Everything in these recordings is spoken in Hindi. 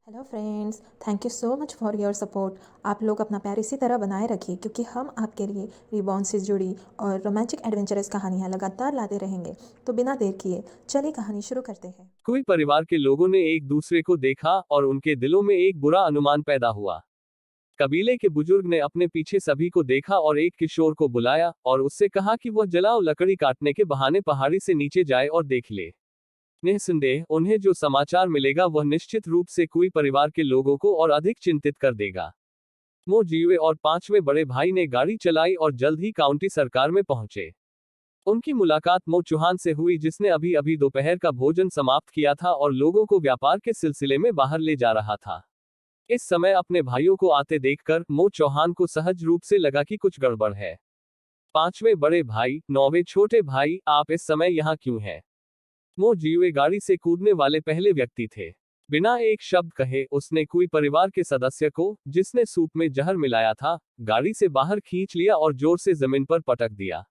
Hello friends, thank you so much for your support. आप लोग अपना प्यार इसी तरह बनाए रखिए क्योंकि हम आपके लिए रिबॉर्न से जुड़ी और रोमांटिक एडवेंचरस कहानियाँ लगातार लाते रहेंगे। तो बिना देर किए चलिए कहानी शुरू करते हैं। कोई परिवार के लोगों ने एक दूसरे को देखा और उनके दिलों में एक बुरा अनुमान पैदा हुआ। कबीले के बुजुर्ग ने अपने पीछे सभी को देखा और एक किशोर को बुलाया और उससे कहा कि वह जलाओ लकड़ी काटने के बहाने पहाड़ी से नीचे जाए और देख ले। निस्संदेह उन्हें जो समाचार मिलेगा वह निश्चित रूप से कोई परिवार के लोगों को और अधिक चिंतित कर देगा। मो जीवे और पांचवें बड़े भाई ने गाड़ी चलाई और जल्द ही काउंटी सरकार में पहुंचे। उनकी मुलाकात मो चौहान से हुई जिसने अभी अभी दोपहर का भोजन समाप्त किया था और लोगों को व्यापार के सिलसिले में बाहर ले जा रहा था। इस समय अपने भाइयों को आते देखकर मो चौहान को सहज रूप से लगा कि कुछ गड़बड़ है। पांचवें बड़े भाई, नौवें छोटे भाई, आप इस समय यहाँ क्यों हैं? मो जीवे गाड़ी से कूदने वाले पहले व्यक्ति थे। बिना एक शब्द कहे उसने कोई परिवार के सदस्य को, जिसने सूप में जहर मिलाया था, गाड़ी से बाहर खींच लिया और जोर से जमीन पर पटक दिया।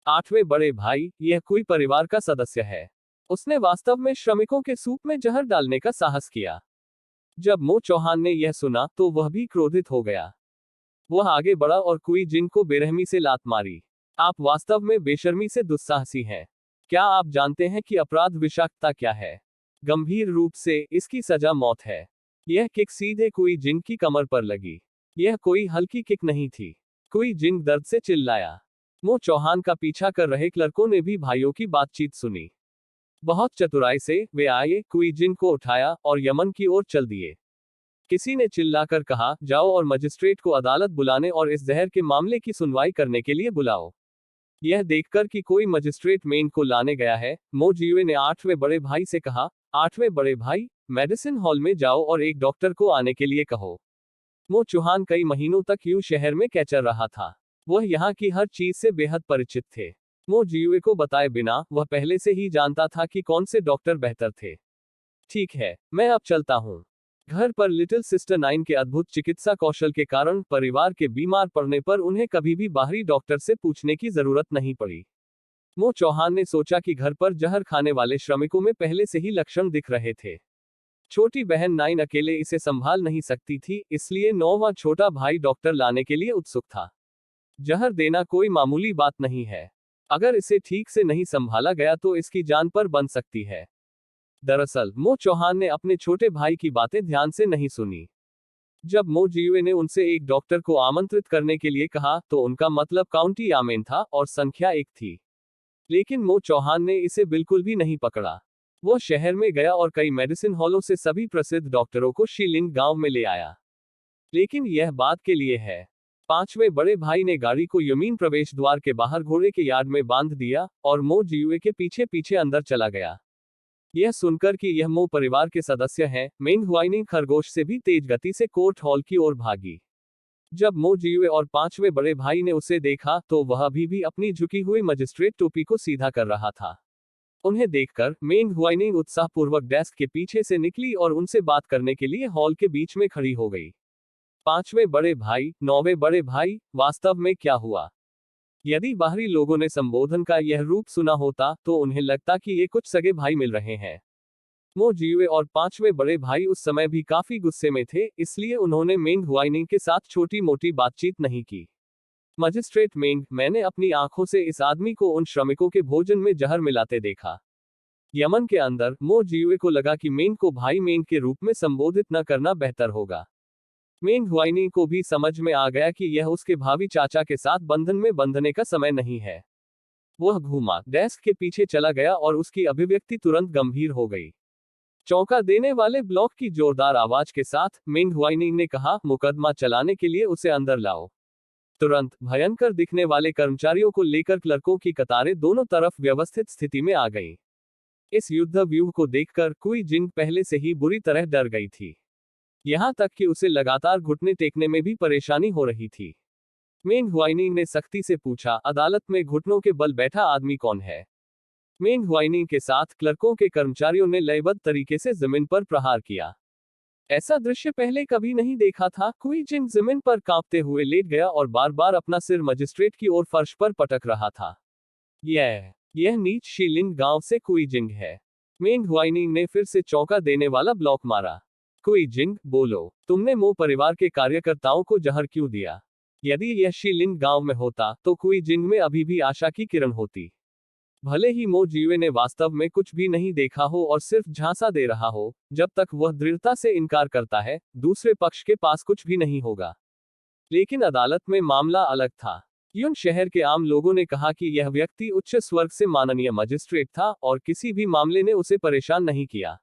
आठवें बड़े भाई, यह कोई परिवार का सदस्य है। उसने वास्तव में श्रमिकों के सूप में जहर डालने का साहस किया। जब मो चौहान ने यह सुना तो वह भी क्रोधित हो गया। वह आगे बढ़ा और कुई जिन को बेरहमी से लात मारी। आप वास्तव में बेशर्मी से दुस्साहसी हैं। क्या आप जानते हैं कि अपराध विषाक्तता क्या है? गंभीर रूप से इसकी सजा मौत है। यह किक सीधे कुई जिन की कमर पर लगी। यह कोई हल्की किक नहीं थी। कुई जिन दर्द से चिल्लाया। मो चौहान का पीछा कर रहे क्लर्कों ने भी भाइयों की बातचीत सुनी। बहुत चतुराई से वे आए, कुई जिन को उठाया और यमन की ओर चल दिए। किसी ने चिल्लाकर कहा, जाओ और मजिस्ट्रेट को अदालत बुलाने और इस जहर के मामले की सुनवाई करने के लिए बुलाओ। यह देखकर कि कोई मजिस्ट्रेट मेन को लाने गया है, मो जीवे ने आठवें बड़े भाई से कहा, आठवें बड़े भाई, मेडिसिन हॉल में जाओ और एक डॉक्टर को आने के लिए कहो। मो चौहान कई महीनों तक यूं शहर में कैचर रहा था। वह यहाँ की हर चीज से बेहद परिचित थे। मो जीवे को बताए बिना वह पहले से ही जानता था कि कौन से डॉक्टर बेहतर थे। ठीक है, मैं अब चलता हूँ। घर पर लिटिल सिस्टर नाइन के अद्भुत चिकित्सा कौशल के कारण परिवार के बीमार पड़ने पर उन्हें कभी भी बाहरी डॉक्टर से पूछने की जरूरत नहीं पड़ी। मो चौहान ने सोचा कि घर पर जहर खाने वाले श्रमिकों में पहले से ही लक्षण दिख रहे थे। छोटी बहन नाइन अकेले इसे संभाल नहीं सकती थी, इसलिए नौवां छोटा भाई डॉक्टर लाने के लिए उत्सुक था। जहर देना कोई मामूली बात नहीं है। अगर इसे ठीक से नहीं संभाला गया तो इसकी जान पर बन सकती है। दरअसल मो चौहान ने अपने छोटे भाई की बातें ध्यान से नहीं सुनी। जब मो जीवे ने उनसे एक डॉक्टर को आमंत्रित करने के लिए कहा तो उनका मतलब काउंटी यामेन था और संख्या एक थी। लेकिन मो चौहान ने इसे बिल्कुल भी नहीं पकड़ा। वो शहर में गया और कई मेडिसिन हॉलों से सभी प्रसिद्ध डॉक्टरों को शीलिंग गांव में ले आया। लेकिन यह बात के लिए है। पांचवें बड़े भाई ने गाड़ी को यमीन प्रवेश द्वार के बाहर घोड़े के यार्ड में बांध दिया और मो जीवे के पीछे पीछे अंदर चला गया। यह सुनकर कि यह मो परिवार के सदस्य हैं, मेंग हुआइनिंग खरगोश से भी तेज गति से कोर्ट हॉल की ओर भागी। जब मो जीवे और पांचवें बड़े भाई ने उसे देखा तो वह अभी भी अपनी झुकी हुई मजिस्ट्रेट टोपी को सीधा कर रहा था। उन्हें देखकर मेंग हुआइनिंग उत्साहपूर्वक डेस्क के पीछे से निकली और उनसे बात करने के लिए हॉल के बीच में खड़ी हो गई। पांचवें बड़े भाई, नौवें बड़े भाई, वास्तव में क्या हुआ? यदि बाहरी लोगों ने संबोधन का यह रूप सुना होता तो उन्हें लगता कि ये कुछ सगे भाई मिल रहे हैं। मो जीवे और पांचवें बड़े भाई उस समय भी काफी गुस्से में थे, इसलिए उन्होंने मेंग हुआइनिंग के साथ छोटी मोटी बातचीत नहीं की। मजिस्ट्रेट मेंग, मैंने अपनी आंखों से इस आदमी को उन श्रमिकों के भोजन में जहर मिलाते देखा। यमन के अंदर मो जीवे को लगा कि मेंग को भाई मेंग के रूप में संबोधित न करना बेहतर होगा। मेंग हुआइनिंग को भी समझ में आ गया कि यह उसके भावी चाचा के साथ बंधन में बंधने का समय नहीं है। वह घूमा, डेस्क के पीछे चला गया और उसकी अभिव्यक्ति तुरंत गंभीर हो गई। चौंका देने वाले ब्लॉक की जोरदार आवाज के साथ मेंग हुआइनिंग ने कहा, मुकदमा चलाने के लिए उसे अंदर लाओ। तुरंत भयंकर दिखने वाले कर्मचारियों को लेकर क्लर्कों की कतारें दोनों तरफ व्यवस्थित स्थिति में आ गईं। इस युद्ध व्यूह को देखकर कुई जिंग पहले से ही बुरी तरह डर गई थी। यहां तक कि उसे लगातार घुटने टेकने में भी परेशानी हो रही थी। मेंग हुआइनिंग ने सख्ती से पूछा, अदालत में घुटनों के बल बैठा आदमी कौन है? मेंग हुआइनिंग के साथ क्लर्कों के कर्मचारियों ने लयबद्ध तरीके से जमीन पर प्रहार किया। ऐसा दृश्य पहले कभी नहीं देखा था। कुई जिंग जमीन पर कांपते हुए लेट गया और बार बार अपना सिर मजिस्ट्रेट की ओर फर्श पर पटक रहा था। यह नीच शीलिंग गांव से कुई जिंग है। मेंग हुआइनिंग ने फिर से चौंका देने वाला ब्लॉक मारा। कुई जिंग, बोलो, तुमने मो परिवार के कार्यकर्ताओं को जहर क्यों दिया? यदि यह शीलिंग गांव में होता तो कुई जिंग में अभी भी आशा की किरण होती। भले ही मो जीवे ने वास्तव में कुछ भी नहीं देखा हो और सिर्फ झांसा दे रहा हो, जब तक वह दृढ़ता से इनकार करता है, दूसरे पक्ष के पास कुछ भी नहीं होगा। लेकिन अदालत में मामला अलग था। यून शहर के आम लोगों ने कहा कि यह व्यक्ति उच्च स्वर्ग से माननीय मजिस्ट्रेट था और किसी भी मामले ने उसे परेशान नहीं किया।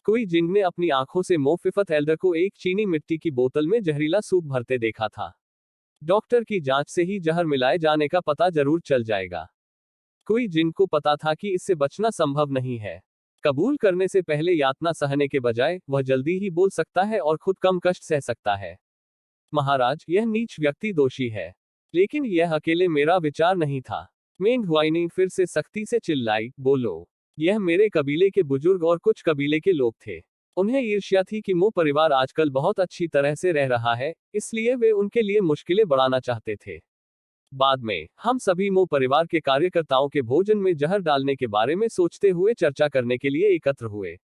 कुई जिंग ने अपनी आंखों से मो फिफथ एल्डर को एक चीनी मिट्टी की बोतल में जहरीला सूप भरते देखा था। डॉक्टर की जांच से ही जहर मिलाए जाने का पता जरूर चल जाएगा। कुई जिंग को पता था कि इससे बचना संभव नहीं है। कबूल करने से पहले यातना सहने के बजाय वह जल्दी ही बोल सकता है और खुद कम कष्ट सह सकता है। महाराज, यह नीच व्यक्ति दोषी है, लेकिन यह अकेले मेरा विचार नहीं था। मेंग हुआइनिंग फिर से सख्ती से चिल्लाई, बोलो, यह मेरे कबीले के बुजुर्ग और कुछ कबीले के लोग थे। उन्हें ईर्ष्या थी कि मो परिवार आजकल बहुत अच्छी तरह से रह रहा है, इसलिए वे उनके लिए मुश्किलें बढ़ाना चाहते थे। बाद में हम सभी मो परिवार के कार्यकर्ताओं के भोजन में जहर डालने के बारे में सोचते हुए चर्चा करने के लिए एकत्र हुए।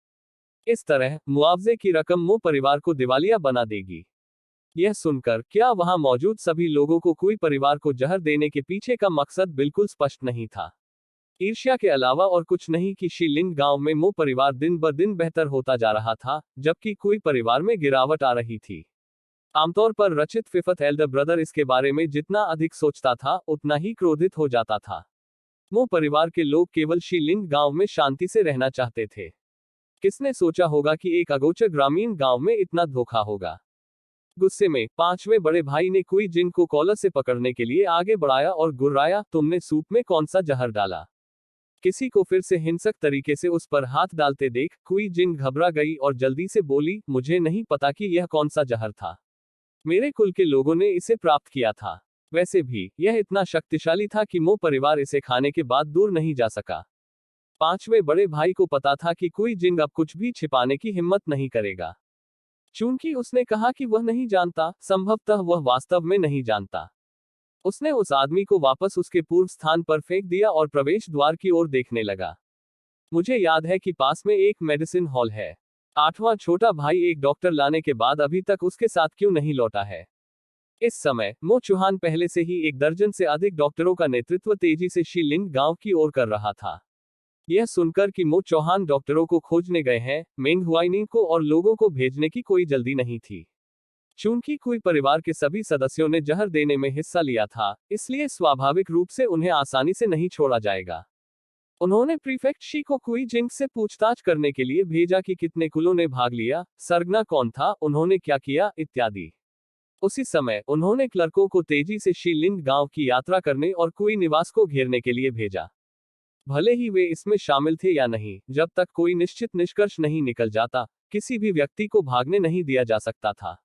इस तरह मुआवजे की रकम मो परिवार को दिवालिया बना देगी। यह सुनकर क्या वहां मौजूद सभी लोगों को कुई परिवार को जहर देने के पीछे का मकसद बिल्कुल स्पष्ट नहीं था। ईर्ष्या के अलावा और कुछ नहीं कि शीलिंग गांव में मो परिवार दिन ब दिन बेहतर होता जा रहा था, जबकि कुई परिवार में गिरावट आ रही थी। आमतौर पर रचित फिफथ एल्डर ब्रदर इसके बारे में जितना अधिक सोचता था, उतना ही क्रोधित हो जाता था। मो परिवार के लोग केवल शीलिंग गांव में शांति से रहना चाहते थे। किसने सोचा होगा कि एक अगोचर ग्रामीण गांव में इतना धोखा होगा? गुस्से में पांचवें बड़े भाई ने कुई जिंग को कॉलर से पकड़ने के लिए आगे बढ़ाया और गुर्राया, तुमने सूप में कौन सा जहर डाला? किसी को फिर से हिंसक तरीके से उस पर हाथ डालते देख कुई जिंग घबरा गई और जल्दी से बोली, मुझे नहीं पता कि यह कौन सा जहर था। मेरे कुल के लोगों ने इसे प्राप्त किया था। वैसे भी यह इतना शक्तिशाली था कि मो परिवार इसे खाने के बाद दूर नहीं जा सका। पांचवें बड़े भाई को पता था कि कुई जिंग अब कुछ भी छिपाने की हिम्मत नहीं करेगा। चूंकि उसने कहा कि वह नहीं जानता, संभवतः वह वास्तव में नहीं जानता। उसने उस आदमी को वापस उसके पूर्व स्थान पर फेंक दिया और प्रवेश द्वार की ओर देखने लगा। मुझे याद है कि पास में एक मेडिसिन हॉल है। आठवां छोटा भाई एक डॉक्टर लाने के बाद अभी तक उसके साथ क्यों नहीं लौटा है? इस समय मो चौहान पहले से ही 1 दर्जन से अधिक डॉक्टरों का नेतृत्व तेजी से शीलिंग गांव की ओर कर रहा था। यह सुनकर कि मो चौहान डॉक्टरों को खोजने गए हैं, मेंग हुआइनिंग को और लोगों को भेजने की कोई जल्दी नहीं थी। चूंकि कुई परिवार के सभी सदस्यों ने जहर देने में हिस्सा लिया था, इसलिए स्वाभाविक रूप से उन्हें आसानी से नहीं छोड़ा जाएगा। उन्होंने प्रीफेक्ट शी को कुई जिंग से पूछताछ करने के लिए भेजा कि कितने कुलों ने भाग लिया, सरगना कौन था, उन्होंने क्या किया, इत्यादि। उसी समय उन्होंने क्लर्कों को तेजी से शीलिंग गांव की यात्रा करने और कुई निवास को घेरने के लिए भेजा। भले ही वे इसमें शामिल थे या नहीं, जब तक कोई निश्चित निष्कर्ष नहीं निकल जाता, किसी भी व्यक्ति को भागने नहीं दिया जा सकता था।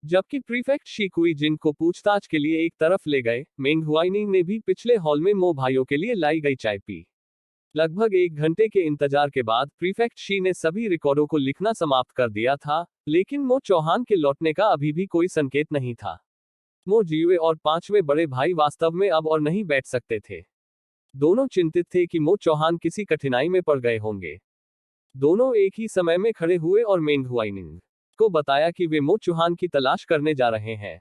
जबकि प्रीफेक्ट शी कुई जिंग को पूछताछ के लिए एक तरफ ले गए, मेंग हुआइनिंग ने भी पिछले हॉल में मो भाइयों के लिए लाई गई चाय पी। लगभग 1 घंटे के इंतजार के बाद प्रीफेक्ट शी ने सभी रिकॉर्डों को लिखना समाप्त कर दिया था, लेकिन मो चौहान के लौटने का अभी भी कोई संकेत नहीं था। मो जीवे और पांचवें बड़े भाई वास्तव में अब और नहीं बैठ सकते थे। दोनों चिंतित थे कि मो चौहान किसी कठिनाई में पड़ गए होंगे। दोनों एक ही समय में खड़े हुए और मेंग हुआइनिंग को बताया कि वे मो चौहान की तलाश करने जा रहे हैं।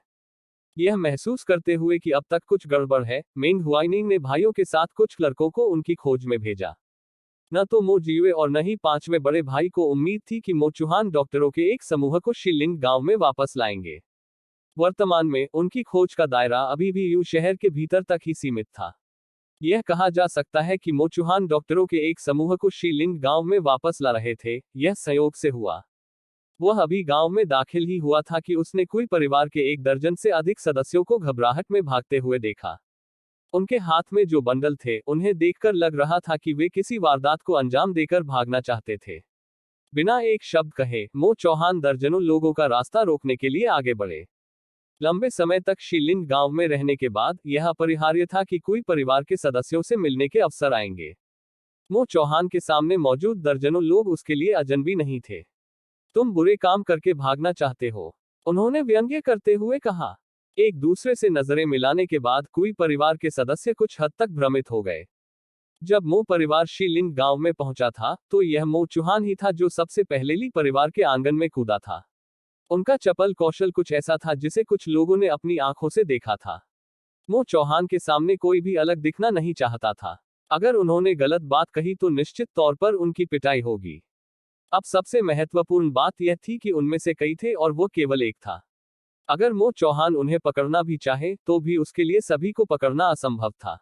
यह महसूस करते हुए कि अब तक कुछ गड़बड़ है, मेंग हुआइनिंग ने भाइयों के साथ कुछ क्लर्कों को उनकी खोज में भेजा। न तो मो जीवे और न ही पांचवें बड़े भाई को उम्मीद थी कि मो चौहान डॉक्टरों के एक समूह को शीलिंग गांव में वापस लाएंगे। वर्तमान में उनकी खोज का दायरा अभी भी यू शहर के भीतर तक ही सीमित था। यह कहा जा सकता है कि मो चौहान डॉक्टरों के एक समूह को शीलिंग गांव में वापस ला रहे थे। यह संयोग से हुआ। वह अभी गांव में दाखिल ही हुआ था कि उसने कुई परिवार के 1 दर्जन से अधिक सदस्यों को घबराहट में भागते हुए देखा। उनके हाथ में जो बंडल थे, उन्हें देखकर लग रहा था कि वे किसी वारदात को अंजाम देकर भागना चाहते थे। बिना एक शब्द कहे मो चौहान दर्जनों लोगों का रास्ता रोकने के लिए आगे बढ़े। लंबे समय तक शीलिंग गांव में रहने के बाद यह अपरिहार्य था कि कोई परिवार के सदस्यों से मिलने के अवसर आएंगे। मो चौहान के सामने मौजूद दर्जनों लोग उसके लिए अजनबी नहीं थे। तुम बुरे काम करके भागना चाहते हो, उन्होंने व्यंग्य करते हुए कहा। एक दूसरे से नजरें मिलाने के बाद कोई परिवार के सदस्य कुछ हद तक भ्रमित हो गए। जब मो परिवार शीलिंग गांव में पहुंचा था तो यह मो चौहान ही था जो सबसे पहले ली परिवार के आंगन में कूदा था। उनका चपल कौशल कुछ ऐसा था जिसे कुछ लोगों ने अपनी आंखों से देखा था। मो चौहान के सामने कोई भी अलग दिखना नहीं चाहता था। अगर उन्होंने गलत बात कही तो निश्चित तौर पर उनकी पिटाई होगी। अब सबसे महत्वपूर्ण बात यह थी कि उनमें से कई थे और वो केवल एक था। अगर मो चौहान उन्हें पकड़ना भी चाहे तो भी उसके लिए सभी को पकड़ना असंभव था।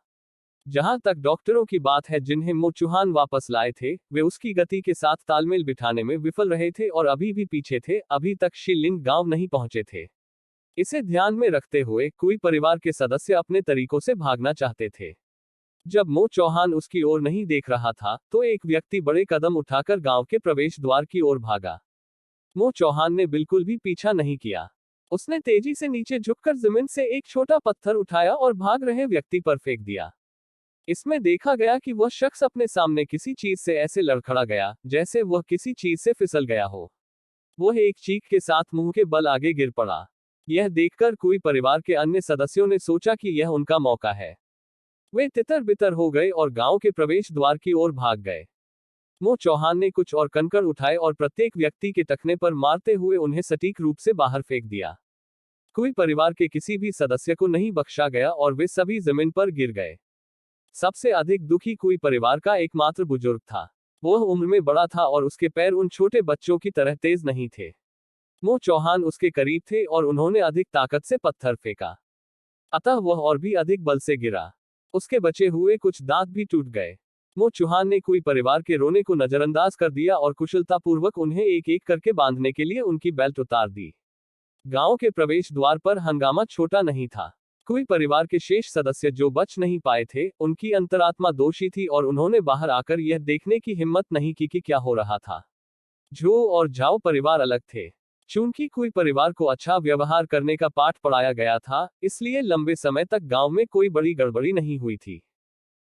जहां तक डॉक्टरों की बात है जिन्हें मो चौहान वापस लाए थे, वे उसकी गति के साथ तालमेल बिठाने में विफल रहे थे और अभी भी पीछे थे, अभी तक शीलिंग गांव नहीं पहुंचे थे। इसे ध्यान में रखते हुए कुई परिवार के सदस्य अपने तरीकों से भागना चाहते थे। जब मो चौहान उसकी ओर नहीं देख रहा था तो एक व्यक्ति बड़े कदम उठाकर गांव के प्रवेश द्वार की ओर भागा। मो चौहान ने बिल्कुल भी पीछा नहीं किया। उसने तेजी से नीचे झुककर जमीन से एक छोटा पत्थर उठाया और भाग रहे व्यक्ति पर फेंक दिया। इसमें देखा गया कि वह शख्स अपने सामने किसी चीज से ऐसे लड़खड़ा गया जैसे वह किसी चीज से फिसल गया हो। वह एक चीख के साथ मुंह के बल आगे गिर पड़ा। यह देखकर कोई परिवार के अन्य सदस्यों ने सोचा कि यह उनका मौका है। वे तितर बितर हो गए और गांव के प्रवेश द्वार की ओर भाग गए। मो चौहान ने कुछ और कंकड़ उठाए और प्रत्येक व्यक्ति के टखने पर मारते हुए उन्हें सटीक रूप से बाहर फेंक दिया। कोई परिवार के किसी भी सदस्य को नहीं बख्शा गया और वे सभी जमीन पर गिर गए। सबसे अधिक दुखी कोई परिवार का एकमात्र बुजुर्ग था। वह उम्र में बड़ा था और उसके पैर उन छोटे बच्चों की तरह तेज नहीं थे। मो चौहान उसके करीब थे और उन्होंने अधिक ताकत से पत्थर फेंका, अतः वह और भी अधिक बल से गिरा। उसके बचे हुए कुछ दांत भी टूट गए। मो चौहान ने कोई परिवार के रोने को नजरअंदाज कर दिया और कुशलतापूर्वक उन्हें एक एक करके बांधने के लिए उनकी बेल्ट उतार दी। गांव के प्रवेश द्वार पर हंगामा छोटा नहीं था। कोई परिवार के शेष सदस्य जो बच नहीं पाए थे, उनकी अंतरात्मा दोषी थी और उन्होंने बाहर आकर यह देखने की हिम्मत नहीं की कि क्या हो रहा था। झो और झाओ परिवार अलग थे। चूंकि कोई परिवार को अच्छा व्यवहार करने का पाठ पढ़ाया गया था, इसलिए लंबे समय तक गांव में कोई बड़ी गड़बड़ी नहीं हुई थी।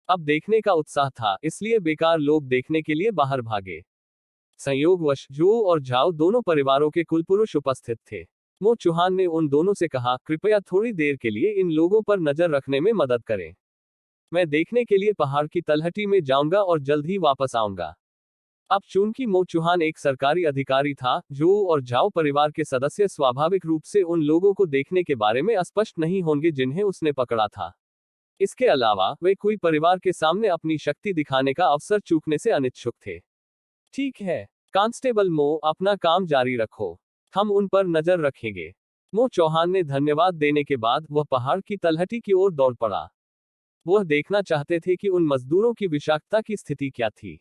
अब देखने का उत्साह था, इसलिए बेकार लोग देखने के लिए बाहर भागे। संयोगवश झो और झाओ दोनों परिवारों के कुलपुरुष उपस्थित थे। मो चौहान ने उन दोनों से कहा, कृपया थोड़ी देर के लिए इन लोगों पर नजर रखने में मदद करें। मैं देखने के लिए पहाड़ की तलहटी में जाऊंगा और जल्द ही वापस आऊंगा। अब चूंकि मो चौहान एक सरकारी अधिकारी था, झो और झाओ परिवार के सदस्य स्वाभाविक रूप से उन लोगों को देखने के बारे में अस्पष्ट नहीं होंगे जिन्हें उसने पकड़ा था। इसके अलावा वे कोई परिवार के सामने अपनी शक्ति दिखाने का अवसर चूकने से अनिच्छुक थे। ठीक है कांस्टेबल मो, अपना काम जारी रखो, हम उन पर नजर रखेंगे। मो चौहान ने धन्यवाद देने के बाद वह पहाड़ की तलहटी की ओर दौड़ पड़ा। वह देखना चाहते थे कि उन मजदूरों की विषाक्तता की स्थिति क्या थी।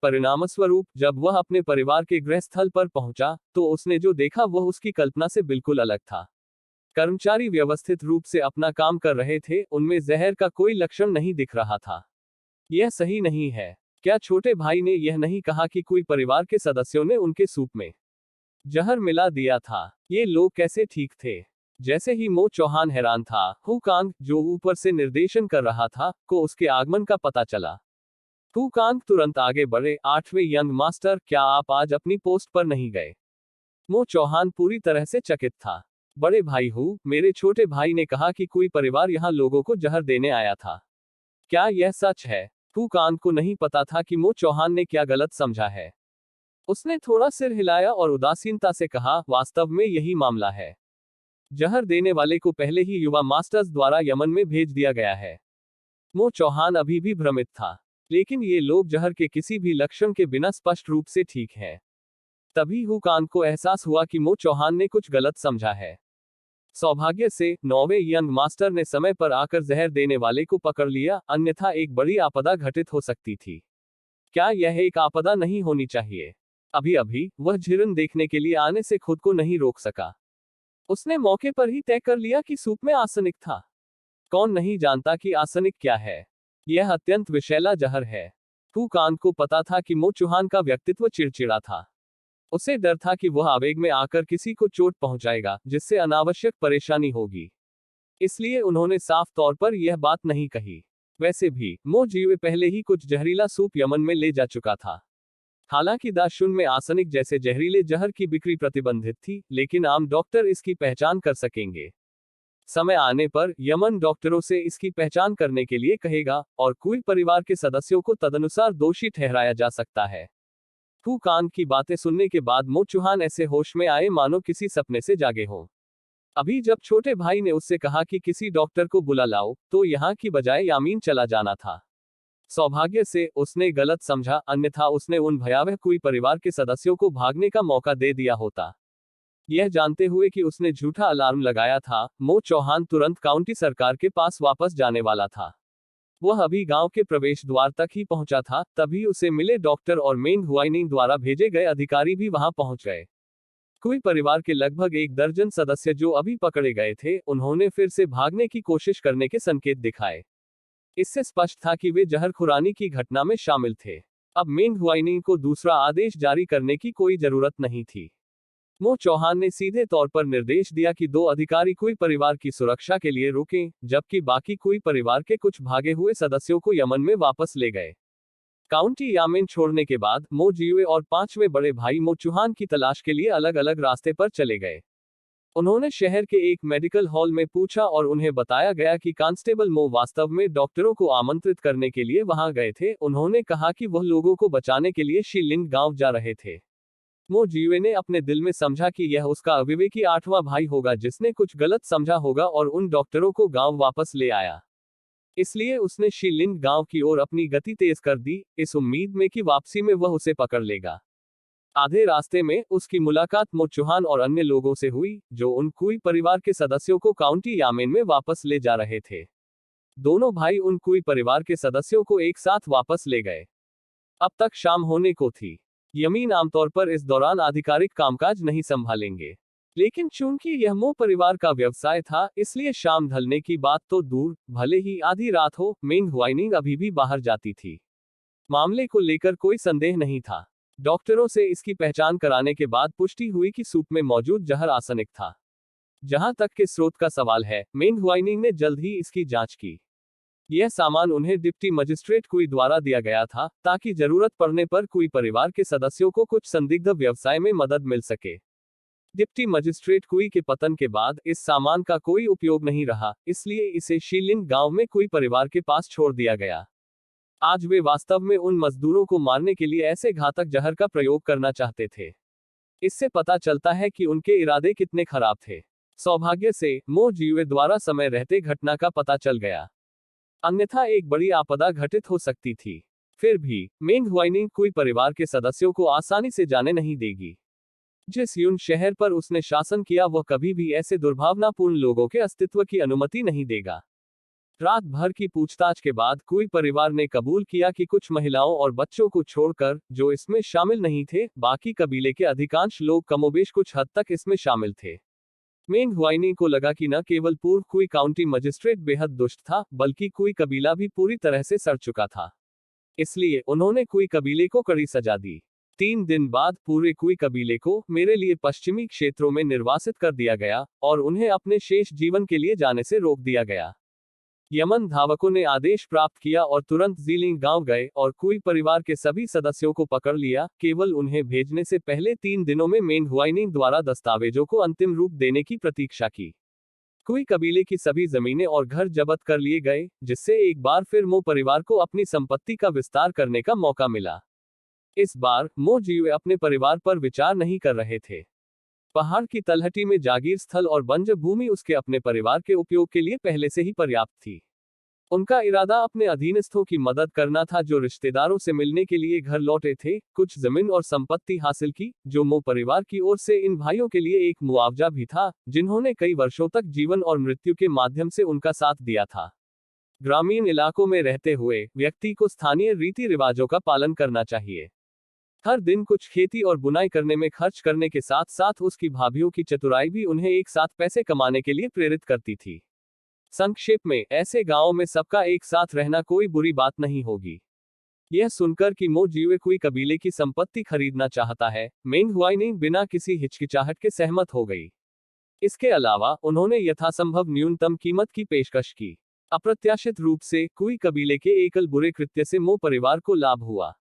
परिणामस्वरूप जब वह अपने परिवार के गृहस्थल पर पहुंचा तो उसने जो देखा वह उसकी कल्पना से बिल्कुल अलग था। कर्मचारी व्यवस्थित रूप से अपना काम कर रहे थे, उनमें जहर का कोई लक्षण नहीं दिख रहा था। यह सही नहीं है। क्या छोटे भाई ने यह नहीं कहा कि कोई परिवार के सदस्यों ने उनके सूप में जहर मिला दिया था? ये लोग कैसे ठीक थे? जैसे ही मो चौहान हैरान था, हुकांग, जो ऊपर से निर्देशन कर रहा था, को उसके आगमन का पता चला। हुकांग तुरंत आगे बढ़े, 8वें यंग मास्टर, क्या आप आज अपनी पोस्ट पर नहीं गए? मो चौहान पूरी तरह से चकित था। बड़े भाई हु, मेरे छोटे भाई ने कहा कि कोई परिवार यहाँ लोगों को जहर देने आया था। क्या यह सच है? हुकांग को नहीं पता था कि मो चौहान ने क्या गलत समझा है। उसने थोड़ा सिर हिलाया और उदासीनता से कहा, वास्तव में यही मामला है। जहर देने वाले को पहले ही युवा मास्टर्स द्वारा यमन में भेज दिया गया है। मो चौहान अभी भी भ्रमित था, लेकिन ये लोग जहर के किसी भी लक्षण के बिना स्पष्ट रूप से ठीक है। तभी हुकांग को एहसास हुआ कि मो चौहान ने कुछ गलत समझा है। सौभाग्य से 9वें यंग मास्टर ने समय पर आकर जहर देने वाले को पकड़ लिया, अन्यथा एक बड़ी आपदा घटित हो सकती थी। क्या यह एक आपदा नहीं होनी चाहिए? अभी अभी वह झिरन देखने के लिए आने से खुद को नहीं रोक सका। उसने मौके पर ही तय कर लिया कि सूप में आर्सेनिक था। कौन नहीं जानता कि आर्सेनिक क्या है? यह अत्यंत विषैला जहर है। हुकांग को पता था कि मो चौहान का व्यक्तित्व चिड़चिड़ा था। उसे डर था कि वह आवेग में आकर किसी को चोट पहुंचाएगा, जिससे अनावश्यक परेशानी होगी। इसलिए उन्होंने साफ तौर पर यह बात नहीं कही। वैसे भी मो जीवे पहले ही कुछ जहरीला सूप यमन में ले जा चुका था। हालांकि दाशुन में आर्सेनिक जैसे जहरीले जहर की बिक्री प्रतिबंधित थी, लेकिन आम डॉक्टर इसकी पहचान कर सकेंगे। समय आने पर यमन डॉक्टरों से इसकी पहचान करने के लिए कहेगा और कुई परिवार के सदस्यों को तदनुसार दोषी ठहराया जा सकता है। फू कान की बातें सुनने के बाद मो चौहान ऐसे होश में आए मानो किसी सपने से जागे हों। अभी जब छोटे भाई ने उससे कहा कि किसी डॉक्टर को बुला लाओ, तो यहाँ की बजाय यामीन चला जाना था। सौभाग्य से उसने गलत समझा, अन्यथा उसने उन भयावह कुई परिवार के सदस्यों को भागने का मौका दे दिया होता। यह जानते हुए कि उसने झूठा अलार्म लगाया था, मो चौहान तुरंत काउंटी सरकार के पास वापस जाने वाला था। वह अभी गांव के प्रवेश द्वार तक ही पहुंचा था, तभी उसे मिले डॉक्टर और मेंग हुआइनिंग द्वारा भेजे गए अधिकारी भी वहां पहुंच गए। कुई परिवार के लगभग 1 दर्जन सदस्य जो अभी पकड़े गए थे, उन्होंने फिर से भागने की कोशिश करने के संकेत दिखाए। इससे स्पष्ट था कि वे जहरखुरानी की घटना में शामिल थे। अब मेंग हुआइनिंग को दूसरा आदेश जारी करने की कोई जरूरत नहीं थी। मो चौहान ने सीधे तौर पर निर्देश दिया कि 2 अधिकारी कुई परिवार की सुरक्षा के लिए रुकें, जबकि बाकी कुई परिवार के कुछ भागे हुए सदस्यों को यमन में वापस ले गए। काउंटी यामेन छोड़ने के बाद मो जियुए और 5वें बड़े भाई मो चौहान की तलाश के लिए अलग अलग रास्ते पर चले गए। उन्होंने शहर के एक मेडिकल हॉल में पूछा और उन्हें बताया गया कि कांस्टेबल मो वास्तव में डॉक्टरों को आमंत्रित करने के लिए वहां गए थे। उन्होंने कहा कि वह लोगों को बचाने के लिए शीलिंग गांव जा रहे थे। मो जियुए ने अपने दिल में समझा कि यह उसका अविवेकी 8वां भाई होगा जिसने कुछ गलत समझा होगा और उन डॉक्टरों को गांव वापस ले आया। इसलिए उसने शीलिंग गांव की ओर अपनी गति तेज कर दी, इस उम्मीद में कि वापसी में वह उसे पकड़ लेगा। आधे रास्ते में उसकी मुलाकात मो चौहान और अन्य लोगों से हुई, जो उन कुई परिवार के सदस्यों को काउंटी यामेन में वापस ले जा रहे थे। दोनों भाई उन कुई परिवार के सदस्यों को एक साथ वापस ले गए। अब तक शाम होने को थी। यमीन आमतौर पर इस दौरान आधिकारिक कामकाज नहीं संभालेंगे, लेकिन चूंकि यह मो परिवार का व्यवसाय था, इसलिए शाम ढलने की बात तो दूर, भले ही आधी रात हो, मेंग हुआइनिंग अभी भी बाहर जाती थी। मामले को लेकर कोई संदेह नहीं था। डॉक्टरों से इसकी पहचान कराने के बाद पुष्टि हुई कि सूप में मौजूद जहर आर्सेनिक था। जहां तक के स्रोत का सवाल है, मेंग हुआइनिंग ने जल्द ही इसकी जांच की। यह सामान उन्हें डिप्टी मजिस्ट्रेट कुई द्वारा दिया गया था, ताकि जरूरत पड़ने पर कुई परिवार के सदस्यों को कुछ संदिग्ध व्यवसाय में मदद मिल सके। डिप्टी मजिस्ट्रेट कुई के पतन के बाद इस सामान का कोई उपयोग नहीं रहा, इसलिए इसे शीलिंग गांव में कुई परिवार के पास छोड़ दिया गया। आज वे वास्तव में उन मजदूरों को मारने के लिए ऐसे घातक जहर का प्रयोग करना चाहते थे। इससे पता चलता है कि उनके इरादे कितने खराब थे। सौभाग्य से मो जियुए द्वारा समय रहते घटना का पता चल गया, अन्यथा एक बड़ी आपदा घटित हो सकती थी। फिर भी मेंग हुआइनिंग कुई परिवार के सदस्यों को आसानी से जाने नहीं देगी। जिस यून शहर पर उसने शासन किया, वह कभी भी ऐसे दुर्भावनापूर्ण लोगों के अस्तित्व की अनुमति नहीं देगा। रात भर की पूछताछ के बाद कुई परिवार ने कबूल किया कि कुछ महिलाओं और बच्चों को छोड़कर, जो इसमें शामिल नहीं थे, बाकी कबीले के अधिकांश लोग कमोबेश कुछ हद तक इसमें शामिल थे। मेंग हुआइनिंग को लगा कि न केवल पूर्व कुई काउंटी मजिस्ट्रेट बेहद दुष्ट था, बल्कि कुई कबीला भी पूरी तरह से सड़ चुका था। इसलिए उन्होंने कुई कबीले को कड़ी सजा दी। 3 दिन बाद पूरे कुई कबीले को मेरे लिए पश्चिमी क्षेत्रों में निर्वासित कर दिया गया और उन्हें अपने शेष जीवन के लिए जाने से रोक दिया गया। यमन धावकों ने आदेश प्राप्त किया और तुरंत जीलिंग गांव गए और कुई परिवार के सभी सदस्यों को पकड़ लिया, केवल उन्हें भेजने से पहले 3 दिनों में मेंग हुआइनिंग द्वारा दस्तावेजों को अंतिम रूप देने की प्रतीक्षा की। कुई कबीले की सभी जमीनें और घर जब्त कर लिए गए, जिससे एक बार फिर मो परिवार को अपनी संपत्ति का विस्तार करने का मौका मिला। इस बार मो जियुए अपने परिवार पर विचार नहीं कर रहे थे। पहाड़ की तलहटी में जागीर स्थल और बंजर भूमि उसके अपने परिवार के उपयोग के लिए पहले से ही पर्याप्त थी। उनका इरादा अपने अधीनस्थों की मदद करना था, जो रिश्तेदारों से मिलने के लिए घर लौटे थे। कुछ जमीन और संपत्ति हासिल की, जो मो परिवार की ओर से इन भाइयों के लिए एक मुआवजा भी था, जिन्होंने कई वर्षों तक जीवन और मृत्यु के माध्यम से उनका साथ दिया था। ग्रामीण इलाकों में रहते हुए व्यक्ति को स्थानीय रीति रिवाजों का पालन करना चाहिए। हर दिन कुछ खेती और बुनाई करने में खर्च करने के साथ साथ उसकी भाभीियों की चतुराई भी उन्हें एक साथ पैसे कमाने के लिए प्रेरित करती थी। संक्षेप में, ऐसे गांवों में सबका एक साथ रहना कोई बुरी बात नहीं होगी। यह सुनकर कि मो जियुए कुई कबीले की संपत्ति खरीदना चाहता है, मेंग हुआइनिंग बिना किसी हिचकिचाहट के सहमत हो गई। इसके अलावा उन्होंने यथासंभव न्यूनतम कीमत की पेशकश की। अप्रत्याशित रूप से कुई कबीले के एकल बुरे कृत्य से मो परिवार को लाभ हुआ।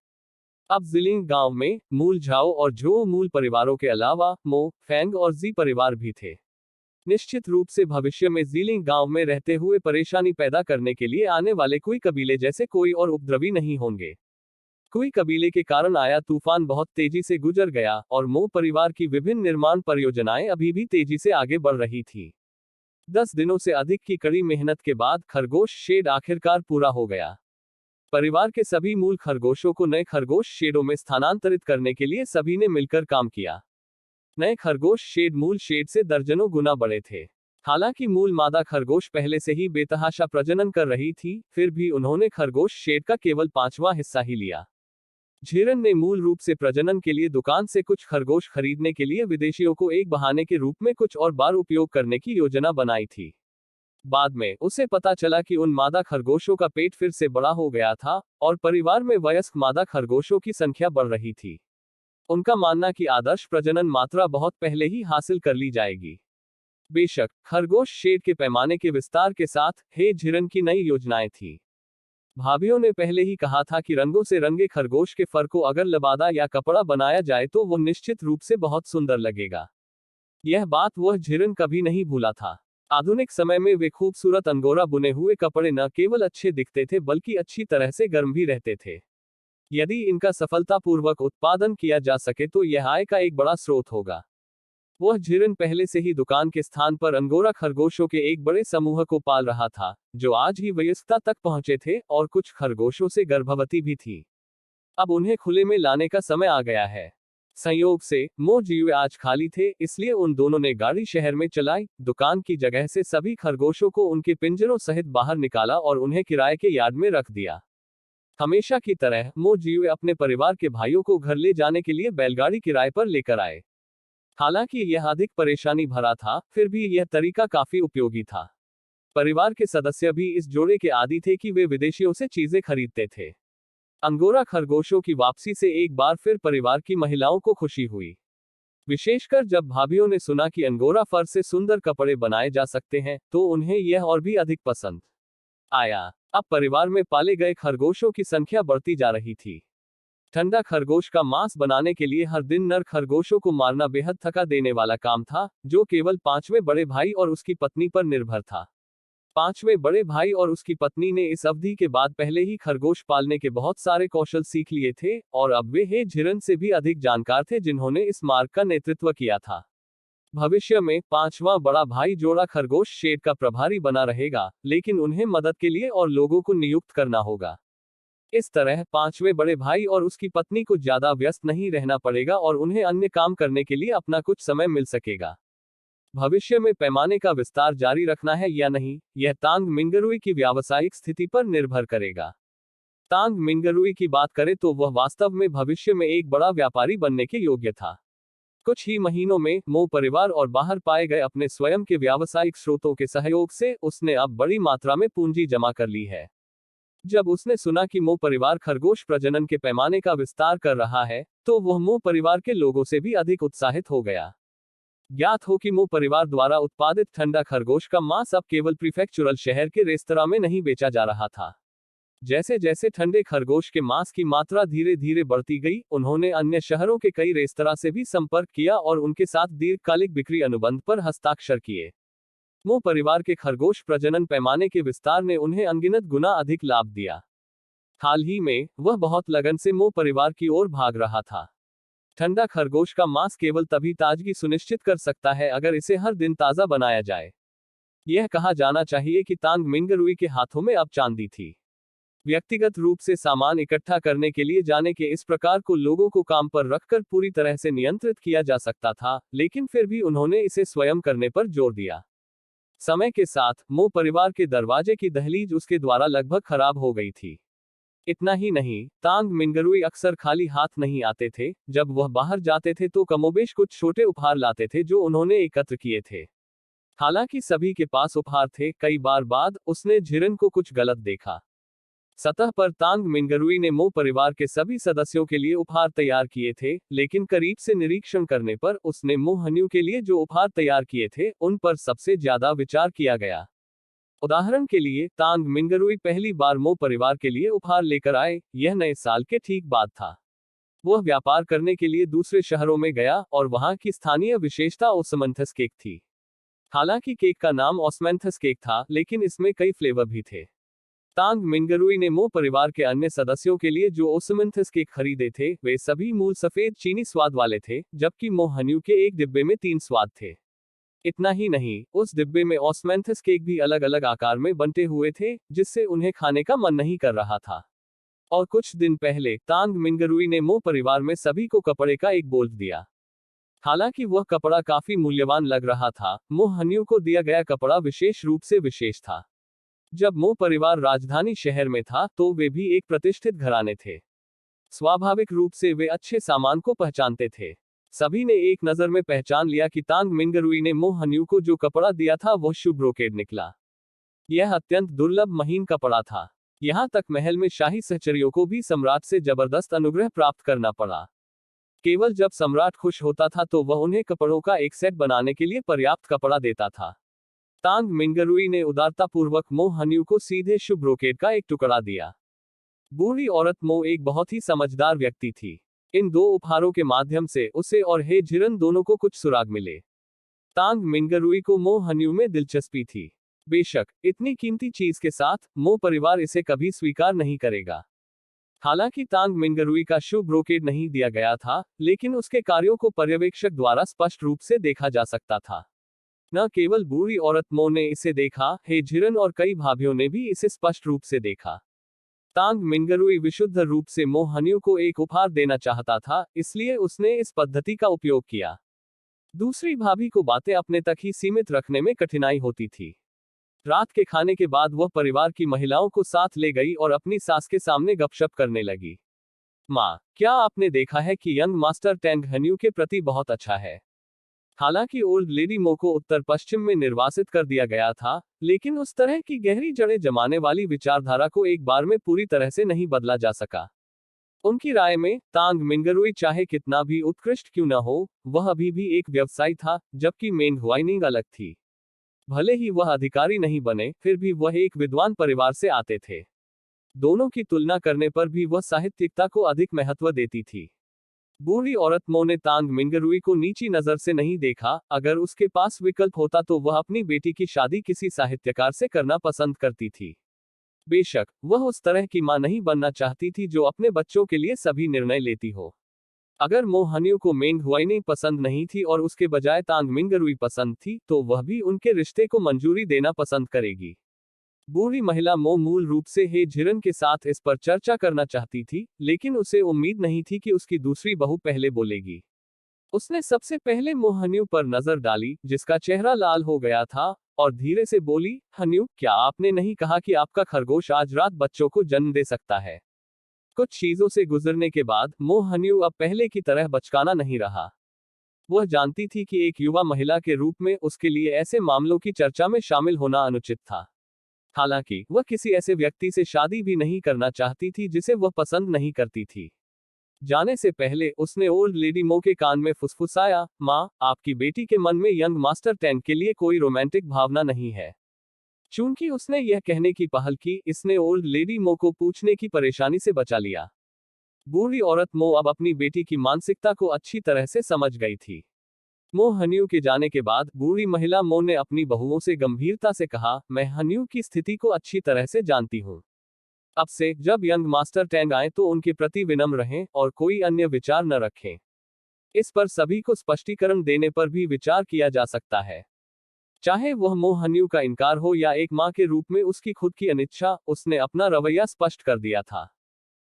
अब जिलिंग गांव में मूल झाओ और झो मूल परिवारों के अलावा मो, फैंग और जी परिवार भी थे। निश्चित रूप से भविष्य में जीलिंग गांव में रहते हुए परेशानी पैदा करने के लिए आने वाले कोई कबीले जैसे कोई और उपद्रवी नहीं होंगे। कोई कबीले के कारण आया तूफान बहुत तेजी से गुजर गया और मो परिवार की विभिन्न निर्माण परियोजनाएं अभी भी तेजी से आगे बढ़ रही थी। 10 दिनों से अधिक की कड़ी मेहनत के बाद खरगोश शेड आखिरकार पूरा हो गया। परिवार के सभी मूल खरगोशों को नए खरगोश शेडों में स्थानांतरित करने के लिए सभी ने मिलकर काम किया। नए खरगोश शेड मूल शेड से दर्जनों गुना बड़े थे। हालांकि मूल मादा खरगोश पहले से ही बेतहाशा प्रजनन कर रही थी, फिर भी उन्होंने खरगोश शेड का केवल 5वां हिस्सा ही लिया। झिरन ने मूल रूप से प्रजनन के लिए दुकान से कुछ खरगोश खरीदने के लिए विदेशियों को एक बहाने के रूप में कुछ और बार उपयोग करने की योजना बनाई थी। बाद में उसे पता चला कि उन मादा खरगोशों का पेट फिर से बड़ा हो गया था और परिवार में वयस्क मादा खरगोशों की संख्या बढ़ रही थी। उनका मानना कि आदर्श प्रजनन मात्रा बहुत पहले ही हासिल कर ली जाएगी। बेशक खरगोश शेड के पैमाने के विस्तार के साथ हे झिरन की नई योजनाएं थी। भाभीियों ने पहले ही कहा था कि रंगों से रंगे खरगोश के फर को अगर लबादा या कपड़ा बनाया जाए तो वो निश्चित रूप से बहुत सुंदर लगेगा। यह बात वह झिरन कभी नहीं भूला था। आधुनिक समय में वे खूबसूरत अंगोरा बुने हुए कपड़े न केवल अच्छे दिखते थे बल्कि अच्छी तरह से गर्म भी रहते थे। यदि इनका सफलतापूर्वक उत्पादन किया जा सके तो यह आय का एक बड़ा स्रोत होगा। वह झिरन पहले से ही दुकान के स्थान पर अंगोरा खरगोशों के एक बड़े समूह को पाल रहा था, जो आज ही वयस्कता तक पहुंचे थे और कुछ खरगोशों से गर्भवती भी थी। अब उन्हें खुले में लाने का समय आ गया है। संयोग से मो जीवे आज खाली थे, इसलिए उन दोनों ने गाड़ी शहर में चलाई, दुकान की जगह से सभी खरगोशों को उनके पिंजरों सहित बाहर निकाला और उन्हें किराए के यार्ड में रख दिया। हमेशा की तरह मो जीवे अपने परिवार के भाइयों को घर ले जाने के लिए बैलगाड़ी किराए पर लेकर आए। हालांकि यह अधिक परेशानी भरा था, फिर भी यह तरीका काफी उपयोगी था। परिवार के सदस्य भी इस जोड़े के आदी थे कि वे विदेशियों से चीजें खरीदते थे। अंगोरा खरगोशों की वापसी से एक बार फिर परिवार की महिलाओं को खुशी हुई, विशेषकर जब भाभीियों ने सुना कि अंगोरा फर से सुंदर कपड़े बनाए जा सकते हैं, तो उन्हें यह और भी अधिक पसंद आया। अब परिवार में पाले गए खरगोशों की संख्या बढ़ती जा रही थी। ठंडा खरगोश का मांस बनाने के लिए हर दिन नर खरगोशों को मारना बेहद थका देने वाला काम था, जो केवल 5वें बड़े भाई और उसकी पत्नी पर निर्भर था। 5वें बड़े भाई और उसकी पत्नी ने इस अवधि के बाद पहले ही खरगोश पालने के बहुत सारे कौशल सीख लिए थे और अब वे हे झिरन से भी अधिक जानकार थे, जिन्होंने इस मार्ग का नेतृत्व किया था। भविष्य में 5वां बड़ा भाई जोड़ा खरगोश शेड का प्रभारी बना रहेगा, लेकिन उन्हें मदद के लिए और लोगों को नियुक्त करना होगा। इस तरह 5वें बड़े भाई और उसकी पत्नी को ज्यादा व्यस्त नहीं रहना पड़ेगा और उन्हें अन्य काम करने के लिए अपना कुछ समय मिल सकेगा। भविष्य में पैमाने का विस्तार जारी रखना है या नहीं, यह तांग मिंगरुई की व्यावसायिक स्थिति पर निर्भर करेगा। तांग मिंगरुई की बात करें तो वह वास्तव में भविष्य में एक बड़ा व्यापारी बनने के योग्य था। कुछ ही महीनों में मो परिवार और बाहर पाए गए अपने स्वयं के व्यावसायिक स्रोतों के सहयोग से उसने अब बड़ी मात्रा में पूंजी जमा कर ली है। जब उसने सुना कि मो परिवार खरगोश प्रजनन के पैमाने का विस्तार कर रहा है, तो वह मो परिवार के लोगों से भी अधिक उत्साहित हो गया। ज्ञात हो कि मो परिवार द्वारा उत्पादित ठंडा खरगोश का मांस अब केवल प्रीफेक्चुरल शहर के रेस्तरां में नहीं बेचा जा रहा था। जैसे जैसे ठंडे खरगोश के मांस की मात्रा धीरे धीरे बढ़ती गई, उन्होंने अन्य शहरों के कई रेस्तरां से भी संपर्क किया और उनके साथ दीर्घकालिक बिक्री अनुबंध पर हस्ताक्षर किए। मो परिवार के खरगोश प्रजनन पैमाने के विस्तार ने उन्हें अनगिनत गुना अधिक लाभ दिया। हाल ही में वह बहुत लगन से मो परिवार की ओर भाग रहा था। ठंडा खरगोश का मांस केवल तभी ताजगी सुनिश्चित कर सकता है अगर इसे हर दिन ताजा बनाया जाए। यह कहा जाना चाहिए कि तांग मिंगरुई के हाथों में अब चांदी थी। व्यक्तिगत रूप से सामान इकट्ठा करने के लिए जाने के इस प्रकार को लोगों को काम पर रखकर पूरी तरह से नियंत्रित किया जा सकता था, लेकिन फिर भी उन्होंने इसे स्वयं करने पर जोर दिया। समय के साथ मो परिवार के दरवाजे की दहलीज उसके द्वारा लगभग खराब हो गई थी। इतना ही नहीं, तांग मिंगरुई अक्सर खाली हाथ नहीं आते थे। जब वह बाहर जाते थे तो कमोबेश कुछ छोटे उपहार लाते थे जो उन्होंने एकत्र किए थे। हालांकि सभी के पास उपहार थे, कई बार बाद उसने झिरन को कुछ गलत देखा। सतह पर तांग मिंगरुई ने मो परिवार के सभी सदस्यों के लिए उपहार तैयार किए थे, लेकिन करीब से निरीक्षण करने पर उसने मो हन्यू के लिए जो उपहार तैयार किए थे उन पर सबसे ज्यादा विचार किया गया। उदाहरण के लिए, तांग मिंगरुई पहली बार मो परिवार के लिए उपहार लेकर आए, यह नए साल के ठीक बाद था। वह व्यापार करने के लिए दूसरे शहरों में गया और वहां की स्थानीय विशेषता ओसमंथस केक थी। हालांकि केक का नाम ऑस्मेंथस केक था, लेकिन इसमें कई फ्लेवर भी थे। तांग मिंगरुई ने मो परिवार के अन्य सदस्यों के लिए जो ओसमेंथस केक खरीदे थे, वे सभी मूल सफेद चीनी स्वाद वाले थे, जबकि मो हन्यू के एक डिब्बे में 3 स्वाद थे। इतना ही नहीं, उस डिब्बे में ऑस्मेंथस केक भी अलग अलग आकार में बंटे हुए थे, जिससे उन्हें खाने का मन नहीं कर रहा था। और कुछ दिन पहले तांग मिंगरुई ने मो परिवार में सभी को कपड़े का एक बोल्ट दिया। हालांकि वह कपड़ा काफी मूल्यवान लग रहा था, मो हन्यू को दिया गया कपड़ा विशेष रूप से विशेष था। जब मो परिवार राजधानी शहर में था तो वे भी एक प्रतिष्ठित घराने थे। स्वाभाविक रूप से वे अच्छे सामान को पहचानते थे। सभी ने एक नजर में पहचान लिया कि तांग मिंगरुई ने मो हन्यू को जो कपड़ा दिया था वह शुभ ब्रोकेड निकला। यह अत्यंत दुर्लभ महीन कपड़ा था। यहाँ तक महल में शाही सहचरियों को भी सम्राट से जबरदस्त अनुग्रह प्राप्त करना पड़ा। केवल जब सम्राट खुश होता था तो वह उन्हें कपड़ों का एक सेट बनाने के लिए पर्याप्त कपड़ा देता था। तांग मिंगरुई ने उदारतापूर्वक मो हन्यू को सीधे शुभ ब्रोकेड का एक टुकड़ा दिया। बूढ़ी औरत मो एक बहुत ही समझदार व्यक्ति थी। इन 2 उपहारों के माध्यम से उसे और हे झिरन दोनों को कुछ सुराग मिले। तांग मिंगरुई को मो हन्यू में दिलचस्पी थी। बेशक इतनी कीमती चीज के साथ मो परिवार इसे कभी स्वीकार नहीं करेगा। हालांकि तांग मिंगरुई का शुभ ब्रोकेड नहीं दिया गया था, लेकिन उसके कार्यों को पर्यवेक्षक द्वारा स्पष्ट रूप से देखा जा सकता था। न केवल बूढ़ी औरत मो ने इसे देखा, हे झिरन और कई भाभियों ने भी इसे स्पष्ट रूप से देखा। तांग मिंगरुई विशुद्ध रूप से मो हन्यू को एक उपहार देना चाहता था, इसलिए उसने इस पद्धति का उपयोग किया। दूसरी भाभी को बातें अपने तक ही सीमित रखने में कठिनाई होती थी। रात के खाने के बाद वह परिवार की महिलाओं को साथ ले गई और अपनी सास के सामने गपशप करने लगी। माँ, क्या आपने देखा है कि यंग मास्टर टैंग हन्यू के प्रति बहुत अच्छा है? हालांकि ओल्ड लेडी मो को उत्तर पश्चिम में निर्वासित कर दिया गया था, लेकिन उस तरह की गहरी जड़ें जमाने वाली विचारधारा को एक बार में पूरी तरह से नहीं बदला जा सका। उनकी राय में तांग मिंगरुई चाहे कितना भी उत्कृष्ट क्यों न हो, वह अभी भी एक व्यवसायी था, जबकि मेंग हुआइनिंग अलग थी। भले ही वह अधिकारी नहीं बने, फिर भी वह एक विद्वान परिवार से आते थे। दोनों की तुलना करने पर भी वह साहित्यिकता को अधिक महत्व देती थी। बूढ़ी औरत मो ने तांग मिंगरुई को नीची नजर से नहीं देखा। अगर उसके पास विकल्प होता तो वह अपनी बेटी की शादी किसी साहित्यकार से करना पसंद करती थी। बेशक वह उस तरह की मां नहीं बनना चाहती थी जो अपने बच्चों के लिए सभी निर्णय लेती हो। अगर मो हन्यू को मेंग हुआइनिंग पसंद नहीं थी और उसके बजाय तांग मिंगरुई पसंद थी, तो वह भी उनके रिश्ते को मंजूरी देना पसंद करेगी। बूढ़ी महिला मो मूल रूप से हे झिरन के साथ इस पर चर्चा करना चाहती थी, लेकिन उसे उम्मीद नहीं थी कि उसकी दूसरी बहू पहले बोलेगी। उसने सबसे पहले मो हन्यू पर नजर डाली, जिसका चेहरा लाल हो गया था, और धीरे से बोली, हन्यू, क्या आपने नहीं कहा कि आपका खरगोश आज रात बच्चों को जन्म दे सकता है? कुछ चीजों से गुजरने के बाद मो हन्यू अब पहले की तरह बचकाना नहीं रहा। वह जानती थी कि एक युवा महिला के रूप में उसके लिए ऐसे मामलों की चर्चा में शामिल होना अनुचित था। हालांकि वह किसी ऐसे व्यक्ति से शादी भी नहीं करना चाहती थी जिसे वह पसंद नहीं करती थी। जाने से पहले उसने ओल्ड लेडी मो के कान में फुसफुसाया, माँ, आपकी बेटी के मन में यंग मास्टर टैंग के लिए कोई रोमांटिक भावना नहीं है। चूंकि उसने यह कहने की पहल की, इसने ओल्ड लेडी मो को पूछने की परेशानी से बचा लिया। बूढ़ी औरत मो अब अपनी बेटी की मानसिकता को अच्छी तरह से समझ गई थी। मो हन्यू के जाने के बाद बूढ़ी महिला मो ने अपनी बहुओं से गंभीरता से कहा, मैं हन्यू की स्थिति को अच्छी तरह से जानती हूँ। अब से जब यंग मास्टर टैंग आए तो उनके प्रति विनम्र रहें और कोई अन्य विचार न रखें। इस पर सभी को स्पष्टीकरण देने पर भी विचार किया जा सकता है। चाहे वह मो हन्यू का इनकार हो या एक मां के रूप में उसकी खुद की अनिच्छा, उसने अपना रवैया स्पष्ट कर दिया था।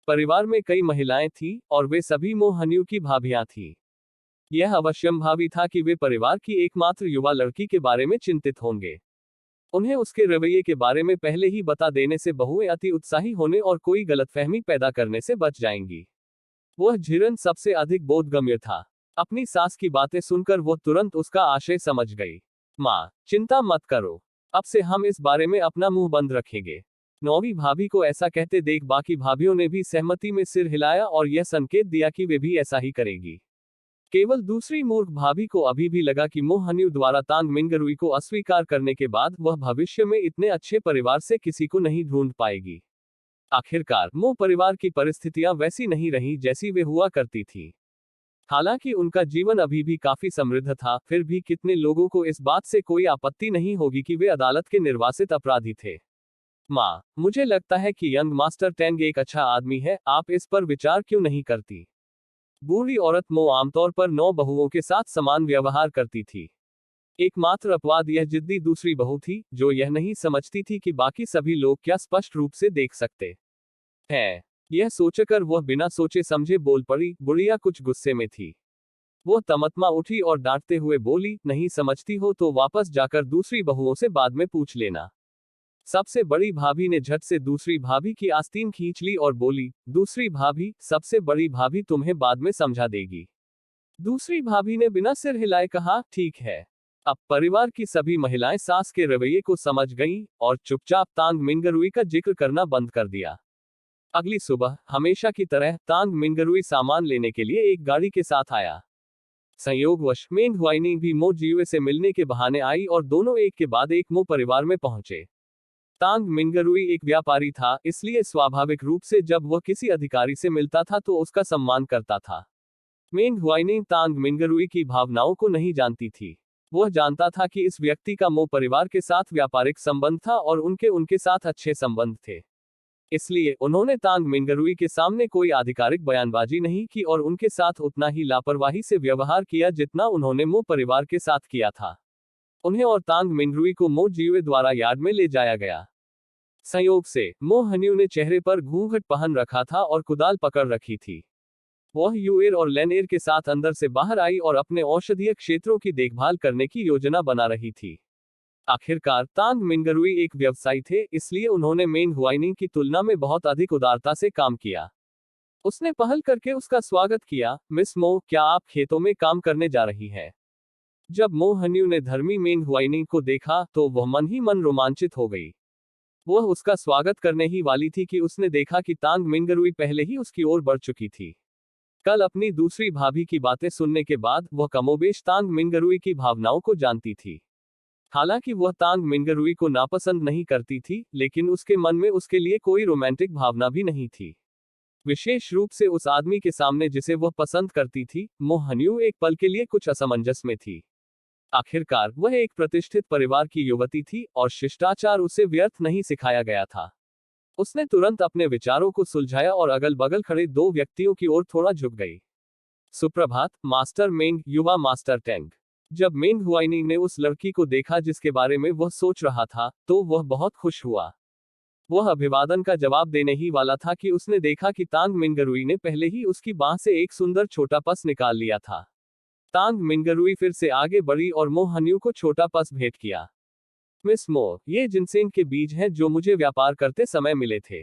परिवार में कई महिलाएं थीं, और वे सभी मो हन्यू की भाभियां थीं। यह अवश्यंभावी था कि वे परिवार की एकमात्र युवा लड़की के बारे में चिंतित होंगे। उन्हें उसके रवैये के बारे में पहले ही बता देने से बहुएं अति उत्साही होने और कोई गलतफहमी पैदा करने से बच जाएंगी। वह झिरन सबसे अधिक बोधगम्य था। अपनी सास की बातें सुनकर वो तुरंत उसका आशय समझ गई। माँ, चिंता मत करो, अब से हम इस बारे में अपना मुंह बंद रखेंगे। नौवीं भाभी को ऐसा कहते देख बाकी भाभियों ने भी सहमति में सिर हिलाया और यह संकेत दिया कि वे भी ऐसा ही करेगी। केवल दूसरी मूर्ख भाभी को अभी भी लगा कि मो हन्यू द्वारा तांग मिंगरुई को अस्वीकार करने के बाद वह भविष्य में इतने अच्छे परिवार से किसी को नहीं ढूंढ पाएगी। आखिरकार मो परिवार की परिस्थितियां वैसी नहीं रही जैसी वे हुआ करती थी। हालांकि उनका जीवन अभी भी काफी समृद्ध था, फिर भी कितने लोगों को इस बात से कोई आपत्ति नहीं होगी कि वे अदालत के निर्वासित अपराधी थे। माँ, मुझे लगता है कि यंग मास्टर टेंग एक अच्छा आदमी है, आप इस पर विचार क्यों नहीं करती? बूढ़ी औरत मो आमतौर पर 9 बहुओं के साथ समान व्यवहार करती थी। एकमात्र अपवाद यह जिद्दी दूसरी बहू थी, जो यह नहीं समझती थी कि बाकी सभी लोग क्या स्पष्ट रूप से देख सकते हैं। यह सोचकर वह बिना सोचे समझे बोल पड़ी। बुढ़िया कुछ गुस्से में थी। वो तमतमा उठी और डांटते हुए बोली, नहीं समझती हो तो वापस जाकर दूसरी बहुओं से बाद में पूछ लेना। सबसे बड़ी भाभी ने झट से दूसरी भाभी की आस्तीन खींच ली और बोली, दूसरी भाभी, सबसे बड़ी भाभी तुम्हें बाद में समझा देगी। दूसरी भाभी ने बिना सिर हिलाए कहा, ठीक है। अब परिवार की सभी महिलाएं सास के रवैये को समझ गईं और चुपचाप तांग मिंगरुई का जिक्र करना बंद कर दिया। अगली सुबह हमेशा की तरह तांग मिंगरुई सामान लेने के लिए एक गाड़ी के साथ आया। संयोगवश मेंग हुआइनिंग भी मो जियुए से मिलने के बहाने आई और दोनों एक के बाद एक मो परिवार में पहुंचे। तांग मिंगरुई एक व्यापारी था, इसलिए स्वाभाविक रूप से जब वह किसी अधिकारी से मिलता था तो उसका सम्मान करता था। मेंग हुआइनिंग तांग मिंगरुई की भावनाओं को नहीं जानती थी। वह जानता था कि इस व्यक्ति का मो परिवार के साथ व्यापारिक संबंध था और उनके उनके साथ अच्छे संबंध थे। इसलिए उन्होंने तांग मिंगरुई के सामने कोई आधिकारिक बयानबाजी नहीं की और उनके साथ उतना ही लापरवाही से व्यवहार किया जितना उन्होंने मो परिवार के साथ किया था। उन्हें और तांग मिंगरुई को मो जियुए द्वारा यार्ड में ले जाया गया। संयोग से मो हन्यू ने चेहरे पर घूंघट पहन रखा था और कुदाल पकड़ रखी थी। वह यूएर और लेनएर के साथ अंदर से बाहर आई और अपने औषधीय क्षेत्रों की देखभाल करने की योजना बना रही थी। आखिरकार तांग मिंगरुई एक व्यवसायी थे, इसलिए उन्होंने मेंग हुआइनिंग की तुलना में बहुत अधिक उदारता से काम किया। उसने पहल करके उसका स्वागत किया, मिस मो, क्या आप खेतों में काम करने जा रही हैं? जब मो हन्यू ने धर्मी मेंग हुआइनिंग को देखा तो वह मन ही मन रोमांचित हो गई। वह उसका स्वागत करने ही वाली थी कि उसने देखा कि तांग मिंगरुई पहले ही उसकी ओर बढ़ चुकी थी। कल अपनी दूसरी भाभी की बातें सुनने के बाद वह कमोबेश तांग मिंगरुई की भावनाओं को जानती थी। हालांकि वह तांग मिंगरुई को नापसंद नहीं करती थी, लेकिन उसके मन में उसके लिए कोई रोमांटिक भावना भी नहीं थी। विशेष रूप से उस आदमी के सामने जिसे वह पसंद करती थी। मो हन्यू एक पल के लिए कुछ असमंजस में थी। आखिरकार वह एक प्रतिष्ठित परिवार की युवती थी और शिष्टाचार उसे व्यर्थ नहीं सिखाया गया था। उसने तुरंत अपने विचारों को सुलझाया और अगल बगल खड़े 2 व्यक्तियों की ओर थोड़ा झुक गई। सुप्रभात, मास्टर मेंग, युवा मास्टर टेंग। जब मेंग हुआइनिंग ने उस लड़की को देखा जिसके बारे में वह सोच रहा था, तो वह बहुत खुश हुआ। वह अभिवादन का जवाब देने ही वाला था कि उसने देखा कि तांग मिंगरुई ने पहले ही उसकी बाह से एक सुंदर छोटा पस निकाल लिया था। तांग मिंगरुई फिर से आगे बढ़ी और मो हन्यू को छोटा पस भेंट किया। मिस मो, ये जिनसेंग के बीज हैं जो मुझे व्यापार करते समय मिले थे।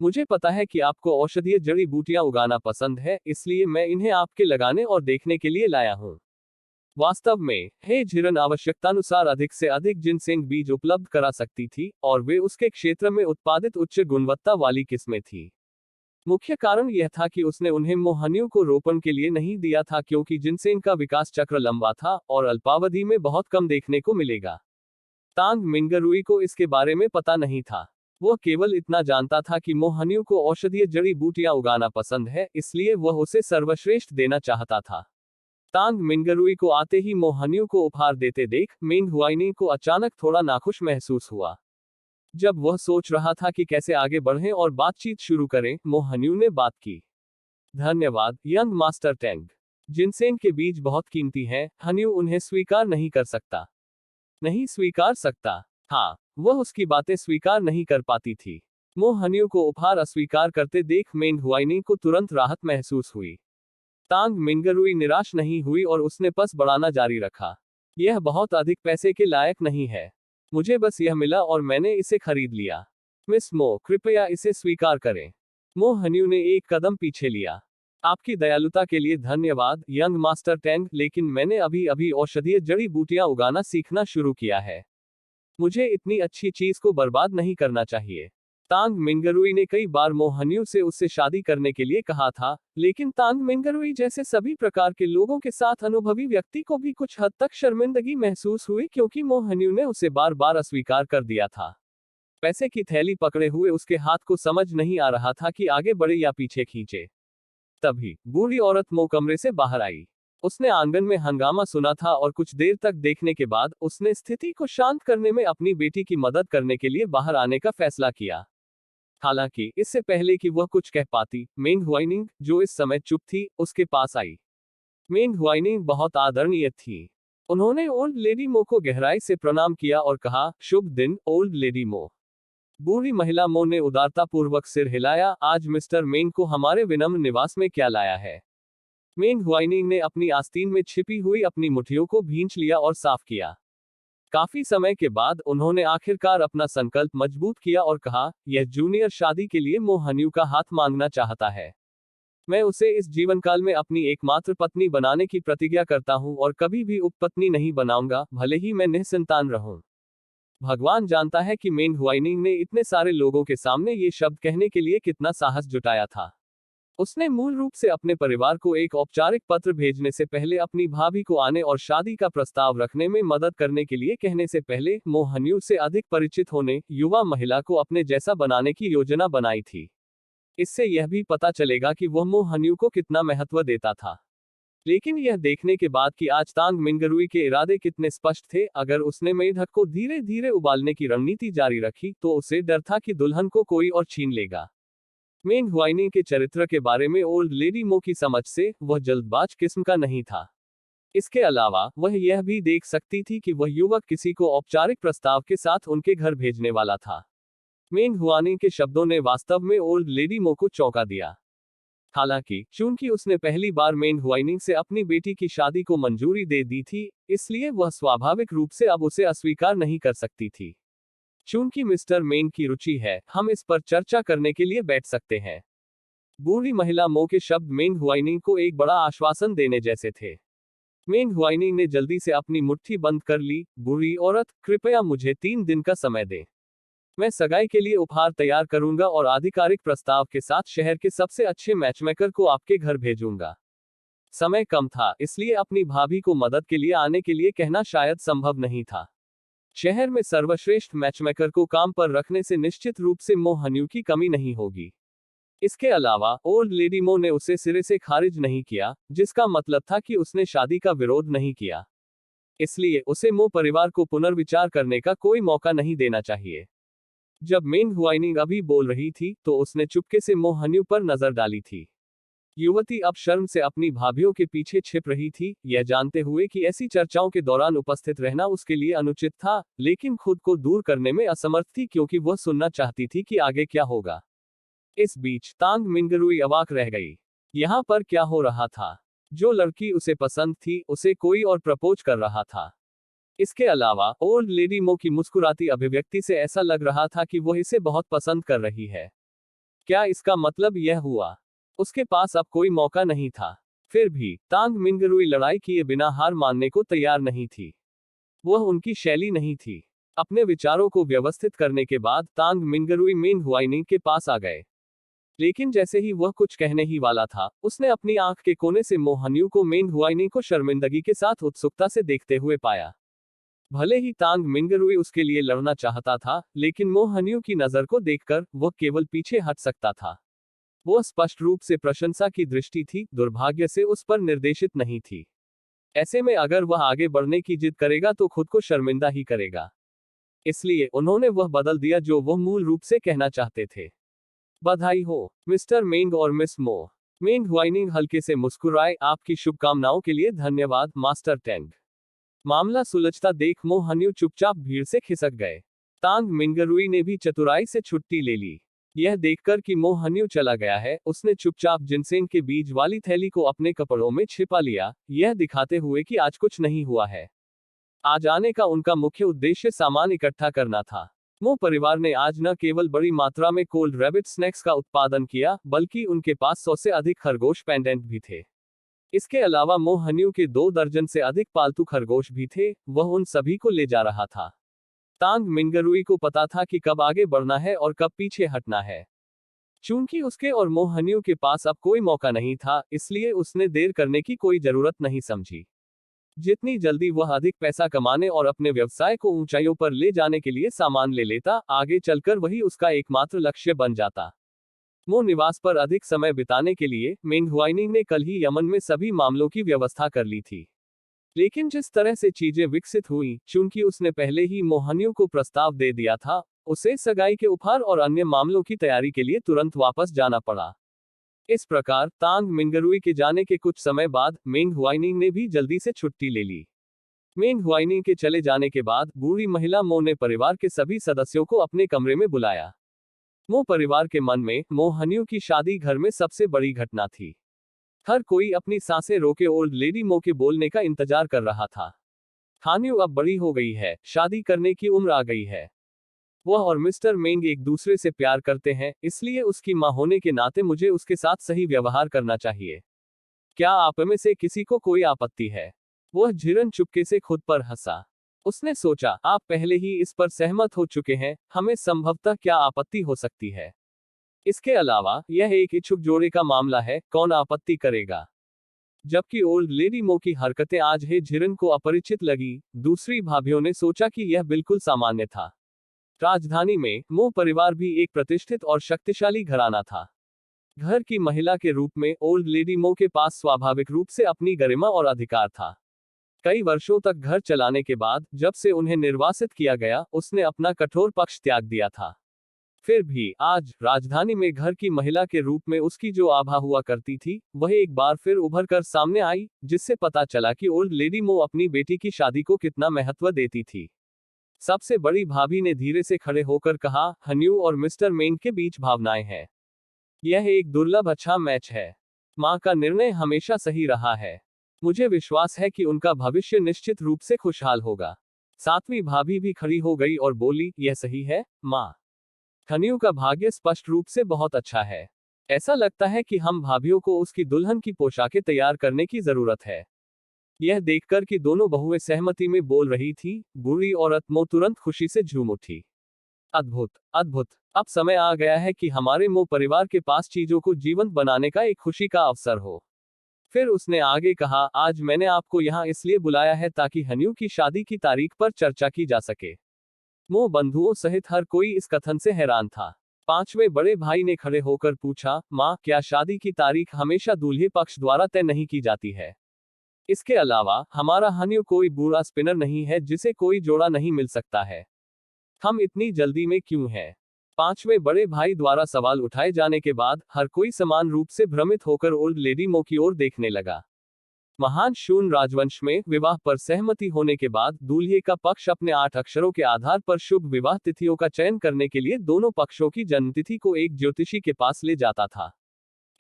मुझे पता है कि आपको औषधीय जड़ी बूटियां उगाना पसंद है, इसलिए मैं इन्हें आपके लगाने और देखने के लिए लाया हूं। वास्तव में, हे झिरन आवश्यकतानुसार अधिक से अधिक जिनसेंग बीज उपलब्ध करा सकती थी, और वे उसके क्षेत्र में उत्पादित उच्च गुणवत्ता वाली किस्में थी। मुख्य कारण यह था कि उसने उन्हें मो हन्यू को रोपण के लिए नहीं दिया था, क्योंकि जिनसेंग का विकास चक्र लंबा था और अल्पावधि में बहुत कम देखने को मिलेगा। तांग मिंगरुई को इसके बारे में पता नहीं था। वह केवल इतना जानता था कि मो हन्यू को औषधीय जड़ी बूटियां उगाना पसंद है, इसलिए वह उसे सर्वश्रेष्ठ देना चाहता था। तांग मिंगरुई को आते ही मो हन्यू को उपहार देते देख मेंग हुआइनिंग को अचानक थोड़ा नाखुश महसूस हुआ। जब वह सोच रहा था कि कैसे आगे बढ़ें और बातचीत शुरू करें, मो हन्यू ने बात की। धन्यवाद, यंग मास्टर टेंग। जिनसेंग के बीज बहुत कीमती हैं, हन्यू उन्हें स्वीकार नहीं कर सकता। नहीं स्वीकार सकता? हाँ, वह उसकी बातें स्वीकार नहीं कर पाती थी। मो हन्यू को उपहार अस्वीकार करते देख मेंग हुआइनिंग को तुरंत राहत महसूस हुई। तांग मिंगरुई निराश नहीं हुई और उसने पस बढ़ाना जारी रखा। यह बहुत अधिक पैसे के लायक नहीं है। मुझे बस यह मिला और मैंने इसे खरीद लिया। मिस मो, कृपया इसे स्वीकार करें। मो हन्यू ने एक कदम पीछे लिया। आपकी दयालुता के लिए धन्यवाद, यंग मास्टर टेंग, लेकिन मैंने अभी अभी औषधीय जड़ी बूटियां उगाना सीखना शुरू किया है। मुझे इतनी अच्छी चीज को बर्बाद नहीं करना चाहिए। तांग मिंगरुई ने कई बार मो हन्यू से उससे शादी करने के लिए कहा था, लेकिन तांग मिंगरुई जैसे सभी प्रकार के लोगों के साथ अनुभवी व्यक्ति को भी कुछ हद तक शर्मिंदगी महसूस हुई, क्योंकि मो हन्यू ने उसे बार बार अस्वीकार कर दिया था। पैसे की थैली पकड़े हुए उसके हाथ को समझ नहीं आ रहा था कि आगे बढ़े या पीछे खींचे। तभी बूढ़ी औरत मो कमरे से बाहर आई। उसने आंगन में हंगामा सुना था और कुछ देर तक देखने के बाद उसने स्थिति को शांत करने में अपनी बेटी की मदद करने के लिए बाहर आने का फैसला किया। हालांकि इससे पहले कि वह कुछ कह पाती, मेंग हुआइनिंग, जो इस समय चुप थी, उसके पास आई। मेंग हुआइनिंग बहुत आदरणीय थी। उन्होंने ओल्ड लेडी मो को गहराई से प्रणाम किया और कहा, शुभ दिन ओल्ड लेडी मो। बूढ़ी महिला मो ने उदारतापूर्वक सिर हिलाया। आज मिस्टर मेंग को हमारे विनम्र निवास में क्या लाया है? मेंग हुआइनिंग ने अपनी आस्तीन में छिपी हुई अपनी मुट्ठियों को भींच लिया और साफ किया। काफी समय के बाद उन्होंने आखिरकार अपना संकल्प मजबूत किया और कहा, यह जूनियर शादी के लिए मो हन्यू का हाथ मांगना चाहता है। मैं उसे इस जीवन काल में अपनी एकमात्र पत्नी बनाने की प्रतिज्ञा करता हूं और कभी भी उपपत्नी नहीं बनाऊंगा, भले ही मैं निःसंतान रहूं। भगवान जानता है कि मेंग हुआइनिंग ने इतने सारे लोगों के सामने ये शब्द कहने के लिए कितना साहस जुटाया था। उसने मूल रूप से अपने परिवार को एक औपचारिक पत्र भेजने से पहले अपनी भाभी को आने और शादी का प्रस्ताव रखने में मदद करने के लिए कहने से पहले मो हन्यू से अधिक परिचित होने, युवा महिला को अपने जैसा बनाने की योजना बनाई थी। इससे यह भी पता चलेगा कि वह मो हन्यू को कितना महत्व देता था। लेकिन यह देखने के बाद कि आज तांग मिंगरुई के इरादे कितने स्पष्ट थे, अगर उसने मेढक को धीरे धीरे उबालने की रणनीति जारी रखी तो उसे डर था कि दुल्हन को कोई और छीन लेगा। मेंग हुआइनिंग के चरित्र के बारे में ओल्ड लेडी मो की समझ से वह जल्दबाज किस्म का नहीं था। इसके अलावा वह यह भी देख सकती थी कि वह युवक किसी को औपचारिक प्रस्ताव के साथ उनके घर भेजने वाला था। मेंग हुआनिंग के शब्दों ने वास्तव में ओल्ड लेडी मो को चौंका दिया। हालांकि चूंकि उसने पहली बार मेंग हुआइनिंग से अपनी बेटी की शादी को मंजूरी दे दी थी, इसलिए वह स्वाभाविक रूप से अब उसे अस्वीकार नहीं कर सकती थी। चूंकि मिस्टर मेंग की रुचि है, हम इस पर चर्चा करने के लिए बैठ सकते हैं। बूढ़ी महिला मो के शब्द मेंग हुआइनिंग को एक बड़ा आश्वासन देने जैसे थे। मेंग हुआइनिंग ने जल्दी से अपनी मुट्ठी बंद कर ली। बूढ़ी औरत, कृपया मुझे 3 दिन का समय दें। मैं सगाई के लिए उपहार तैयार करूंगा और आधिकारिक प्रस्ताव के साथ शहर के सबसे अच्छे मैचमेकर को आपके घर भेजूंगा। समय कम था, इसलिए अपनी भाभी को मदद के लिए आने के लिए कहना शायद संभव नहीं था। शहर में सर्वश्रेष्ठ मैचमेकर को काम पर रखने से निश्चित रूप से मो हन्यू की कमी नहीं होगी। इसके अलावा ओल्ड लेडी मो ने उसे सिरे से खारिज नहीं किया, जिसका मतलब था कि उसने शादी का विरोध नहीं किया। इसलिए उसे मो परिवार को पुनर्विचार करने का कोई मौका नहीं देना चाहिए। जब मेंग हुआइनिंग अभी बोल रही थी तो उसने चुपके से मो हन्यू पर नजर डाली थी। युवती अब शर्म से अपनी भाभीियों के पीछे छिप रही थी, यह जानते हुए कि ऐसी चर्चाओं के दौरान उपस्थित रहना उसके लिए अनुचित था, लेकिन खुद को दूर करने में असमर्थ थी क्योंकि वह सुनना चाहती थी कि आगे क्या होगा। इस बीच तांग मिंगरुई अवाक रह गई। यहाँ पर क्या हो रहा था? जो लड़की उसे पसंद थी, उसे कोई और प्रपोज कर रहा था। इसके अलावा ओल्ड लेडी मो की मुस्कुराती अभिव्यक्ति से ऐसा लग रहा था कि वह इसे बहुत पसंद कर रही है। क्या इसका मतलब यह हुआ? उसके पास अब कोई मौका नहीं था। फिर भी तांग मिंगरुई लड़ाई किए बिना हार मानने को तैयार नहीं थी। वह उनकी शैली नहीं थी। अपने विचारों को व्यवस्थित करने के बाद तांग मिंगरुई मेंग हुआइनिंग के पास आ गए। लेकिन जैसे ही वह कुछ कहने ही वाला था, उसने अपनी आंख के कोने से मो हन्यू को मेंग हुआइनिंग को शर्मिंदगी के साथ उत्सुकता से देखते हुए पाया। भले ही तांग मिंगरुई उसके लिए लड़ना चाहता था, लेकिन मो हन्यू की नजर को देखकर वह केवल पीछे हट सकता था। वह स्पष्ट रूप से प्रशंसा की दृष्टि थी, दुर्भाग्य से उस पर निर्देशित नहीं थी। ऐसे में अगर वह आगे बढ़ने की जिद करेगा तो खुद को शर्मिंदा ही करेगा। इसलिए उन्होंने वह बदल दिया जो वह मूल रूप से कहना चाहते थे। बधाई हो, मिस्टर मेंग और मिस मो। मेंग हुआइनिंग हल्के से मुस्कुराए, आपकी शुभकामनाओं के लिए धन्यवाद, मास्टर टेंग। मामला सुलझता देख मो हन्यू चुपचाप भीड़ से खिसक गए। तांग मिंगरुई ने भी चतुराई से छुट्टी ले ली। यह देखकर कि मो हन्यू चला गया है, उसने चुपचाप जिनसेंग के बीज वाली थैली को अपने कपड़ों में छिपा लिया, यह दिखाते हुए कि आज कुछ नहीं हुआ है। आज आने का उनका मुख्य उद्देश्य सामान इकट्ठा करना था। मो परिवार ने आज न केवल बड़ी मात्रा में कोल्ड रैबिट स्नैक्स का उत्पादन किया, बल्कि उनके पास 100 से अधिक खरगोश पेंडेंट भी थे। इसके अलावा मो हन्यू के 2 दर्जन से अधिक पालतू खरगोश भी थे, वह उन सभी को ले जा रहा था। तांग मिंगरुई को पता था कि कब आगे बढ़ना है और कब पीछे हटना है। चूंकि उसके और मो हन्यू के पास अब कोई मौका नहीं था, इसलिए उसने देर करने की कोई जरूरत नहीं समझी। जितनी जल्दी वह अधिक पैसा कमाने और अपने व्यवसाय को ऊंचाइयों पर ले जाने के लिए सामान ले लेता, आगे चलकर वही उसका एकमात्र लक्ष्य बन जाता। मो निवास पर अधिक समय बिताने के लिए मेंग हुआइनिंग ने कल ही यमन में सभी मामलों की व्यवस्था कर ली थी। लेकिन जिस तरह से चीजें विकसित हुई, चूंकि उसने पहले ही मोहनियों को प्रस्ताव दे दिया था, उसे सगाई के उपहार और अन्य मामलों की तैयारी के लिए तुरंत वापस जाना पड़ा। इस प्रकार तांग मिंगरुई के जाने के कुछ समय बाद मेंग हुआइनिंग ने भी जल्दी से छुट्टी ले ली। मेंग हुआइनिंग के चले जाने के बाद बूढ़ी महिला मो ने परिवार के सभी सदस्यों को अपने कमरे में बुलाया। मो परिवार के मन में मो हनियो की शादी घर में सबसे बड़ी घटना थी। हर कोई अपनी सांसें रोके ओल्ड लेडी मो के बोलने का इंतजार कर रहा था। हानियो अब बड़ी हो गई है, शादी करने की उम्र आ गई है। वह और मिस्टर मेंग एक दूसरे से प्यार करते हैं, इसलिए उसकी मां होने के नाते मुझे उसके साथ सही व्यवहार करना चाहिए। क्या आप में से किसी को कोई आपत्ति है? वह झिरन चुपके से खुद पर हंसा। उसने सोचा, आप पहले ही इस पर सहमत हो चुके हैं, हमें संभवतः क्या आपत्ति हो सकती है? इसके अलावा यह एक इच्छुक जोड़े का मामला है, कौन आपत्ति करेगा? जबकि ओल्ड लेडी मो की हरकतें आज हे झिरन को अपरिचित लगी, दूसरी भाभियों ने सोचा कि यह बिल्कुल सामान्य था। राजधानी में मो परिवार भी एक प्रतिष्ठित और शक्तिशाली घराना था। घर की महिला के रूप में ओल्ड लेडी मो के पास स्वाभाविक रूप से अपनी गरिमा और अधिकार था। कई वर्षों तक घर चलाने के बाद जब से उन्हें निर्वासित किया गया, उसने अपना कठोर पक्ष त्याग दिया था। फिर भी आज राजधानी में घर की महिला के रूप में उसकी जो आभा हुआ करती थी, वह एक बार फिर उभर कर सामने आई, जिससे पता चला कि ओल्ड लेडी मो अपनी बेटी की शादी को कितना महत्व देती थी। सबसे बड़ी भाभी ने धीरे से खड़े होकर कहा, हन्यू और मिस्टर मेंग के बीच भावनाएं हैं। यह एक दुर्लभ अच्छा मैच है। मां का निर्णय हमेशा सही रहा है। मुझे विश्वास है कि उनका भविष्य निश्चित रूप से खुशहाल होगा। सातवीं भाभी भी खड़ी हो गई और बोली, यह सही है, मां। हन्यू का भाग्य स्पष्ट रूप से बहुत अच्छा है। ऐसा लगता है कि हम भाभियों को उसकी दुल्हन की पोशाकें तैयार करने की जरूरत है। यह देखकर कि दोनों बहुएं सहमति में बोल रही थी, बूढ़ी औरत मो तुरंत खुशी से झूम उठी। अद्भुत, अद्भुत। अब समय आ गया है कि हमारे मो परिवार के पास चीजों को जीवंत बनाने का एक खुशी का अवसर हो। फिर उसने आगे कहा, आज मैंने आपको यहाँ इसलिए बुलाया है ताकि हन्यू की शादी की तारीख पर चर्चा की जा सके। मो बंधुओं सहित हर कोई इस कथन से हैरान था। पांचवें बड़े भाई ने खड़े होकर पूछा, माँ, क्या शादी की तारीख हमेशा दूल्हे पक्ष द्वारा तय नहीं की जाती है? इसके अलावा हमारा हन्यू कोई बुरा स्पिनर नहीं है जिसे कोई जोड़ा नहीं मिल सकता है। हम इतनी जल्दी में क्यों हैं? पांचवें बड़े भाई द्वारा सवाल उठाए जाने के बाद हर कोई समान रूप से भ्रमित होकर ओल्ड लेडी मो की ओर देखने लगा। महान शून राजवंश में विवाह पर सहमति होने के बाद दूल्हे का पक्ष अपने 8 अक्षरों के आधार पर शुभ विवाह तिथियों का चयन करने के लिए दोनों पक्षों की जन्मतिथि को एक ज्योतिषी के पास ले जाता था।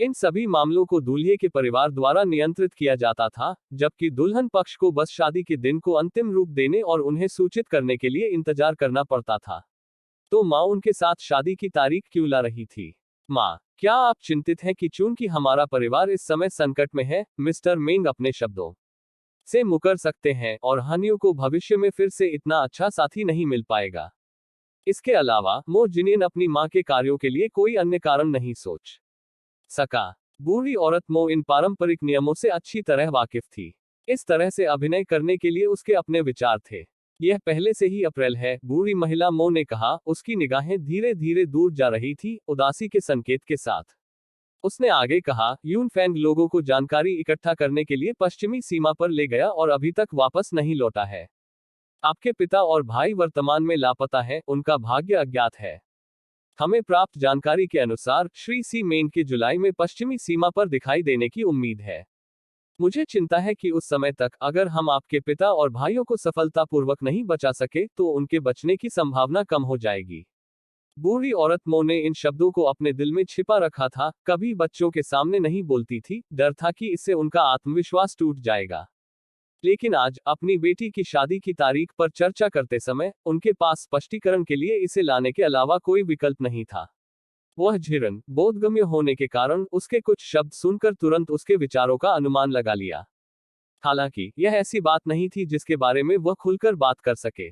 इन सभी मामलों को दूल्हे के परिवार द्वारा नियंत्रित किया जाता था, जबकि दुल्हन पक्ष को बस शादी के दिन को अंतिम रूप देने और उन्हें सूचित करने के लिए इंतजार करना पड़ता था। तो माँ उनके साथ शादी की तारीख क्यों ला रही थी? माँ, क्या आप चिंतित हैं कि चूंकि हमारा परिवार इस समय संकट में है, मिस्टर मेंग अपने शब्दों से मुकर सकते हैं और हन्यू को भविष्य में फिर से इतना अच्छा साथी नहीं मिल पाएगा। इसके अलावा मो जिनियन अपनी माँ के कार्यों के लिए कोई अन्य कारण नहीं सोच सका। बूढ़ी औरत मो इन पारंपरिक नियमों से अच्छी तरह वाकिफ थी। इस तरह से अभिनय करने के लिए उसके अपने विचार थे। यह पहले से ही अप्रैल है, बूढ़ी महिला मो ने कहा, उसकी निगाहें धीरे धीरे दूर जा रही थी, उदासी के संकेत के साथ। उसने आगे कहा, यून फैंग लोगों को जानकारी इकट्ठा करने के लिए पश्चिमी सीमा पर ले गया और अभी तक वापस नहीं लौटा है। आपके पिता और भाई वर्तमान में लापता हैं, उनका भाग्य अज्ञात है। हमें प्राप्त जानकारी के अनुसार श्री सी मेंग के जुलाई में पश्चिमी सीमा पर दिखाई देने की उम्मीद है। मुझे चिंता है कि उस समय तक अगर हम आपके पिता और भाइयों को सफलतापूर्वक नहीं बचा सके तो उनके बचने की संभावना कम हो जाएगी। बूढ़ी औरत मो ने इन शब्दों को अपने दिल में छिपा रखा था, कभी बच्चों के सामने नहीं बोलती थी, डर था कि इससे उनका आत्मविश्वास टूट जाएगा। लेकिन आज अपनी बेटी की शादी की तारीख पर चर्चा करते समय उनके पास स्पष्टीकरण के लिए इसे लाने के अलावा कोई विकल्प नहीं था। वह झिरन बोधगम्य होने के कारण उसके कुछ शब्द सुनकर तुरंत उसके विचारों का अनुमान लगा लिया। हालांकि यह ऐसी बात नहीं थी जिसके बारे में वह खुलकर बात कर सके।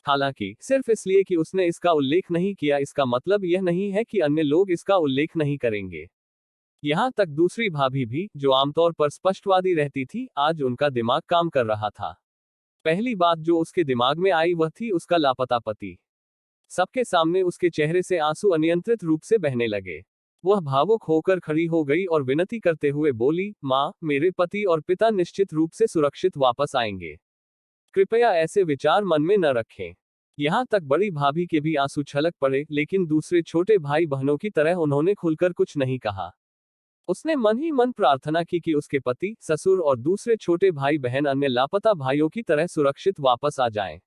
हालांकि सिर्फ इसलिए कि उसने इसका उल्लेख नहीं किया, इसका मतलब यह नहीं है कि अन्य लोग इसका उल्लेख नहीं करेंगे। यहां तक दूसरी भाभी भी, जो आमतौर पर स्पष्टवादी रहती थी, आज उनका दिमाग काम कर रहा था। पहली बात जो उसके दिमाग में आई वह थी उसका लापता पति। सबके सामने उसके चेहरे से आंसू अनियंत्रित रूप से बहने लगे। वह भावुक होकर खड़ी हो गई और विनती करते हुए बोली, माँ, मेरे पति और पिता निश्चित रूप से सुरक्षित वापस आएंगे। कृपया ऐसे विचार मन में न रखें। यहाँ तक बड़ी भाभी के भी आंसू छलक पड़े, लेकिन दूसरे छोटे भाई बहनों की तरह उन्होंने खुलकर कुछ नहीं कहा। उसने मन ही मन प्रार्थना की कि उसके पति, ससुर और दूसरे छोटे भाई बहन अन्य लापता भाइयों की तरह सुरक्षित वापस आ जाएं।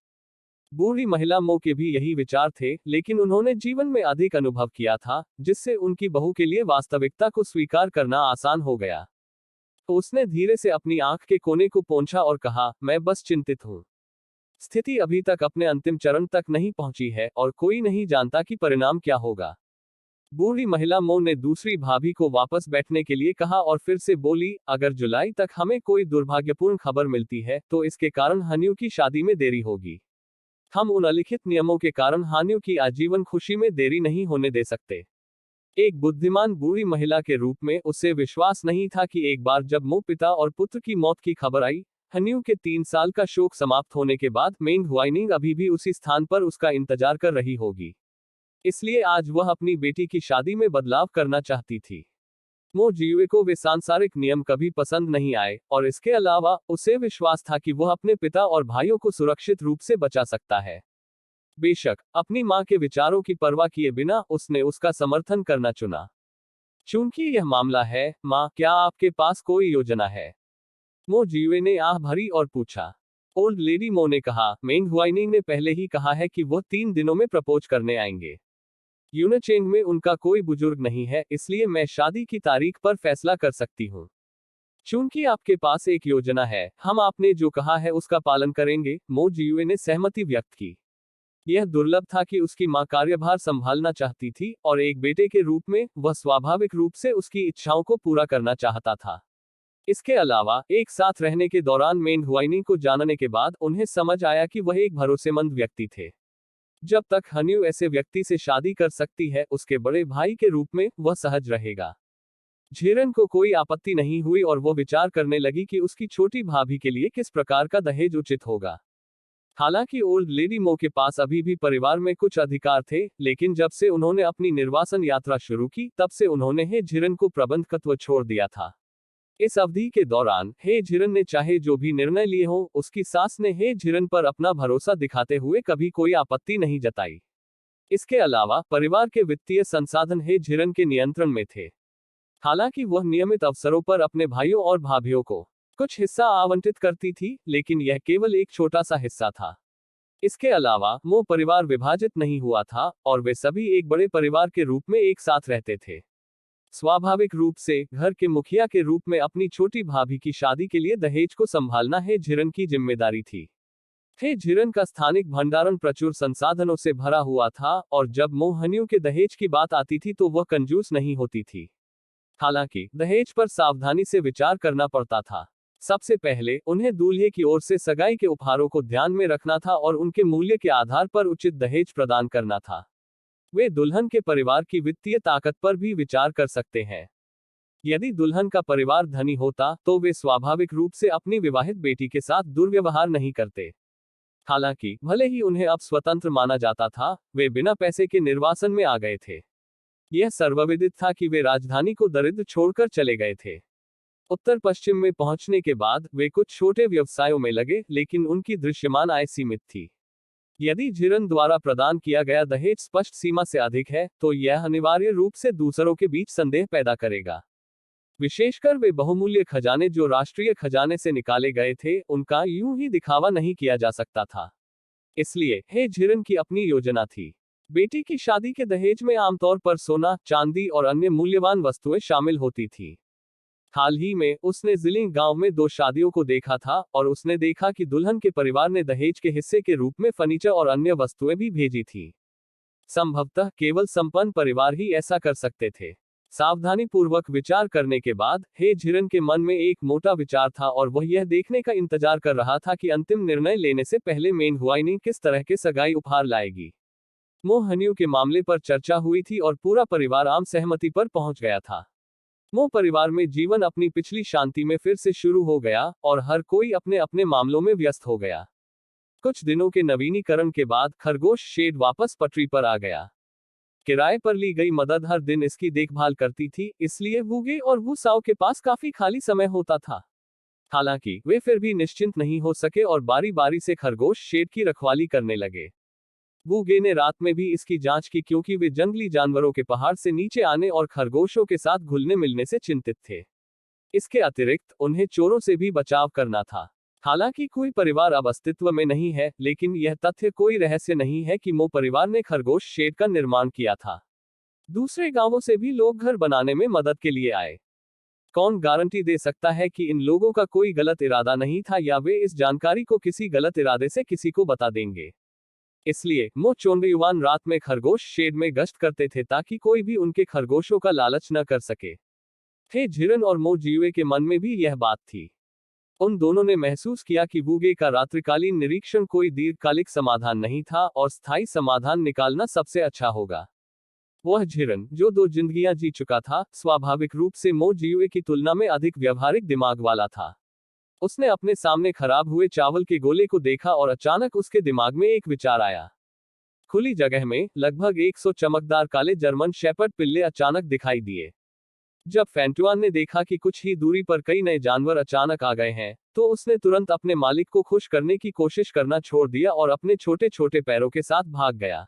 बूढ़ी महिला मो के भी यही विचार थे, लेकिन उन्होंने जीवन में अधिक अनुभव किया था, जिससे उनकी बहू के लिए वास्तविकता को स्वीकार करना आसान हो गया। तो उसने धीरे से अपनी आंख के कोने को पोंछा और कहा, मैं बस चिंतित हूं। स्थिति अभी तक अपने अंतिम चरण तक नहीं पहुंची है और कोई नहीं जानता कि परिणाम क्या होगा। बूढ़ी महिला मो ने दूसरी भाभी को वापस बैठने के लिए कहा और फिर से बोली, अगर जुलाई तक हमें कोई दुर्भाग्यपूर्ण खबर मिलती है तो इसके कारण हन्यू की शादी में देरी होगी। हम उन अलिखित नियमों के कारण हानियों की आजीवन खुशी में देरी नहीं होने दे सकते। एक बुद्धिमान बूढ़ी महिला के रूप में उसे विश्वास नहीं था कि एक बार जब मो पिता और पुत्र की मौत की खबर आई, हन्यू के 3 साल का शोक समाप्त होने के बाद मेंग हुआइनिंग अभी भी उसी स्थान पर उसका इंतजार कर रही होगी। इसलिए आज वह अपनी बेटी की शादी में बदलाव करना चाहती थी। मो जियुए को वे सांसारिक नियम कभी पसंद नहीं आए, और इसके अलावा उसे विश्वास था कि वह अपने पिता और भाइयों को सुरक्षित रूप से बचा सकता है। बेशक, अपनी मां के विचारों की परवाह किए बिना उसने उसका समर्थन करना चुना। चूंकि यह मामला है, मां, क्या आपके पास कोई योजना है? मो जियुए ने आह भरी और पूछा। ओल्ड लेडी मो ने कहा, मेंग हुआइनिंग ने पहले ही कहा है कि वह 3 दिनों में प्रपोज करने आएंगे। यूनचेंग में उनका कोई बुजुर्ग नहीं है, इसलिए मैं शादी की तारीख पर फैसला कर सकती हूँ। चूंकि आपके पास एक योजना है, हम आपने जो कहा है उसका पालन करेंगे। मो जियुए ने सहमति व्यक्त की। यह दुर्लभ था कि उसकी मां कार्यभार संभालना चाहती थी, और एक बेटे के रूप में वह स्वाभाविक रूप से उसकी इच्छाओं को पूरा करना चाहता था। इसके अलावा, एक साथ रहने के दौरान मेंग हुआइनिंग को जानने के बाद उन्हें समझ आया कि वह एक भरोसेमंद व्यक्ति थे। जब तक हन्यू ऐसे व्यक्ति से शादी कर सकती है, उसके बड़े भाई के रूप में वह सहज रहेगा। झेरन को कोई आपत्ति नहीं हुई और वो विचार करने लगी कि उसकी छोटी भाभी के लिए किस प्रकार का दहेज उचित होगा। हालांकि ओल्ड लेडी मो के पास अभी भी परिवार में कुछ अधिकार थे, लेकिन जब से उन्होंने अपनी निर्वासन यात्रा शुरू की, तब से उन्होंने हे झिरन को प्रबंधकत्व छोड़ दिया था। इस अवधि के दौरान हे झिरन ने चाहे जो भी निर्णय लिए हों, उसकी सास ने हे झिरन पर अपना भरोसा दिखाते हुए कभी कोई आपत्ति नहीं जताई। इसके अलावा परिवार के वित्तीय संसाधन हे झिरन के नियंत्रण में थे। हालांकि वह नियमित अवसरों पर अपने भाइयों और भाभियों को कुछ हिस्सा आवंटित करती थी, लेकिन यह केवल एक छोटा सा हिस्सा था। इसके अलावा मो परिवार विभाजित नहीं हुआ था, और वे सभी एक बड़े परिवार के रूप में एक साथ रहते थे। स्वाभाविक रूप से घर के मुखिया के रूप में अपनी छोटी भाभी की शादी के लिए दहेज को संभालना हे झिरन की जिम्मेदारी थी। हे झिरन का स्थानिक भंडारण प्रचुर संसाधनों से भरा हुआ था, और जब मोहनियों के दहेज की बात आती थी तो वह कंजूस नहीं होती थी। हालांकि दहेज पर सावधानी से विचार करना पड़ता था। सबसे पहले उन्हें दूल्हे की ओर से सगाई के उपहारों को ध्यान में रखना था और उनके मूल्य के आधार पर उचित दहेज प्रदान करना था। वे दुल्हन के परिवार की वित्तीय ताकत पर भी विचार कर सकते हैं। यदि दुल्हन का परिवार धनी होता तो वे स्वाभाविक रूप से अपनी विवाहित बेटी के साथ दुर्व्यवहार नहीं करते। हालांकि भले ही उन्हें अब स्वतंत्र माना जाता था, वे बिना पैसे के निर्वासन में आ गए थे। यह सर्वविदित था कि वे राजधानी को दरिद्र छोड़कर चले गए थे। उत्तर पश्चिम में पहुंचने के बाद वे कुछ छोटे व्यवसायों में लगे, लेकिन उनकी दृश्यमान आय सीमित थी। यदि झिरन द्वारा प्रदान किया गया दहेज स्पष्ट सीमा से अधिक है, तो यह अनिवार्य रूप से दूसरों के बीच संदेह पैदा करेगा। विशेषकर वे बहुमूल्य खजाने जो राष्ट्रीय खजाने से निकाले गए थे, उनका यूं ही दिखावा नहीं किया जा सकता था। इसलिए हे झिरन की अपनी योजना थी। बेटी की शादी के दहेज में आमतौर पर सोना, चांदी और अन्य मूल्यवान वस्तुएं शामिल होती थी। हाल ही में उसने जिलिंग गांव में 2 शादियों को देखा था, और उसने देखा कि दुल्हन के परिवार ने दहेज के हिस्से के रूप में फर्नीचर और अन्य वस्तुएं भी भेजी थी। संभवतः केवल संपन्न परिवार ही ऐसा कर सकते थे। सावधानी पूर्वक विचार करने के बाद हे झिरन के मन में एक मोटा विचार था, और वह यह देखने का इंतजार कर रहा था कि अंतिम निर्णय लेने से पहले मेंग हुआइनिंग किस तरह के सगाई उपहार लाएगी। मोहनियों के मामले पर चर्चा हुई थी और पूरा परिवार आम सहमति पर पहुंच गया था। मो परिवार में जीवन अपनी पिछली शांति में फिर से शुरू हो गया, और हर कोई अपने अपने मामलों में व्यस्त हो गया। कुछ दिनों के नवीनीकरण के बाद खरगोश शेड वापस पटरी पर आ गया। किराए पर ली गई मदद हर दिन इसकी देखभाल करती थी, इसलिए वूगे और वू साओ के पास काफी खाली समय होता था। हालांकि वे फिर भी निश्चिंत नहीं हो सके और बारी बारी से खरगोश शेड की रखवाली करने लगे। वूगे ने रात में भी इसकी जांच की क्योंकि वे जंगली जानवरों के पहाड़ से नीचे आने और खरगोशों के साथ घुलने मिलने से चिंतित थे। इसके अतिरिक्त उन्हें चोरों से भी बचाव करना था। हालांकि कोई परिवार अब अस्तित्व में नहीं है, लेकिन यह तथ्य कोई रहस्य नहीं है कि मो परिवार ने खरगोश शेड का निर्माण किया था। दूसरे गांवों से भी लोग घर बनाने में मदद के लिए आए। कौन गारंटी दे सकता है कि इन लोगों का कोई गलत इरादा नहीं था या वे इस जानकारी को किसी गलत इरादे से किसी को बता देंगे। इसलिए मो चोंगयुआन रात में खरगोश शेड में गश्त करते थे ताकि कोई भी उनके खरगोशों का लालच न कर सके। हे झिरन और मो जियुए के मन में भी यह बात थी। उन दोनों ने महसूस किया कि वूगे का रात्रिकालीन निरीक्षण कोई दीर्घकालिक समाधान नहीं था और स्थायी समाधान निकालना सबसे अच्छा होगा। वह झिरन, जो 2 जिंदगियां जी चुका था, स्वाभाविक रूप से मो जियुए की तुलना में अधिक व्यवहारिक दिमाग वाला था। उसने अपने सामने खराब हुए चावल के गोले को देखा और अचानक उसके दिमाग में एक विचार आया। खुली जगह में लगभग 100 चमकदार काले जर्मन शेपर्ड पिल्ले अचानक दिखाई दिए। जब फैंटुआन ने देखा कि कुछ ही दूरी पर कई नए जानवर अचानक आ गए हैं, तो उसने तुरंत अपने मालिक को खुश करने की कोशिश करना छोड़ दिया और अपने छोटे छोटे पैरों के साथ भाग गया।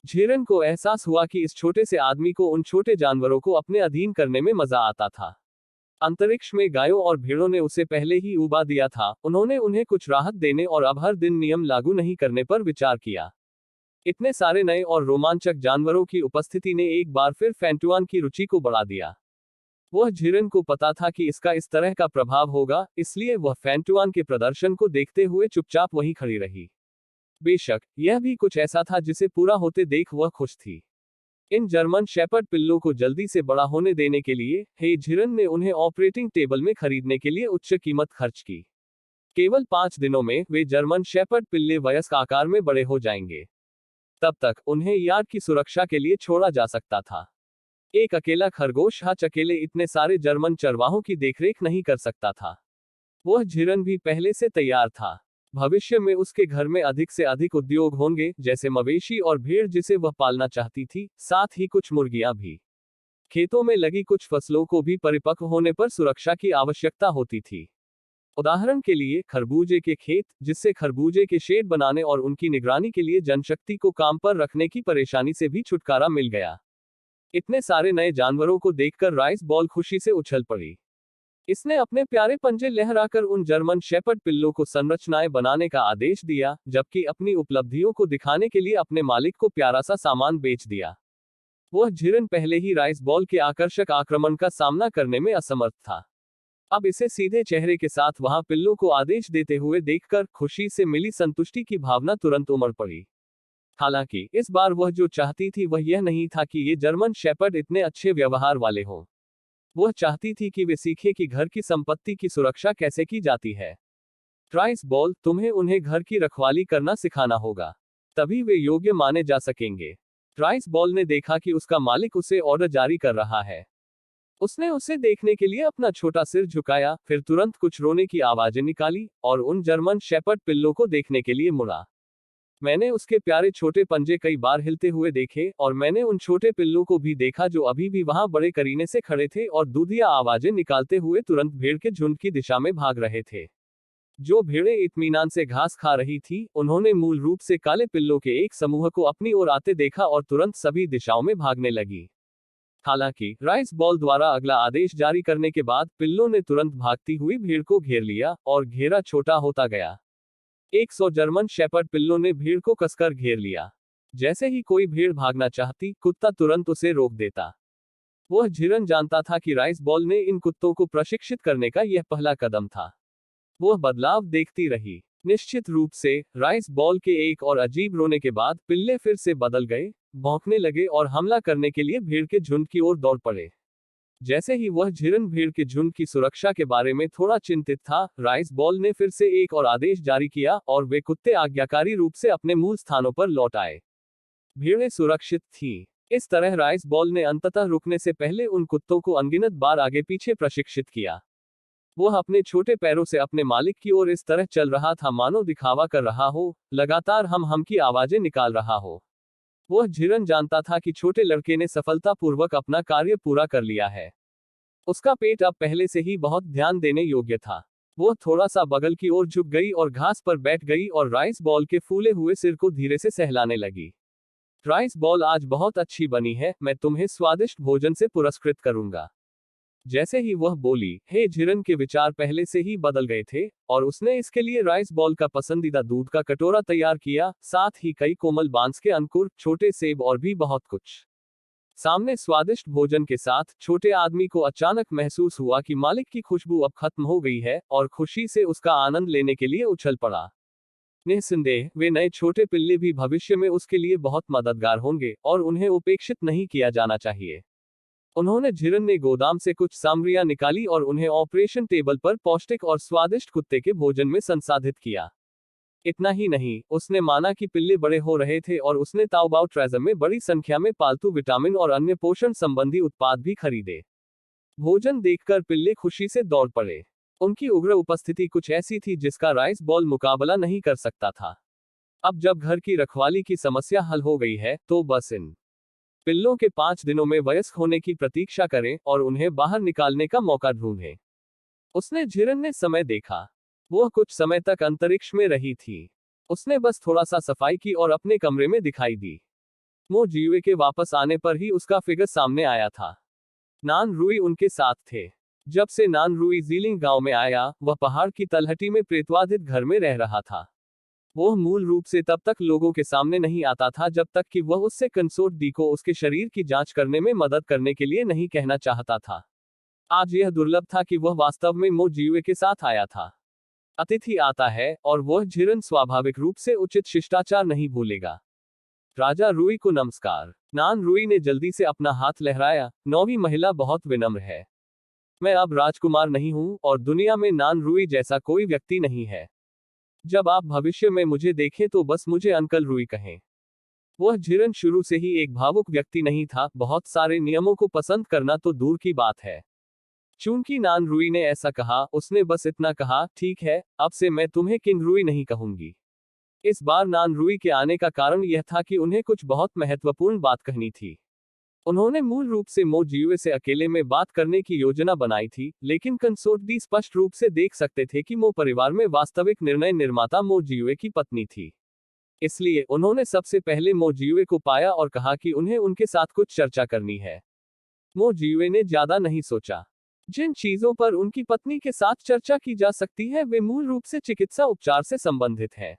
झिरन को एहसास हुआ कि इस छोटे से आदमी को उन छोटे जानवरों को अपने अधीन करने में मजा आता था। अंतरिक्ष में गायों और भेड़ों ने उसे पहले ही उबा दिया था, उन्होंने उन्हें कुछ राहत देने और अब हर दिन नियम लागू नहीं करने पर विचार किया। इतने सारे नए और रोमांचक जानवरों की उपस्थिति ने एक बार फिर फैंटुआन की रुचि को बढ़ा दिया। वह झिरन को पता था कि इसका इस तरह का प्रभाव होगा, इसलिए वह फैंटुआन के प्रदर्शन को देखते हुए चुपचाप वहीं खड़ी रही। बेशक यह भी कुछ ऐसा था जिसे पूरा होते देख वह खुश थी। इन जर्मन शेपर्ड पिल्लों को जल्दी से बड़ा होने देने के लिए हे झिरन ने उन्हें ऑपरेटिंग टेबल में खरीदने के लिए उच्च कीमत खर्च की। केवल 5 दिनों में वे जर्मन शेपर्ड पिल्ले वयस्क आकार में बड़े हो जाएंगे। तब तक उन्हें यार्ड की सुरक्षा के लिए छोड़ा जा सकता था। एक अकेला खरगोश हच अकेले इतने सारे जर्मन चरवाहों की देखरेख नहीं कर सकता था। वह झिरन भी पहले से तैयार था। भविष्य में उसके घर में अधिक से अधिक उद्योग होंगे, जैसे मवेशी और भेड़ जिसे वह पालना चाहती थी, साथ ही कुछ मुर्गियां भी। खेतों में लगी कुछ फसलों को भी परिपक्व होने पर सुरक्षा की आवश्यकता होती थी। उदाहरण के लिए खरबूजे के खेत, जिससे खरबूजे के शेड बनाने और उनकी निगरानी के लिए जनशक्ति को काम पर रखने की परेशानी से भी छुटकारा मिल गया। इतने सारे नए जानवरों को देखकर राइस बॉल खुशी से उछल पड़ी। इसने अपने प्यारे पंजे लहराकर उन जर्मन शेपर्ड पिल्लों को संरचनाएं बनाने का आदेश दिया, जबकि अपनी उपलब्धियों को दिखाने के लिए अपने मालिक को प्यारा सा सामान बेच दिया। वह झिरन पहले ही राइस बॉल के आकर्षक आक्रमण का सामना करने में असमर्थ था। अब इसे सीधे चेहरे के साथ वहां पिल्लों को आदेश देते हुए देखकर खुशी से मिली संतुष्टि की भावना तुरंत उमड़ पड़ी। हालांकि इस बार वह जो चाहती थी वह यह नहीं था कि ये जर्मन शेपर्ड इतने अच्छे व्यवहार वाले हों। वह चाहती थी कि वे सीखे कि घर की संपत्ति की सुरक्षा कैसे की जाती है। राइस बॉल, तुम्हें उन्हें घर की रखवाली करना सिखाना होगा, तभी वे योग्य माने जा सकेंगे। राइस बॉल ने देखा कि उसका मालिक उसे ऑर्डर जारी कर रहा है। उसने उसे देखने के लिए अपना छोटा सिर झुकाया, फिर तुरंत कुछ रोने की आवाजें निकाली और उन जर्मन शेपर्ड पिल्लों को देखने के लिए मुड़ा। मैंने उसके प्यारे छोटे पंजे कई बार हिलते हुए देखे और मैंने उन छोटे पिल्लों को भी देखा जो अभी भी वहां बड़े करीने से खड़े थे और दूधिया आवाजें निकालते हुए तुरंत भेड़ के झुंड की दिशा में भाग रहे थे। जो भेड़ें इत्मीनान से घास खा रही थी, उन्होंने मूल रूप से काले पिल्लों के एक समूह को अपनी ओर आते देखा और तुरंत सभी दिशाओं में भागने लगी। हालांकि राइस बॉल द्वारा अगला आदेश जारी करने के बाद पिल्लों ने तुरंत भागती हुई भीड़ को घेर लिया और घेरा छोटा होता गया। 100 जर्मन शेपर्ड पिल्लों ने भीड़ को कसकर घेर लिया। जैसे ही कोई भीड़ भागना चाहती, कुत्ता तुरंत उसे रोक देता। वह झिरन जानता था कि राइस बॉल ने इन कुत्तों को प्रशिक्षित करने का यह पहला कदम था। वह बदलाव देखती रही। निश्चित रूप से राइस बॉल के एक और अजीब रोने के बाद पिल्ले फिर से बदल गए, भौंकने लगे और हमला करने के लिए भीड़ के झुंड की ओर दौड़ पड़े। जैसे ही वह झिरन भीड़ के झुंड की सुरक्षा के बारे में थोड़ा चिंतित था, राइस बॉल ने फिर से एक और आदेश जारी किया और वे कुत्ते आज्ञाकारी रूप से अपने मूल स्थानों पर लौट आए। भीड़ें सुरक्षित थीं। इस तरह राइस बॉल ने अंततः रुकने से पहले उन कुत्तों को अनगिनत बार आगे पीछे प्रशिक्षित किया। वह अपने छोटे पैरों से अपने मालिक की ओर इस तरह चल रहा था मानो दिखावा कर रहा हो, लगातार हम की आवाजें निकाल रहा हो। वह झिरन जानता था कि छोटे लड़के ने सफलतापूर्वक अपना कार्य पूरा कर लिया है। उसका पेट अब पहले से ही बहुत ध्यान देने योग्य था। वह थोड़ा सा बगल की ओर झुक गई और घास पर बैठ गई और राइस बॉल के फूले हुए सिर को धीरे से सहलाने लगी। राइस बॉल आज बहुत अच्छी बनी है, मैं तुम्हें स्वादिष्ट भोजन से पुरस्कृत करूंगा। जैसे ही वह बोली, हे झिरन के विचार पहले से ही बदल गए थे, और उसने इसके लिए राइस बॉल का पसंदीदा दूध का कटोरा तैयार किया, साथ ही कई कोमल बांस के अंकुर, छोटे सेब और भी बहुत कुछ। सामने स्वादिष्ट भोजन के साथ छोटे आदमी को अचानक महसूस हुआ कि मालिक की खुशबू अब खत्म हो गई है, और खुशी से उसका आनंद लेने के लिए उछल पड़ा। निस्संदेह वे नए छोटे पिल्ले भी भविष्य में उसके लिए बहुत मददगार होंगे, और उन्हें उपेक्षित नहीं किया जाना चाहिए। उन्होंने झिरन ने गोदाम से कुछ सामग्रियां निकाली और उन्हें ऑपरेशन टेबल पर पौष्टिक और स्वादिष्ट कुत्ते के भोजन में संसाधित किया। इतना ही नहीं, उसने माना कि पिल्ले बड़े हो रहे थे और उसने ताओबाओ ट्रेजर में बड़ी संख्या में पालतू विटामिन और अन्य पोषण संबंधी उत्पाद भी खरीदे। भोजन देखकर पिल्ले खुशी से दौड़ पड़े। उनकी उग्र उपस्थिति कुछ ऐसी थी जिसका राइस बॉल मुकाबला नहीं कर सकता था। अब जब घर की रखवाली की समस्या हल हो गई है, तो बस इन पिल्लों के 5 दिनों में वयस्क होने की प्रतीक्षा करें और उन्हें बाहर निकालने का मौका ढूंढें। उसने झिरन ने समय देखा। वह कुछ समय तक अंतरिक्ष में रही थी। उसने बस थोड़ा सा सफाई की और अपने कमरे में दिखाई दी। मो जियुए के वापस आने पर ही उसका फिगर सामने आया था। नान रुई उनके साथ थे। जब से नान रुई जीलिंग गांव में आया, वह पहाड़ की तलहटी में प्रेतवाधित घर में रह रहा था। वह मूल रूप से तब तक लोगों के सामने नहीं आता था जब तक कि वह उससे कंसोर्ट डी को उसके शरीर की जांच करने में मदद करने के लिए नहीं कहना चाहता था। आज यह दुर्लभ था कि वह वास्तव में मो जियुए के साथ आया था। अतिथि आता है, और वह झिरन स्वाभाविक रूप से उचित शिष्टाचार नहीं भूलेगा। राजा रुई को नमस्कार। नान रुई ने जल्दी से अपना हाथ लहराया। नौवीं महिला बहुत विनम्र है। मैं अब राजकुमार नहीं हूं, और दुनिया में नान रुई जैसा कोई व्यक्ति नहीं है। जब आप भविष्य में मुझे देखें तो बस मुझे अंकल रुई कहें। वह झिरन शुरू से ही एक भावुक व्यक्ति नहीं था, बहुत सारे नियमों को पसंद करना तो दूर की बात है। चूंकि नान रुई ने ऐसा कहा, उसने बस इतना कहा, ठीक है, अब से मैं तुम्हें किंग रुई नहीं कहूंगी। इस बार नान रुई के आने का कारण यह था कि उन्हें कुछ बहुत महत्वपूर्ण बात कहनी थी। उन्होंने मूल रूप से मो जियुए से अकेले में बात करने की योजना बनाई थी, लेकिन कंसोर्ट डी स्पष्ट रूप से देख सकते थे कि मो परिवार में वास्तविक निर्णय निर्माता मो जियुए की पत्नी थी। इसलिए उन्होंने सबसे पहले मो जियुए को पाया और कहा कि उन्हें उनके साथ कुछ चर्चा करनी है। मो जियुए ने ज्यादा नहीं सोचा। जिन चीजों पर उनकी पत्नी के साथ चर्चा की जा सकती है वे मूल रूप से चिकित्सा उपचार से संबंधित हैं।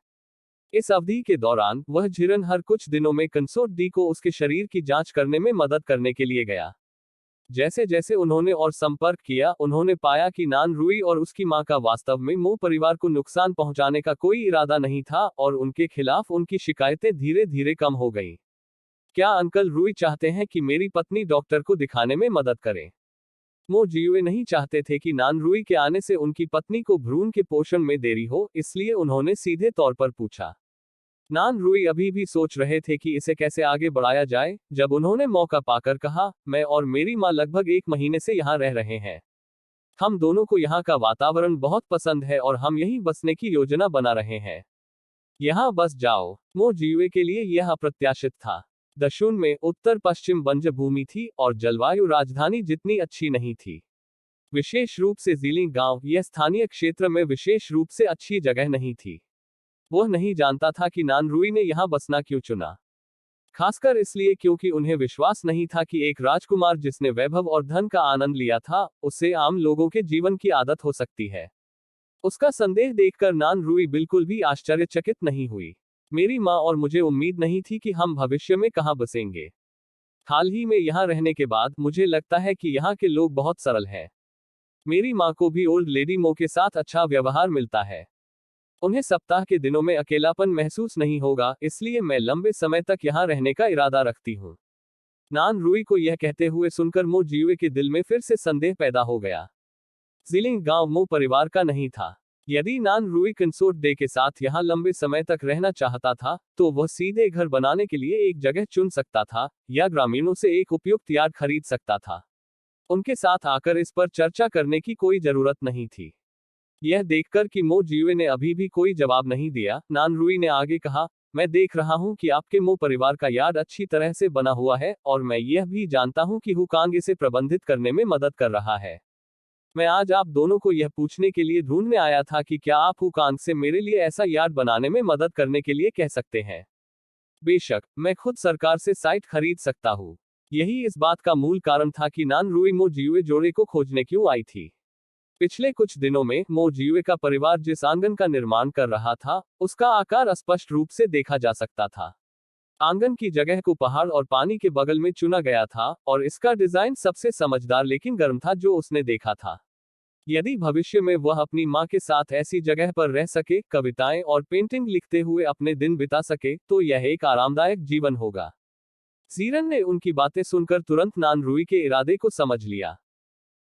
इस अवधि के दौरान वह झिरन हर कुछ दिनों में कंसोर्ट डी को उसके शरीर की जांच करने में मदद करने के लिए गया। जैसे जैसे उन्होंने और संपर्क किया, उन्होंने पाया कि नान रुई और उसकी मां का वास्तव में मो परिवार को नुकसान पहुंचाने का कोई इरादा नहीं था, और उनके खिलाफ उनकी शिकायतें धीरे धीरे कम हो गईं। क्या अंकल रुई चाहते हैं कि मेरी पत्नी डॉक्टर को दिखाने में मदद करे? मो जियुए नहीं चाहते थे कि नान रुई के आने से उनकी पत्नी को भ्रूण के पोषण में देरी हो, इसलिए उन्होंने सीधे तौर पर पूछा। नान रुई अभी भी सोच रहे थे कि इसे कैसे आगे बढ़ाया जाए, जब उन्होंने मौका पाकर कहा, मैं और मेरी मां लगभग 1 महीने से यहाँ रह रहे हैं। हम दोनों को यहाँ का वातावरण बहुत पसंद है और हम यहीं बसने की योजना बना रहे हैं। यहाँ बस जाओ। मो जियुए के लिए यह अप्रत्याशित था। दशुन में उत्तर पश्चिम बंजर भूमि थी और जलवायु राजधानी जितनी अच्छी नहीं थी। विशेष रूप से जीलिंग गांव, यह स्थानीय क्षेत्र में विशेष रूप से अच्छी जगह नहीं थी। वह नहीं जानता था कि नान रुई ने यहां बसना क्यों चुना। खासकर इसलिए क्योंकि उन्हें विश्वास नहीं था कि एक राजकुमार जिसने वैभव और धन का आनंद लिया था, उससे आम लोगों के जीवन की आदत हो सकती है। उसका संदेह देखकर नान रुई बिल्कुल भी आश्चर्यचकित नहीं हुई। मेरी माँ और मुझे उम्मीद नहीं थी कि हम भविष्य में कहाँ बसेंगे। हाल ही में यहाँ रहने के बाद मुझे लगता है कि यहाँ के लोग बहुत सरल हैं। मेरी माँ को भी ओल्ड लेडी मो के साथ अच्छा व्यवहार मिलता है। उन्हें सप्ताह के दिनों में अकेलापन महसूस नहीं होगा, इसलिए मैं लंबे समय तक यहाँ रहने का इरादा रखती हूँ। नान रुई को यह कहते हुए सुनकर मो जियुए के दिल में फिर से संदेह पैदा हो गया। जीलिंग गांव मो परिवार का नहीं था। यदि नान रुई कंसोर्ट डे के साथ यहाँ लंबे समय तक रहना चाहता था, तो वह सीधे घर बनाने के लिए एक जगह चुन सकता था, या ग्रामीणों से एक उपयुक्त यार्ड खरीद सकता था। उनके साथ आकर इस पर चर्चा करने की कोई जरूरत नहीं थी। यह देखकर कि मो जियुए ने अभी भी कोई जवाब नहीं दिया, नान रुई ने आगे कहा, मैं देख रहा हूं कि आपके मो परिवार का यार्ड अच्छी तरह से बना हुआ है और मैं यह भी जानता हूं कि हुकांग इसे प्रबंधित करने में मदद कर रहा है। मैं आज आप दोनों को यह पूछने के लिए ढूंढने आया था कि क्या आप हुकांग से मेरे लिए ऐसा यार्ड बनाने में मदद करने के लिए कह सकते हैं। बेशक, मैं खुद सरकार से साइट खरीद सकता हूँ। यही इस बात का मूल कारण था कि नान रुई मो जियुए जोड़े को खोजने क्यों आई थी। पिछले कुछ दिनों में मो जियुए का परिवार जिस आंगन का निर्माण कर रहा था, उसका आकार स्पष्ट रूप से देखा जा सकता था। आंगन की जगह को पहाड़ और पानी के बगल में चुना गया था और इसका डिजाइन सबसे समझदार लेकिन गर्म था जो उसने देखा था। यदि भविष्य में वह अपनी मां के साथ ऐसी जगह पर रह सके, कविताएं और पेंटिंग लिखते हुए अपने दिन बिता सके, तो यह एक आरामदायक जीवन होगा। जीरन ने उनकी बातें सुनकर तुरंत नान रुई के इरादे को समझ लिया।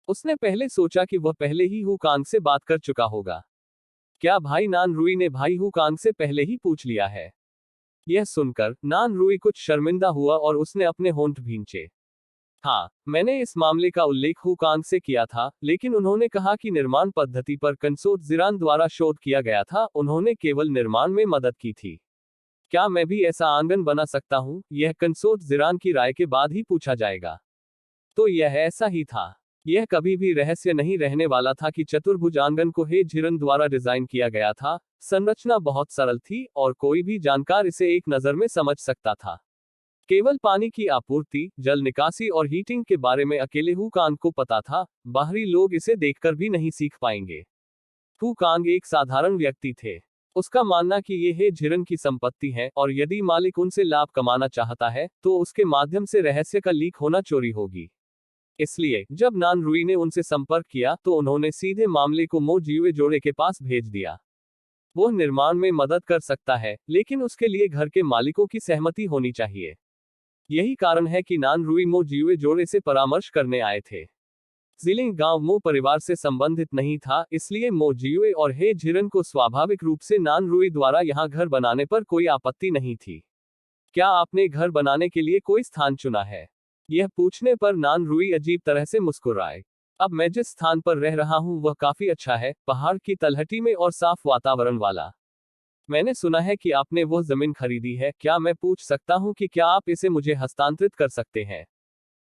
उसने पहले सोचा कि वह पहले ही हुकांग से बात कर चुका होगा। क्या भाई नान रुई ने भाई हुकांग से पहले ही पूछ लिया है? यह सुनकर नान रुई कुछ शर्मिंदा हुआ और उसने अपने होंठ भींचे। हाँ, मैंने इस मामले का उल्लेख हुकांग से किया था, लेकिन उन्होंने कहा कि निर्माण पद्धति पर कंसोट जिरान द्वारा शोध किया गया था, उन्होंने केवल निर्माण में मदद की थी। क्या मैं भी ऐसा आंगन बना सकता हूँ? यह कंसोट जिरान की राय के बाद ही पूछा जाएगा। तो यह ऐसा ही था। यह कभी भी रहस्य नहीं रहने वाला था कि चतुर्भुज आंगन को हे झिरन द्वारा डिजाइन किया गया था। संरचना बहुत सरल थी और कोई भी जानकार इसे एक नजर में समझ सकता था। केवल पानी की आपूर्ति, जल निकासी और हीटिंग के बारे में अकेले हुकांग को पता था, बाहरी लोग इसे देखकर भी नहीं सीख पाएंगे। हुकांग एक साधारण व्यक्ति थे। उसका मानना कि ये हे झिरन की संपत्ति है और यदि मालिक उनसे लाभ कमाना चाहता है, तो उसके माध्यम से रहस्य का लीक होना चोरी होगी। इसलिए जब नान रुई ने उनसे संपर्क किया तो उन्होंने सीधे मामले को मो जियुए जोड़े के पास भेज दिया। वो निर्माण में मदद कर सकता है, लेकिन उसके लिए घर के मालिकों की सहमति होनी चाहिए। यही कारण है कि नान रुई मो जियुए जोड़े से परामर्श करने आए थे। जिलिंग गांव मो परिवार से संबंधित नहीं था, इसलिए मो जियुए और हे झिरन को स्वाभाविक रूप से नान रुई द्वारा यहां घर बनाने पर कोई आपत्ति नहीं थी। क्या आपने घर बनाने के लिए कोई स्थान चुना है? यह पूछने पर नान रुई अजीब तरह से मुस्कुराए। अब मैं जिस स्थान पर रह रहा हूं वह काफी अच्छा है, पहाड़ की तलहटी में और साफ वातावरण वाला। मैंने सुना है कि आपने वह जमीन खरीदी है, क्या मैं पूछ सकता हूं कि क्या आप इसे मुझे हस्तांतरित कर सकते हैं?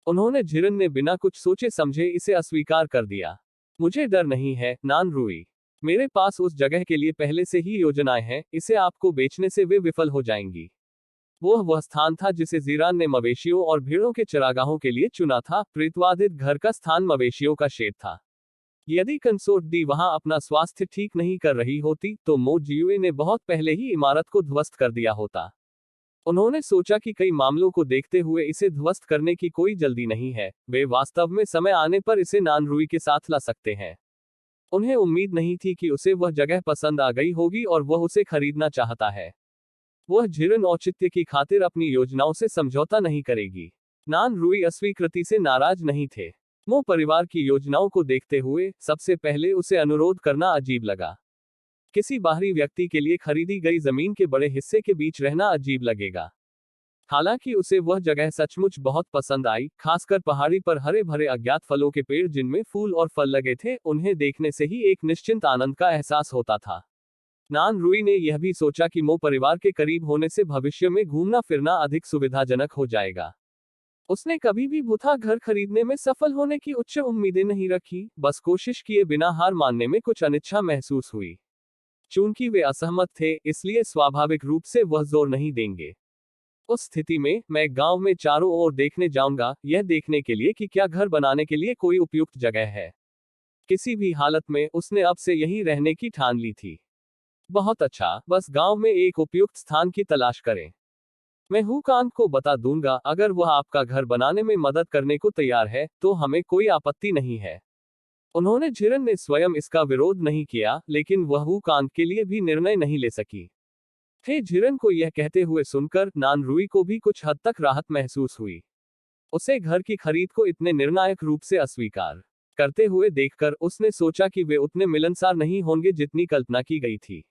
उन्होंने झिरन ने बिना कुछ सोचे समझे इसे अस्वीकार कर दिया। मुझे डर नहीं है, नान रुई। मेरे पास उस जगह के लिए पहले से ही योजनाएं हैं, इसे आपको बेचने से वे विफल हो जाएंगी। वह स्थान था जिसे जीरान ने मवेशियों और भेड़ों के चरागाहों के लिए चुना था। प्रेतवाधित घर का स्थान मवेशियों का शेड था। यदि कंसोर्ट डी वहां अपना स्वास्थ्य ठीक नहीं कर रही होती, तो मो जियुए ने बहुत पहले ही इमारत को ध्वस्त कर दिया होता। उन्होंने सोचा कि कई मामलों को देखते हुए इसे ध्वस्त करने की कोई जल्दी नहीं है, वे वास्तव में समय आने पर इसे नान रुई के साथ ला सकते हैं। उन्हें उम्मीद नहीं थी कि उसे वह जगह पसंद आ गई होगी और वह उसे खरीदना चाहता है। वह झिरन औचित्य की खातिर अपनी योजनाओं से समझौता नहीं करेगी। नान रुई अस्वीकृति से नाराज नहीं थे। मो परिवार की योजनाओं को देखते हुए सबसे पहले उसे अनुरोध करना अजीब लगा। किसी बाहरी व्यक्ति के लिए खरीदी गई जमीन के बड़े हिस्से के बीच रहना अजीब लगेगा। हालांकि उसे वह जगह सचमुच बहुत पसंद आई, खासकर पहाड़ी पर हरे भरे अज्ञात फलों के पेड़ जिनमें फूल और फल लगे थे, उन्हें देखने से ही एक निश्चिंत आनंद का एहसास होता था। नान रुई ने यह भी सोचा कि मो परिवार के करीब होने से भविष्य में घूमना फिरना अधिक सुविधाजनक हो जाएगा। उसने कभी भी बुथा घर खरीदने में सफल होने की उच्च उम्मीदें नहीं रखी, बस कोशिश किए बिना हार मानने में कुछ अनिच्छा महसूस हुई। चूंकि वे असहमत थे, इसलिए स्वाभाविक रूप से वह जोर नहीं देंगे। उस स्थिति में मैं गांव में चारों ओर देखने जाऊंगा, यह देखने के लिए कि क्या घर बनाने के लिए कोई उपयुक्त जगह है। किसी भी हालत में उसने अब से यहीं रहने की ठान ली थी। बहुत अच्छा, बस गांव में एक उपयुक्त स्थान की तलाश करें। मैं हुकांग को बता दूंगा, अगर वह आपका घर बनाने में मदद करने को तैयार है, तो हमें कोई आपत्ति नहीं है। उन्होंने झिरन ने स्वयं इसका विरोध नहीं किया, लेकिन वह हुकांग के लिए भी निर्णय नहीं ले सकी। थे झिरन को यह कहते हुए सुनकर नान रुई को भी कुछ हद तक राहत महसूस हुई। उसे घर की खरीद को इतने निर्णायक रूप से अस्वीकार करते हुए देखकर उसने सोचा कि वे उतने मिलनसार नहीं होंगे जितनी कल्पना की गई थी।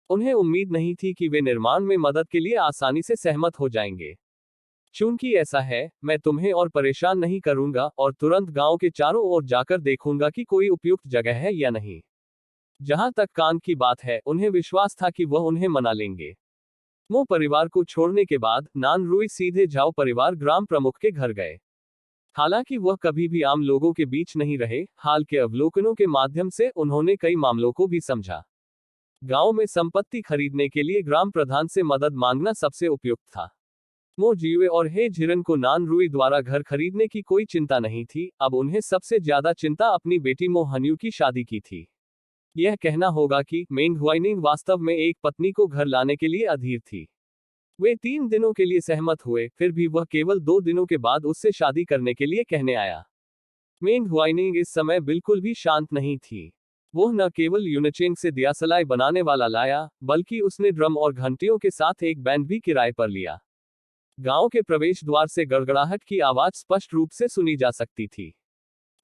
उन्हें उम्मीद नहीं थी कि वे निर्माण में मदद के लिए आसानी से सहमत हो जाएंगे। चूंकि ऐसा है, मैं तुम्हें और परेशान नहीं करूंगा और तुरंत गांव के चारों ओर जाकर देखूंगा कि कोई उपयुक्त जगह है या नहीं। जहां तक कान की बात है, उन्हें विश्वास था कि वह उन्हें मना लेंगे। मो परिवार को छोड़ने के बाद नान रुई सीधे झाओ परिवार ग्राम प्रमुख के घर गए। हालांकि वह कभी भी आम लोगों के बीच नहीं रहे, हाल के अवलोकनों के माध्यम से उन्होंने कई मामलों को भी समझा। गांव में संपत्ति खरीदने के लिए ग्राम प्रधान से मदद मांगना सबसे उपयुक्त था। मो जीवे और हे झिरन को नान रुई द्वारा घर खरीदने की कोई चिंता नहीं थी, अब उन्हें सबसे ज्यादा चिंता अपनी बेटी मो हन्यू की शादी की थी। यह कहना होगा कि मेंग हुआइनिंग वास्तव में एक पत्नी को घर लाने के लिए अधीर थी। वे 3 दिनों के लिए सहमत हुए, फिर भी वह केवल 2 दिनों के बाद उससे शादी करने के लिए कहने आया। मेंग हुआइनिंग इस समय बिल्कुल भी शांत नहीं थी। वह न केवल यूनचेंग से दियासलाई बनाने वाला लाया, बल्कि उसने ड्रम और घंटियों के साथ एक बैंड भी किराए पर लिया। गांव के प्रवेश द्वार से गड़गड़ाहट की आवाज स्पष्ट रूप से सुनी जा सकती थी।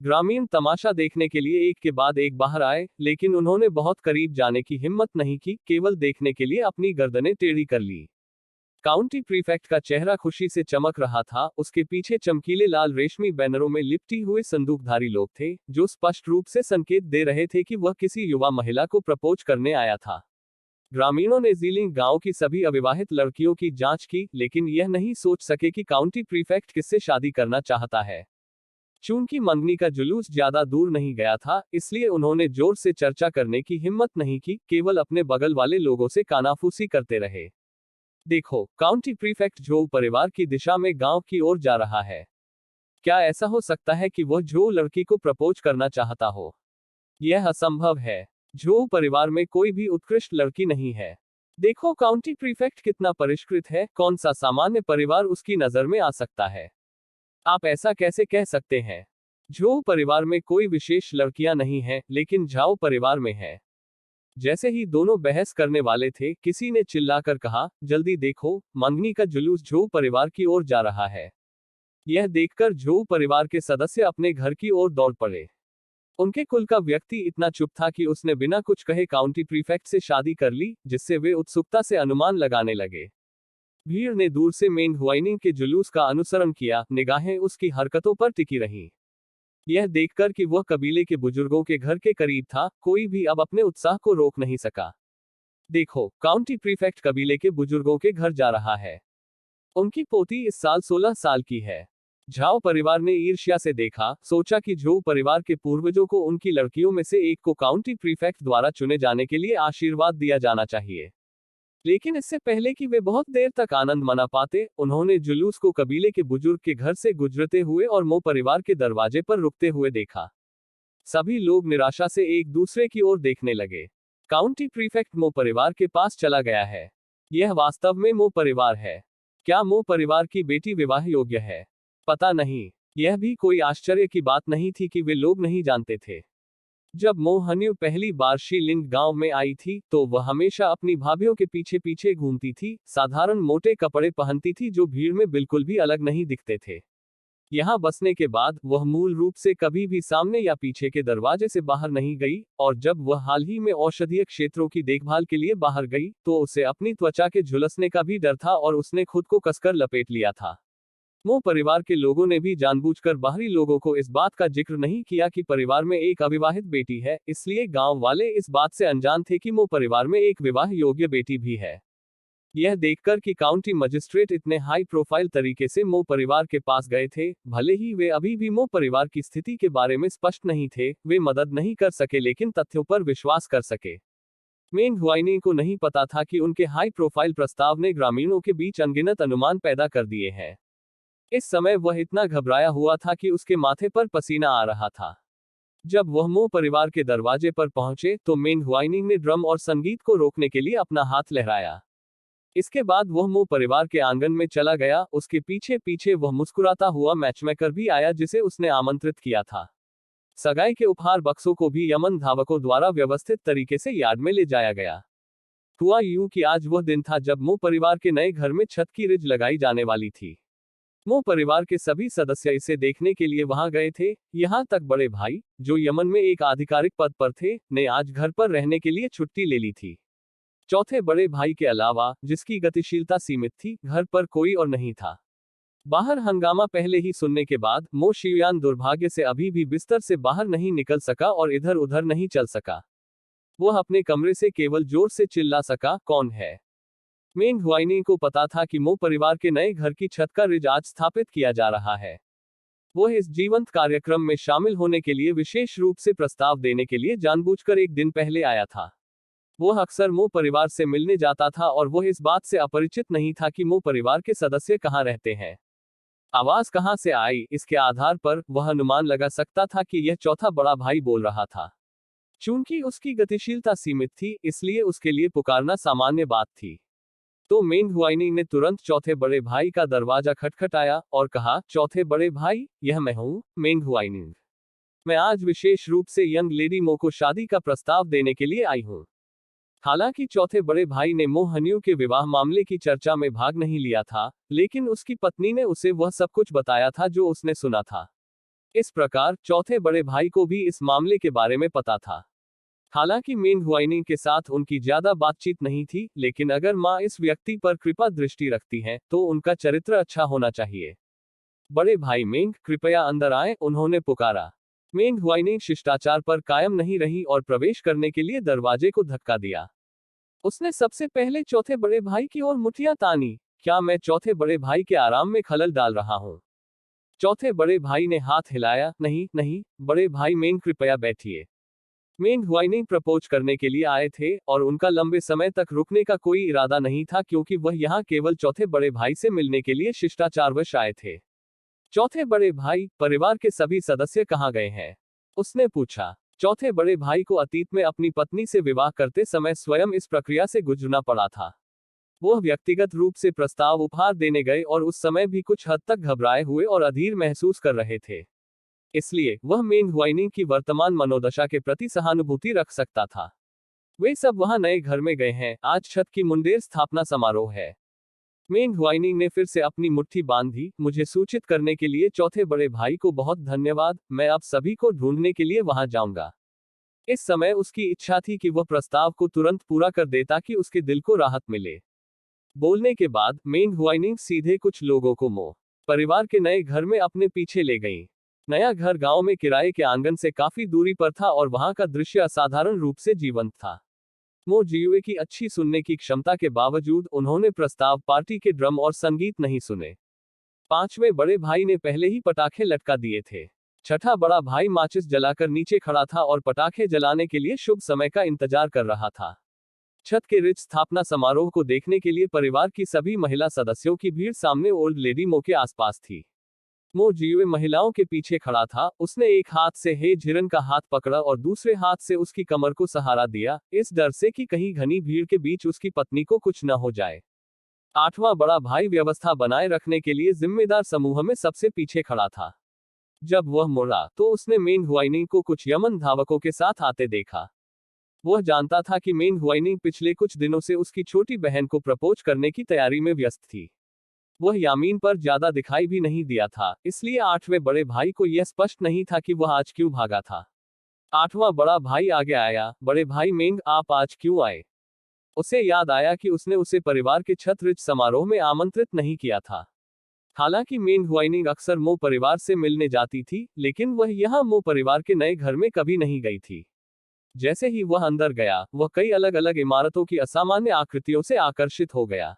ग्रामीण तमाशा देखने के लिए एक के बाद एक बाहर आए, लेकिन उन्होंने बहुत करीब जाने की हिम्मत नहीं की, केवल देखने के लिए अपनी गर्दनें टेढ़ी कर ली। काउंटी प्रीफेक्ट का चेहरा खुशी से चमक रहा था, उसके पीछे चमकीले लाल रेशमी बैनरों में लिपटी हुए संदूकधारी लोग थे, जो स्पष्ट रूप से संकेत दे रहे थे कि वह किसी युवा महिला को प्रपोज करने आया था। ग्रामीणों ने जीलिंग गांव की सभी अविवाहित लड़कियों की जांच की, लेकिन यह नहीं सोच सके कि काउंटी प्रीफेक्ट किससे शादी करना चाहता है। चूंकि मंगनी का जुलूस ज्यादा दूर नहीं गया था, इसलिए उन्होंने जोर से चर्चा करने की हिम्मत नहीं की, केवल अपने बगल वाले लोगों से कानाफूसी करते रहे। देखो, काउंटी प्रीफेक्ट झो परिवार की दिशा में गांव की ओर जा रहा है। क्या ऐसा हो सकता है कि वह झो लड़की को प्रपोज करना चाहता हो? यह असंभव है। झो परिवार में कोई भी उत्कृष्ट लड़की नहीं है। देखो काउंटी प्रीफेक्ट कितना परिष्कृत है, कौन सा सामान्य परिवार उसकी नजर में आ सकता है? आप ऐसा कैसे कह सकते हैं? झो परिवार में कोई विशेष लड़कियां नहीं हैं, लेकिन झाओ परिवार में है। जैसे ही दोनों बहस करने वाले थे, किसी ने चिल्लाकर कहा, जल्दी देखो, मंगनी का जुलूस झो परिवार की ओर जा रहा है। यह देखकर झो परिवार के सदस्य अपने घर की ओर दौड़ पड़े। उनके कुल का व्यक्ति इतना चुप था कि उसने बिना कुछ कहे काउंटी प्रीफेक्ट से शादी कर ली, जिससे वे उत्सुकता से अनुमान लगाने लगे। भीड़ ने दूर से मेंग हुआइनिंग के जुलूस का अनुसरण किया, निगाहें उसकी हरकतों पर टिकी रहीं। यह देखकर कि वह कबीले के बुजुर्गों के घर के करीब था, कोई भी अब अपने उत्साह को रोक नहीं सका। देखो, काउंटी प्रीफेक्ट कबीले के बुजुर्गों के घर जा रहा है। उनकी पोती इस साल 16 साल की है। झाओ परिवार ने ईर्ष्या से देखा, सोचा कि झो परिवार के पूर्वजों को उनकी लड़कियों में से एक को काउंटी प्रीफेक्ट द्वारा चुने जाने के लिए आशीर्वाद दिया जाना चाहिए। लेकिन इससे पहले कि वे बहुत देर तक आनंद मना पाते, उन्होंने जुलूस को कबीले के बुजुर्ग के घर से गुजरते हुए और मो परिवार के दरवाजे पर रुकते हुए देखा। सभी लोग निराशा से एक दूसरे की ओर देखने लगे। काउंटी प्रीफेक्ट मो परिवार के पास चला गया है। यह वास्तव में मो परिवार है। क्या मो परिवार की बेटी विवाह योग्य है? पता नहीं। यह भी कोई आश्चर्य की बात नहीं थी कि वे लोग नहीं जानते थे। जब मो हन्यू पहली बार शीलिंग गांव में आई थी, तो वह हमेशा अपनी भाभीयों के पीछे पीछे घूमती थी, साधारण मोटे कपड़े पहनती थी जो भीड़ में बिल्कुल भी अलग नहीं दिखते थे। यहाँ बसने के बाद वह मूल रूप से कभी भी सामने या पीछे के दरवाजे से बाहर नहीं गई, और जब वह हाल ही में औषधीय क्षेत्रों की देखभाल के लिए बाहर गई, तो उसे अपनी त्वचा के झुलसने का भी डर था और उसने खुद को कसकर लपेट लिया था। मो परिवार के लोगों ने भी जानबूझकर बाहरी लोगों को इस बात का जिक्र नहीं किया कि परिवार में एक अविवाहित बेटी है, इसलिए गांव वाले इस बात से अनजान थे कि मो परिवार में एक विवाह योग्य बेटी भी है। यह देखकर कि काउंटी मजिस्ट्रेट इतने हाई प्रोफाइल तरीके से मो परिवार के पास गए थे, भले ही वे अभी भी मो परिवार की स्थिति के बारे में स्पष्ट नहीं थे, वे मदद नहीं कर सके लेकिन तथ्यों पर विश्वास कर सके। मेंग हुआइनिंग को नहीं पता था कि उनके हाई प्रोफाइल प्रस्ताव ने ग्रामीणों के बीच अनगिनत अनुमान पैदा कर दिए हैं। इस समय वह इतना घबराया हुआ था कि उसके माथे पर पसीना आ रहा था। जब वह मो परिवार के दरवाजे पर पहुंचे, तो मेंग हुआइनिंग ने ड्रम और संगीत को रोकने के लिए अपना हाथ लहराया। इसके बाद वह मो परिवार के आंगन में चला गया, उसके पीछे पीछे वह मुस्कुराता हुआ मैचमेकर भी आया जिसे उसने आमंत्रित किया था। सगाई के उपहार बक्सों को भी यमन धावकों द्वारा व्यवस्थित तरीके से यार्ड में ले जाया गया। हुआ यूं कि आज वह दिन था जब मो परिवार के नए घर में छत की रिज लगाई जाने वाली थी। मो परिवार के सभी सदस्य इसे देखने के लिए वहां गए थे, यहां तक बड़े भाई, जो यमन में एक आधिकारिक पद पर थे, ने आज घर पर रहने के लिए छुट्टी ले ली थी। चौथे बड़े भाई के अलावा, जिसकी गतिशीलता सीमित थी, घर पर कोई और नहीं था। बाहर हंगामा पहले ही सुनने के बाद, मो शियुयान दुर्भाग्य से अभी भी बिस्तर से बाहर नहीं निकल सका और इधर उधर नहीं चल सका। वह अपने कमरे से केवल जोर से चिल्ला सका, कौन है? मेंग हुआइनिंग को पता था कि मो परिवार के नए घर की छत का रिज आज स्थापित किया जा रहा है। वो इस जीवंत कार्यक्रम में शामिल होने के लिए विशेष रूप से प्रस्ताव देने के लिए जानबूझकर एक दिन पहले आया था। वो अक्सर मो परिवार से मिलने जाता था और वो इस बात से अपरिचित नहीं था कि मो परिवार के सदस्य कहाँ रहते हैं, आवाज कहाँ से आई। इसके आधार पर वह अनुमान लगा सकता था कि यह चौथा बड़ा भाई बोल रहा था। चूंकि उसकी गतिशीलता सीमित थी, इसलिए उसके लिए पुकारना सामान्य बात थी। तो मेंग हुआइनिंग ने तुरंत चौथे बड़े भाई का दरवाजा खटखटाया और कहा, चौथे बड़े भाई, यह मैं हूँ, मेंग हुआइनिंग। मैं आज विशेष रूप से यंग लेडी मो को शादी का प्रस्ताव देने के लिए आई हूँ। हालांकि चौथे बड़े भाई ने मो हन्यू के विवाह मामले की चर्चा में भाग नहीं लिया था, लेकिन उसकी पत्नी ने उसे वह सब कुछ बताया था जो उसने सुना था। इस प्रकार चौथे बड़े भाई को भी इस मामले के बारे में पता था। हालांकि मेंग हुआइनिंग के साथ उनकी ज्यादा बातचीत नहीं थी, लेकिन अगर माँ इस व्यक्ति पर कृपा दृष्टि रखती हैं, तो उनका चरित्र अच्छा होना चाहिए। बड़े भाई मेंग, कृपया अंदर आए, उन्होंने पुकारा। मेंग हुआइनिंग शिष्टाचार पर कायम नहीं रही और प्रवेश करने के लिए दरवाजे को धक्का दिया। उसने सबसे पहले चौथे बड़े भाई की ओर मुठियां तानी। क्या मैं चौथे बड़े भाई के आराम में खलल डाल रहा हूँ? चौथे बड़े भाई ने हाथ हिलाया। नहीं नहीं, बड़े भाई मेंग, कृपया बैठिए। मेंग हुआइनिंग प्रपोज करने के लिए आए थे और उनका लंबे समय तक रुकने का कोई इरादा नहीं था, क्योंकि वह यहाँ केवल चौथे बड़े भाई से मिलने के लिए शिष्टाचारवश आए थे। चौथे बड़े भाई, परिवार के सभी सदस्य कहाँ गए हैं? उसने पूछा। चौथे बड़े भाई को अतीत में अपनी पत्नी से विवाह करते समय स्वयं इस प्रक्रिया से गुजरना पड़ा था। वह व्यक्तिगत रूप से प्रस्ताव उपहार देने गए और उस समय भी कुछ हद तक घबराए हुए और अधीर महसूस कर रहे थे। इसलिए वह मेंग हुआइनिंग की वर्तमान मनोदशा के प्रति सहानुभूति रख सकता था। वे सब वहां नए घर में गए हैं, आज छत की मुंडेर स्थापना समारोह है। मेंग हुआइनिंग ने फिर से अपनी मुट्ठी बांधी। मुझे सूचित करने के लिए चौथे बड़े भाई को बहुत धन्यवाद, मैं अब सभी को ढूंढने के लिए वहां जाऊंगा। इस समय उसकी इच्छा थी कि वह प्रस्ताव को तुरंत पूरा कर दे ताकि उसके दिल को राहत मिले। बोलने के बाद मेंग हुआइनिंग सीधे कुछ लोगों को मो परिवार के नए घर में अपने पीछे ले गई। नया घर गांव में किराए के आंगन से काफी दूरी पर था और वहां का दृश्य असाधारण रूप से जीवंत था। मो जियुए की अच्छी सुनने की क्षमता के बावजूद उन्होंने प्रस्ताव पार्टी के ड्रम और संगीत नहीं सुने। पांचवें बड़े भाई ने पहले ही पटाखे लटका दिए थे। छठा बड़ा भाई माचिस जलाकर नीचे खड़ा था और पटाखे जलाने के लिए शुभ समय का इंतजार कर रहा था। छत के रिज स्थापना समारोह को देखने के लिए परिवार की सभी महिला सदस्यों की भीड़ सामने ओल्ड लेडी मो के आसपास थी। मो जियुए महिलाओं के पीछे खड़ा था। उसने एक हाथ से हे झिरन का हाथ पकड़ा और दूसरे हाथ से उसकी कमर को सहारा दिया, इस डर से कि कहीं घनी भीड़ के बीच उसकी पत्नी को कुछ न हो जाए। आठवां बड़ा भाई व्यवस्था बनाए रखने के लिए जिम्मेदार समूह में सबसे पीछे खड़ा था। जब वह मुड़ा तो उसने मेंग हुआइनिंग को कुछ यमन धावकों के साथ आते देखा। वह जानता था कि मेंग हुआइनिंग पिछले कुछ दिनों से उसकी छोटी बहन को प्रपोज करने की तैयारी में व्यस्त थी। वह यामीन पर ज्यादा दिखाई भी नहीं दिया था, इसलिए आठवें बड़े भाई को यह स्पष्ट नहीं था कि वह आज क्यों भागा था। आठवां बड़ा भाई आगे आया। बड़े भाई मेंग, आप आज क्यों आए? उसे याद आया कि उसने उसे परिवार के छत रिज समारोह में आमंत्रित नहीं किया था। हालांकि मेंग हुआइनिंग अक्सर मो परिवार से मिलने जाती थी, लेकिन वह यहाँ मो परिवार के नए घर में कभी नहीं गई थी। जैसे ही वह अंदर गया, वह कई अलग अलग इमारतों की असामान्य आकृतियों से आकर्षित हो गया।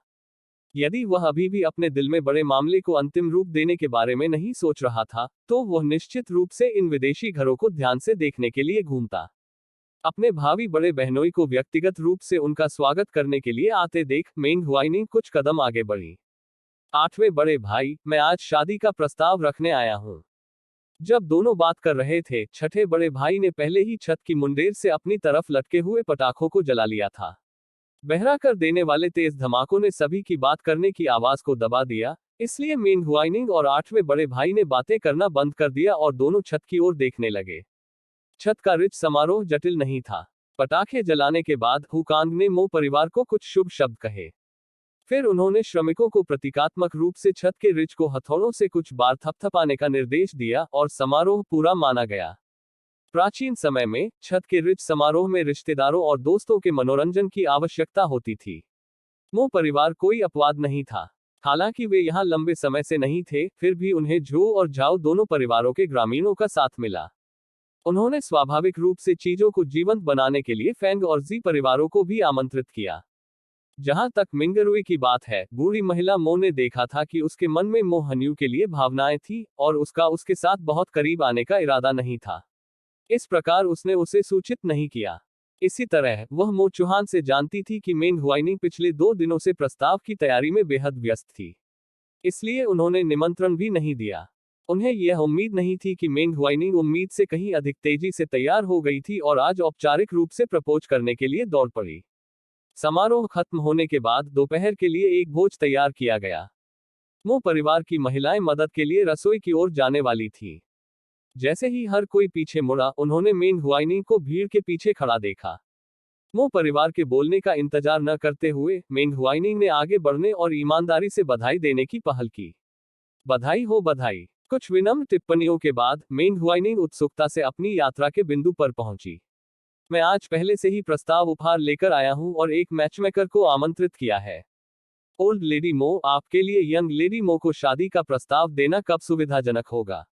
यदि वह अभी भी अपने दिल में बड़े मामले को अंतिम रूप देने के बारे में नहीं सोच रहा था, तो वह निश्चित रूप से इन विदेशी घरों को ध्यान से देखने के लिए घूमता। अपने भावी बड़े बहनोई को व्यक्तिगत रूप से उनका स्वागत करने के लिए आते देख मेंग हुआइनिंग कुछ कदम आगे बढ़ी। आठवें बड़े भाई, मैं आज शादी का प्रस्ताव रखने आया हूँ। जब दोनों बात कर रहे थे, छठे बड़े भाई ने पहले ही छत की मुंडेर से अपनी तरफ लटके हुए पटाखों को जला लिया था। बहरा कर देने वाले तेज धमाकों ने सभी की बात करने की आवाज को दबा दिया, इसलिए मेंग हुआइनिंग और आठवें बड़े भाई ने बातें करना बंद कर दिया और दोनों छत की ओर देखने लगे। छत का रिच समारोह जटिल नहीं था। पटाखे जलाने के बाद हुकांग ने मो परिवार को कुछ शुभ शब्द कहे। फिर उन्होंने श्रमिकों को प्रतीकात्मक रूप से छत के रिच को हथौड़ों से कुछ बार थपथपाने का निर्देश दिया और समारोह पूरा माना गया। प्राचीन समय में छत के रिच समारोह में रिश्तेदारों और दोस्तों के मनोरंजन की आवश्यकता होती थी। मो परिवार कोई अपवाद नहीं था। हालांकि वे यहाँ लंबे समय से नहीं थे, फिर भी उन्हें झो और झाओ दोनों परिवारों के ग्रामीणों का साथ मिला। उन्होंने स्वाभाविक रूप से चीजों को जीवंत बनाने के लिए फेंग और जी परिवारों को भी आमंत्रित किया। जहां तक मिंगरुई की बात है, बूढ़ी महिला मो ने देखा था कि उसके मन में मो हन्यू के लिए भावनाएं थी और उसका उसके साथ बहुत करीब आने का इरादा नहीं था। इस प्रकार उसने उसे सूचित नहीं किया। इसी तरह वह मो चौहान से जानती थी कि मेंग हुआइनिंग पिछले 2 दिनों से प्रस्ताव की तैयारी में बेहद व्यस्त थी, इसलिए उन्होंने निमंत्रण भी नहीं दिया। उन्हें यह उम्मीद नहीं थी कि मेंग हुआइनिंग उम्मीद से कहीं अधिक तेजी से तैयार हो गई थी और आज औपचारिक रूप से प्रपोज करने के लिए दौड़ पड़ी। समारोह खत्म होने के बाद दोपहर के लिए एक भोज तैयार किया गया। मो परिवार की महिलाएं मदद के लिए रसोई की ओर जाने वाली थी। जैसे ही हर कोई पीछे मुड़ा, उन्होंने मेंग हुआइनिंग को भीड़ के पीछे खड़ा देखा। मो परिवार के बोलने का इंतजार न करते हुए मेंग हुआइनिंग ने आगे बढ़ने और ईमानदारी से बधाई देने की पहल की। बधाई हो बधाई। कुछ विनम्र टिप्पणियों के बाद मेंग हुआइनिंग उत्सुकता से अपनी यात्रा के बिंदु पर पहुंची। मैं आज पहले से ही प्रस्ताव उपहार लेकर आया हूं और एक मैचमेकर को आमंत्रित किया है। ओल्ड लेडी मो, आपके लिए यंग लेडी मो को शादी का प्रस्ताव देना कब सुविधाजनक होगा?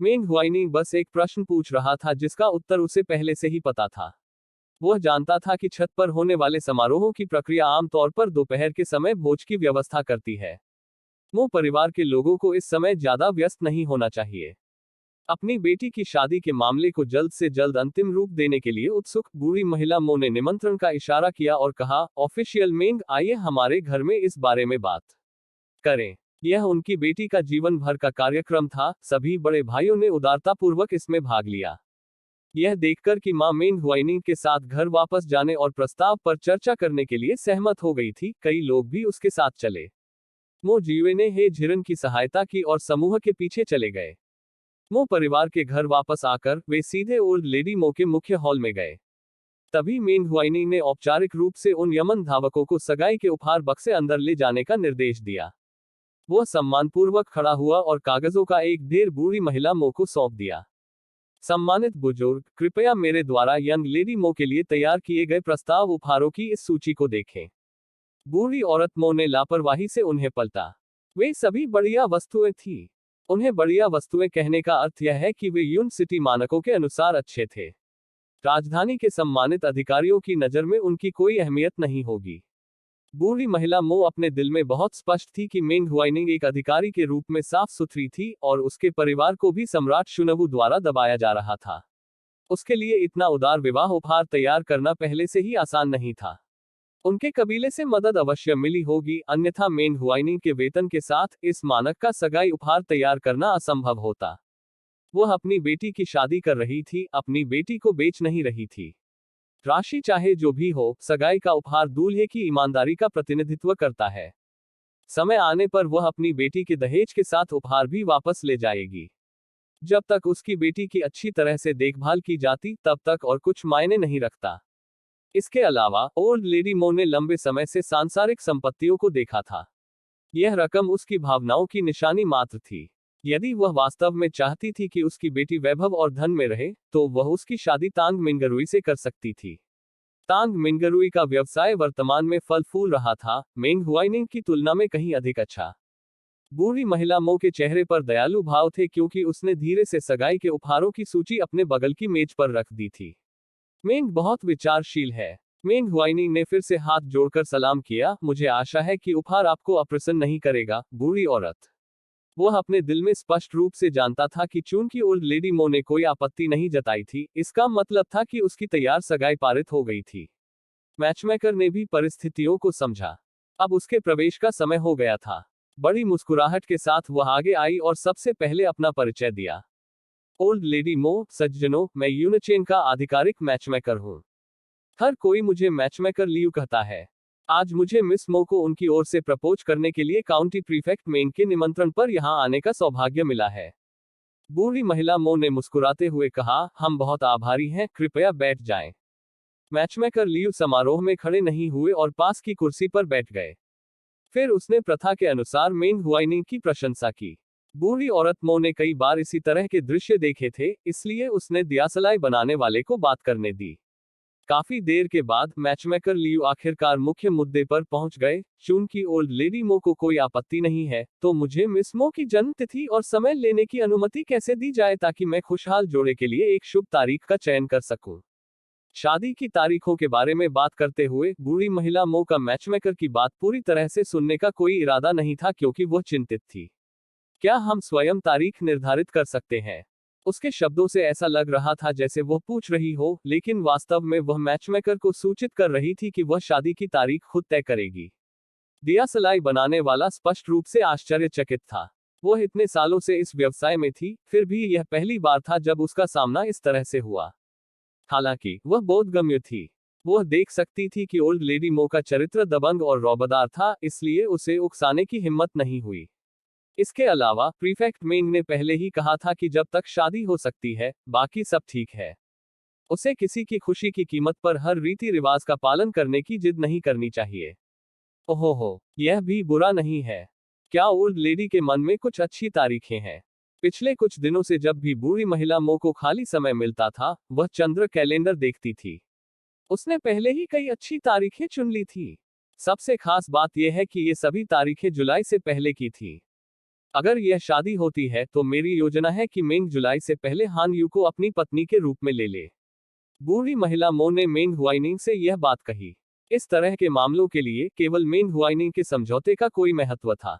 मेंग हुआइनिंग बस एक प्रश्न पूछ रहा था जिसका उत्तर उसे पहले से ही पता था। वह जानता था कि छत पर होने वाले समारोहों की प्रक्रिया आमतौर पर दोपहर के समय भोज की व्यवस्था करती है। मो परिवार के लोगों को इस समय ज्यादा व्यस्त नहीं होना चाहिए। अपनी बेटी की शादी के मामले को जल्द से जल्द अंतिम रूप देने के लिए उत्सुक बूढ़ी महिला मो ने निमंत्रण का इशारा किया और कहा, ऑफिशियल मेंग, आइए हमारे घर में इस बारे में बात करें। यह उनकी बेटी का जीवन भर का कार्यक्रम था। सभी बड़े भाइयों ने उदारतापूर्वक इसमें भाग लिया। यह देखकर कि मां मेंग हुआइनिंग के साथ घर वापस जाने और प्रस्ताव पर चर्चा करने के लिए सहमत हो गई थी, कई लोग भी उसके साथ चले। मो जियुए ने हे झिरन की सहायता की और समूह के पीछे चले गए। मो परिवार के घर वापस आकर वे सीधे ओल्ड लेडी मो के मुख्य हॉल में गए। तभी मेंग हुआइनिंग ने औपचारिक रूप से उन यमन धावकों को सगाई के उपहार बक्से अंदर ले जाने का निर्देश दिया। वह सम्मानपूर्वक खड़ा हुआ और कागजों का एक ढेर बूढ़ी महिला मो को सौंप दिया। सम्मानित बुजुर्ग, कृपया मेरे द्वारा यंग लेडी मो के लिए तैयार किए गए प्रस्ताव उपहारों की इस सूची को देखें। बूढ़ी औरत मो ने लापरवाही से उन्हें पलटा। वे सभी बढ़िया वस्तुएं थीं। उन्हें बढ़िया वस्तुएं कहने का अर्थ यह है कि वे यून सिटी मानकों के अनुसार अच्छे थे। राजधानी के सम्मानित अधिकारियों की नजर में उनकी कोई अहमियत नहीं होगी। बूढ़ी महिला मो अपने दिल में बहुत स्पष्ट थी कि मेंग हुआइनिंग एक अधिकारी के रूप में साफ सुथरी थी और उसके परिवार को भी सम्राट शुनवू द्वारा दबाया जा रहा था। उसके लिए इतना उदार विवाह उपहार तैयार करना पहले से ही आसान नहीं था। उनके कबीले से मदद अवश्य मिली होगी, अन्यथा मेंग हुआइनिंग के वेतन के साथ इस मानक का सगाई उपहार तैयार करना असंभव होता। वह अपनी बेटी की शादी कर रही थी, अपनी बेटी को बेच नहीं रही थी। राशि चाहे जो भी हो, सगाई का उपहार दूल्हे की ईमानदारी का प्रतिनिधित्व करता है। समय आने पर वह अपनी बेटी के दहेज के साथ उपहार भी वापस ले जाएगी। जब तक उसकी बेटी की अच्छी तरह से देखभाल की जाती, तब तक और कुछ मायने नहीं रखता। इसके अलावा ओल्ड लेडी मो ने लंबे समय से सांसारिक संपत्तियों को देखा था। यह रकम उसकी भावनाओं की निशानी मात्र थी। यदि वह वास्तव में चाहती थी कि उसकी बेटी वैभव और धन में रहे, तो वह उसकी शादी तांग मिंगरुई से कर सकती थी। तांग मिंगरुई का व्यवसाय वर्तमान में फल फूल रहा था, मेंग हुआइनिंग की तुलना में कहीं अधिक अच्छा। बूढ़ी महिला मो के चेहरे पर दयालु भाव थे क्योंकि उसने धीरे से सगाई के उपहारों की सूची अपने बगल की मेज पर रख दी थी। मेंग बहुत विचारशील है। मेंग हुआइनिंग ने फिर से हाथ जोड़कर सलाम किया, मुझे आशा है कि उपहार आपको अप्रसन्न नहीं करेगा, बूढ़ी औरत। वह अपने दिल में स्पष्ट रूप से जानता था कि चूंकि ओल्ड लेडी मो ने कोई आपत्ति नहीं जताई थी, इसका मतलब था कि उसकी तैयार सगाई पारित हो गई थी। मैचमेकर ने भी परिस्थितियों को समझा। अब उसके प्रवेश का समय हो गया था। बड़ी मुस्कुराहट के साथ वह आगे आई और सबसे पहले अपना परिचय दिया। ओल्ड लेडी मो, सज्जनों, मैं यूनचेन का आधिकारिक मैचमेकर हूँ। हर कोई मुझे मैचमेकर लियू कहता है। आज मुझे मिस मो को उनकी ओर से प्रपोज करने के लिए काउंटी प्रीफेक्ट मेंग के निमंत्रण पर यहां आने का सौभाग्य मिला है। बूढ़ी महिला मो ने मुस्कुराते हुए कहा, हम बहुत आभारी हैं, कृपया बैठ जाएं। मैचमेकर लियू समारोह में खड़े नहीं हुए और पास की कुर्सी पर बैठ गए। फिर उसने प्रथा के अनुसार मेंग हुआइनिंग की प्रशंसा की। बूढ़ी औरत मो ने कई बार इसी तरह के दृश्य देखे थे, इसलिए उसने दियासलाई बनाने वाले को बात करने दी। काफी देर के बाद मैचमेकर लियू आखिरकार मुख्य मुद्दे पर पहुंच गए। चूंकि ओल्ड लेडी मो को कोई आपत्ति नहीं है, तो मुझे मिस मो की जन्म तिथि और समय लेने की अनुमति कैसे दी जाए ताकि मैं खुशहाल जोड़े के लिए एक शुभ तारीख का चयन कर सकूं। शादी की तारीखों के बारे में बात करते हुए बूढ़ी महिला मो का मैचमेकर की बात पूरी तरह से सुनने का कोई इरादा नहीं था, क्योंकि वह चिंतित थी। क्या हम स्वयं तारीख निर्धारित कर सकते हैं? उसके शब्दों से ऐसा लग रहा था जैसे वह पूछ रही हो, लेकिन वास्तव में वह मैचमेकर को सूचित कर रही थी कि वह शादी की तारीख खुद तय करेगी। दियासलाई बनाने वाला स्पष्ट रूप से आश्चर्यचकित था। वह इतने सालों से इस व्यवसाय में थी, फिर भी यह पहली बार था जब उसका सामना इस तरह से हुआ। हालांकि वह बोधगम्य थी। वह देख सकती थी कि ओल्ड लेडी मो का चरित्र दबंग और रौबदार था, इसलिए उसे उकसाने की हिम्मत नहीं हुई। इसके अलावा प्रीफेक्ट मेंग ने पहले ही कहा था कि जब तक शादी हो सकती है, बाकी सब ठीक है। उसे किसी की खुशी की कीमत पर हर रीति रिवाज का पालन करने की जिद नहीं करनी चाहिए। ओहो, यह भी बुरा नहीं है। क्या ओल्ड लेडी के मन में कुछ अच्छी तारीखें हैं? पिछले कुछ दिनों से जब भी बूढ़ी महिला मो को खाली समय मिलता था, वह चंद्र कैलेंडर देखती थी। उसने पहले ही कई अच्छी तारीखें चुन ली थी। सबसे खास बात यह है कि ये सभी तारीखें जुलाई से पहले की थी। अगर यह शादी होती है तो मेरी योजना है कि मेंग जुलाई से पहले हान यू को अपनी पत्नी के रूप में ले ले। बूढ़ी महिला मो ने मेंग हुआइनिंग से यह बात कही। इस तरह के मामलों के लिए केवल मेंग हुआइनिंग के समझौते का कोई महत्व था।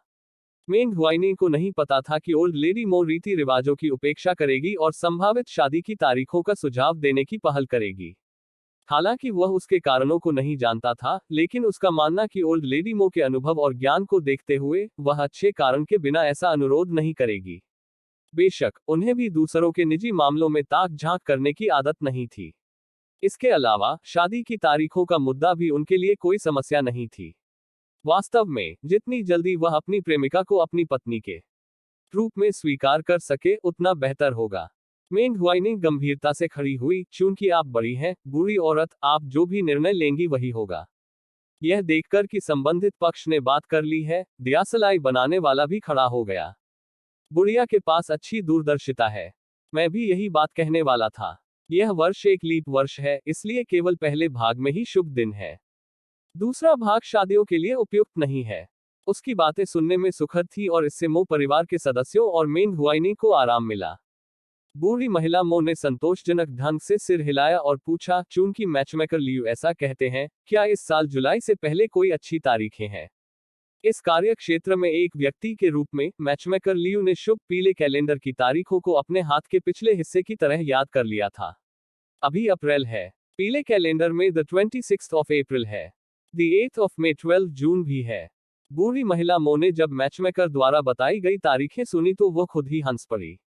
मेंग हुआइनिंग को नहीं पता था कि ओल्ड लेडी मो रीति रिवाजों की उपेक्षा करेगी और संभावित शादी की तारीखों का सुझाव देने की पहल करेगी। हालांकि वह उसके कारणों को नहीं जानता था, लेकिन उसका मानना कि ओल्ड लेडी मो के अनुभव और ज्ञान को देखते हुए वह अच्छे कारण के बिना ऐसा अनुरोध नहीं करेगी। बेशक उन्हें भी दूसरों के निजी मामलों में ताक झांक करने की आदत नहीं थी। इसके अलावा शादी की तारीखों का मुद्दा भी उनके लिए कोई समस्या नहीं थी। वास्तव में जितनी जल्दी वह अपनी प्रेमिका को अपनी पत्नी के रूप में स्वीकार कर सके, उतना बेहतर होगा। मेंग हुआइनिंग गंभीरता से खड़ी हुई। चूंकि आप बड़ी हैं, बूढ़ी औरत, आप जो भी निर्णय लेंगी वही होगा। यह देखकर कि संबंधित पक्ष ने बात कर ली है, दियासलाई बनाने वाला भी खड़ा हो गया। बुढ़िया के पास अच्छी दूरदर्शिता है। मैं भी यही बात कहने वाला था। यह वर्ष एक लीप वर्ष है, इसलिए केवल पहले भाग में ही शुभ दिन है। दूसरा भाग शादियों के लिए उपयुक्त नहीं है। उसकी बातें सुनने में सुखद थी और इससे मो परिवार के सदस्यों और मेंग हुआइनिंग को आराम मिला। बूढ़ी महिला मो ने संतोषजनक ढंग से सिर हिलाया और पूछा, चूंकि मैचमेकर लियू ऐसा कहते हैं, क्या इस साल जुलाई से पहले कोई अच्छी तारीखें हैं? इस कार्य क्षेत्र में एक व्यक्ति के रूप में मैचमेकर लियू ने शुभ पीले कैलेंडर की तारीखों को अपने हाथ के पिछले हिस्से की तरह याद कर लिया था। अभी अप्रैल है। पीले कैलेंडर में द 26th of April है। द 8th of May 12 जून भी है। बूढ़ी महिला मो ने जब मैचमेकर द्वारा बताई गई तारीखें सुनी तो वह खुद ही हंस पड़ी।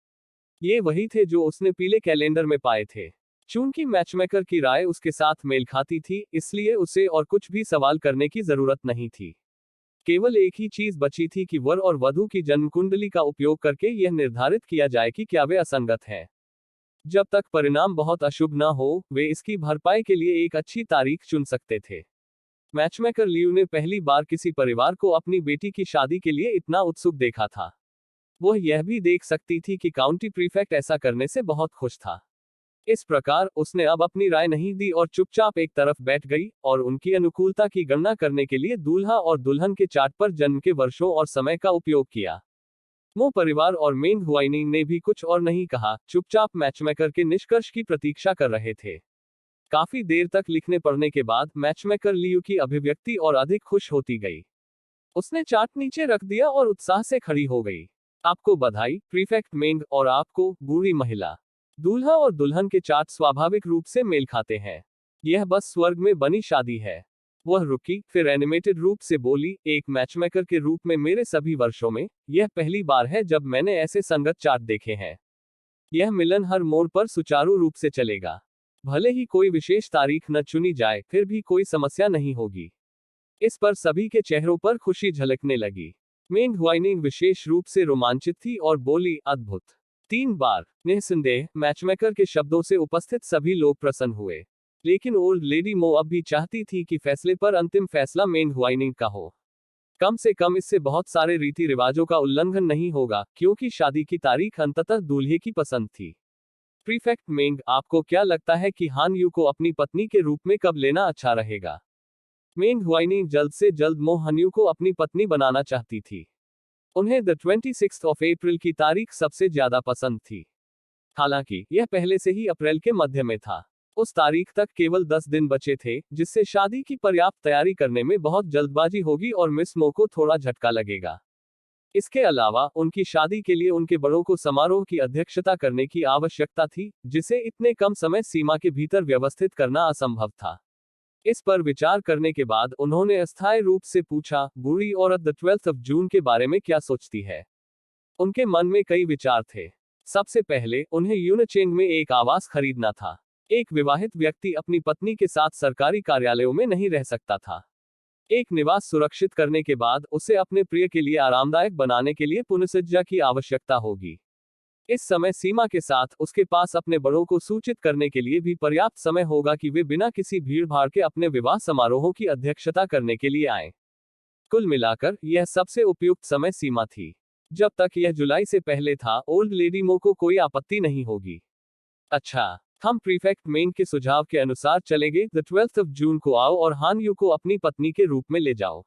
ये वही थे जो उसने पीले कैलेंडर में पाए थे। चूंकि मैचमेकर की राय उसके साथ मेल खाती थी, इसलिए उसे और कुछ भी सवाल करने की जरूरत नहीं थी। केवल एक ही चीज बची थी कि वर और वधू की जन्म कुंडली का उपयोग करके यह निर्धारित किया जाए कि क्या वे असंगत हैं। जब तक परिणाम बहुत अशुभ न हो, वे इसकी भरपाई के लिए एक अच्छी तारीख चुन सकते थे। मैचमेकर लियू ने पहली बार किसी परिवार को अपनी बेटी की शादी के लिए इतना उत्सुक देखा था। वह यह भी देख सकती थी कि काउंटी प्रीफेक्ट ऐसा करने से बहुत खुश था। इस प्रकार उसने अब अपनी राय नहीं दी और चुपचाप एक तरफ बैठ गई और उनकी अनुकूलता की गणना करने के लिए दूल्हा और दुल्हन के चार्ट पर जन्म के वर्षों और समय का उपयोग किया। मो परिवार और मेंग हुआइनिंग ने भी कुछ और नहीं कहा, चुपचाप मैचमेकर के निष्कर्ष की प्रतीक्षा कर रहे थे। काफी देर तक लिखने पढ़ने के बाद मैचमेकर लियू की अभिव्यक्ति और अधिक खुश होती गई। उसने चार्ट नीचे रख दिया और उत्साह से खड़ी हो गई। आपको बधाई, प्रीफेक्ट मेंग, और आपको, बूढ़ी महिला। दूल्हा और दुल्हन के चार्ट स्वाभाविक रूप से मेल खाते हैं। यह बस स्वर्ग में बनी शादी है। वह रुकी, फिर एनिमेटेड रूप से बोली, एक मैचमेकर के रूप में मेरे सभी वर्षों में यह पहली बार है जब मैंने ऐसे संगत चार्ट देखे हैं। यह मिलन हर मोड़ पर सुचारू रूप से चलेगा। भले ही कोई विशेष तारीख न चुनी जाए, फिर भी कोई समस्या नहीं होगी। इस पर सभी के चेहरों पर खुशी झलकने लगी। मेंग हुआइनिंग विशेष रूप से रोमांचित थी और बोली, अद्भुत। 3 बार। निस्संदेह मैचमेकर के शब्दों से उपस्थित सभी लोग प्रसन्न हुए। लेकिन ओल्ड लेडी मो अब भी चाहती थी कि फैसले पर अंतिम फैसला मेंग हुआइनिंग का हो। कम से कम इससे बहुत सारे रीति रिवाजों का उल्लंघन नहीं होगा, क्योंकि शादी की तारीख अंततः दूल्हे की पसंद थी। प्रीफेक्ट मेंग, आपको क्या लगता है कि हान यू को अपनी पत्नी के रूप में कब लेना अच्छा रहेगा? मेंग हुआइनिंग जल्द से जल्द मो हन्यू को अपनी पत्नी बनाना चाहती थी। उन्हें द 26th of April की तारीख सबसे ज्यादा पसंद थी। हालांकि यह पहले से ही अप्रैल के मध्य में था। उस तारीख तक केवल 10 दिन बचे थे, जिससे शादी की पर्याप्त तैयारी करने में बहुत जल्दबाजी होगी और मिस मो को थोड़ा झटका लगेगा। इसके अलावा उनकी शादी के लिए उनके बड़ों को समारोह की अध्यक्षता करने की आवश्यकता थी, जिसे इतने कम समय सीमा के भीतर व्यवस्थित करना असंभव था। इस पर विचार करने के बाद उन्होंने अस्थायी रूप से पूछा, बूढ़ी औरत द 12th of जून के बारे में क्या सोचती है। उनके मन में कई विचार थे। सबसे पहले उन्हें यूनचेंग में एक आवास खरीदना था। एक विवाहित व्यक्ति अपनी पत्नी के साथ सरकारी कार्यालयों में नहीं रह सकता था। एक निवास सुरक्षित करने के बाद उसे अपने प्रिय के लिए आरामदायक बनाने के लिए पुनर्सज्जा की आवश्यकता होगी। इस समय सीमा के साथ उसके पास अपने बड़ों को सूचित करने के लिए भी पर्याप्त समय होगा कि वे बिना किसी भीड़भाड़ के अपने विवाह समारोहों की अध्यक्षता करने के लिए आए। कुल मिलाकर यह सबसे उपयुक्त समय सीमा थी। जब तक यह जुलाई से पहले था, ओल्ड लेडी मो को कोई आपत्ति नहीं होगी। अच्छा, हम प्रीफेक्ट मेंग के सुझाव के अनुसार चलेंगे। द 12th of जून को आओ और हान यू को अपनी पत्नी के रूप में ले जाओ।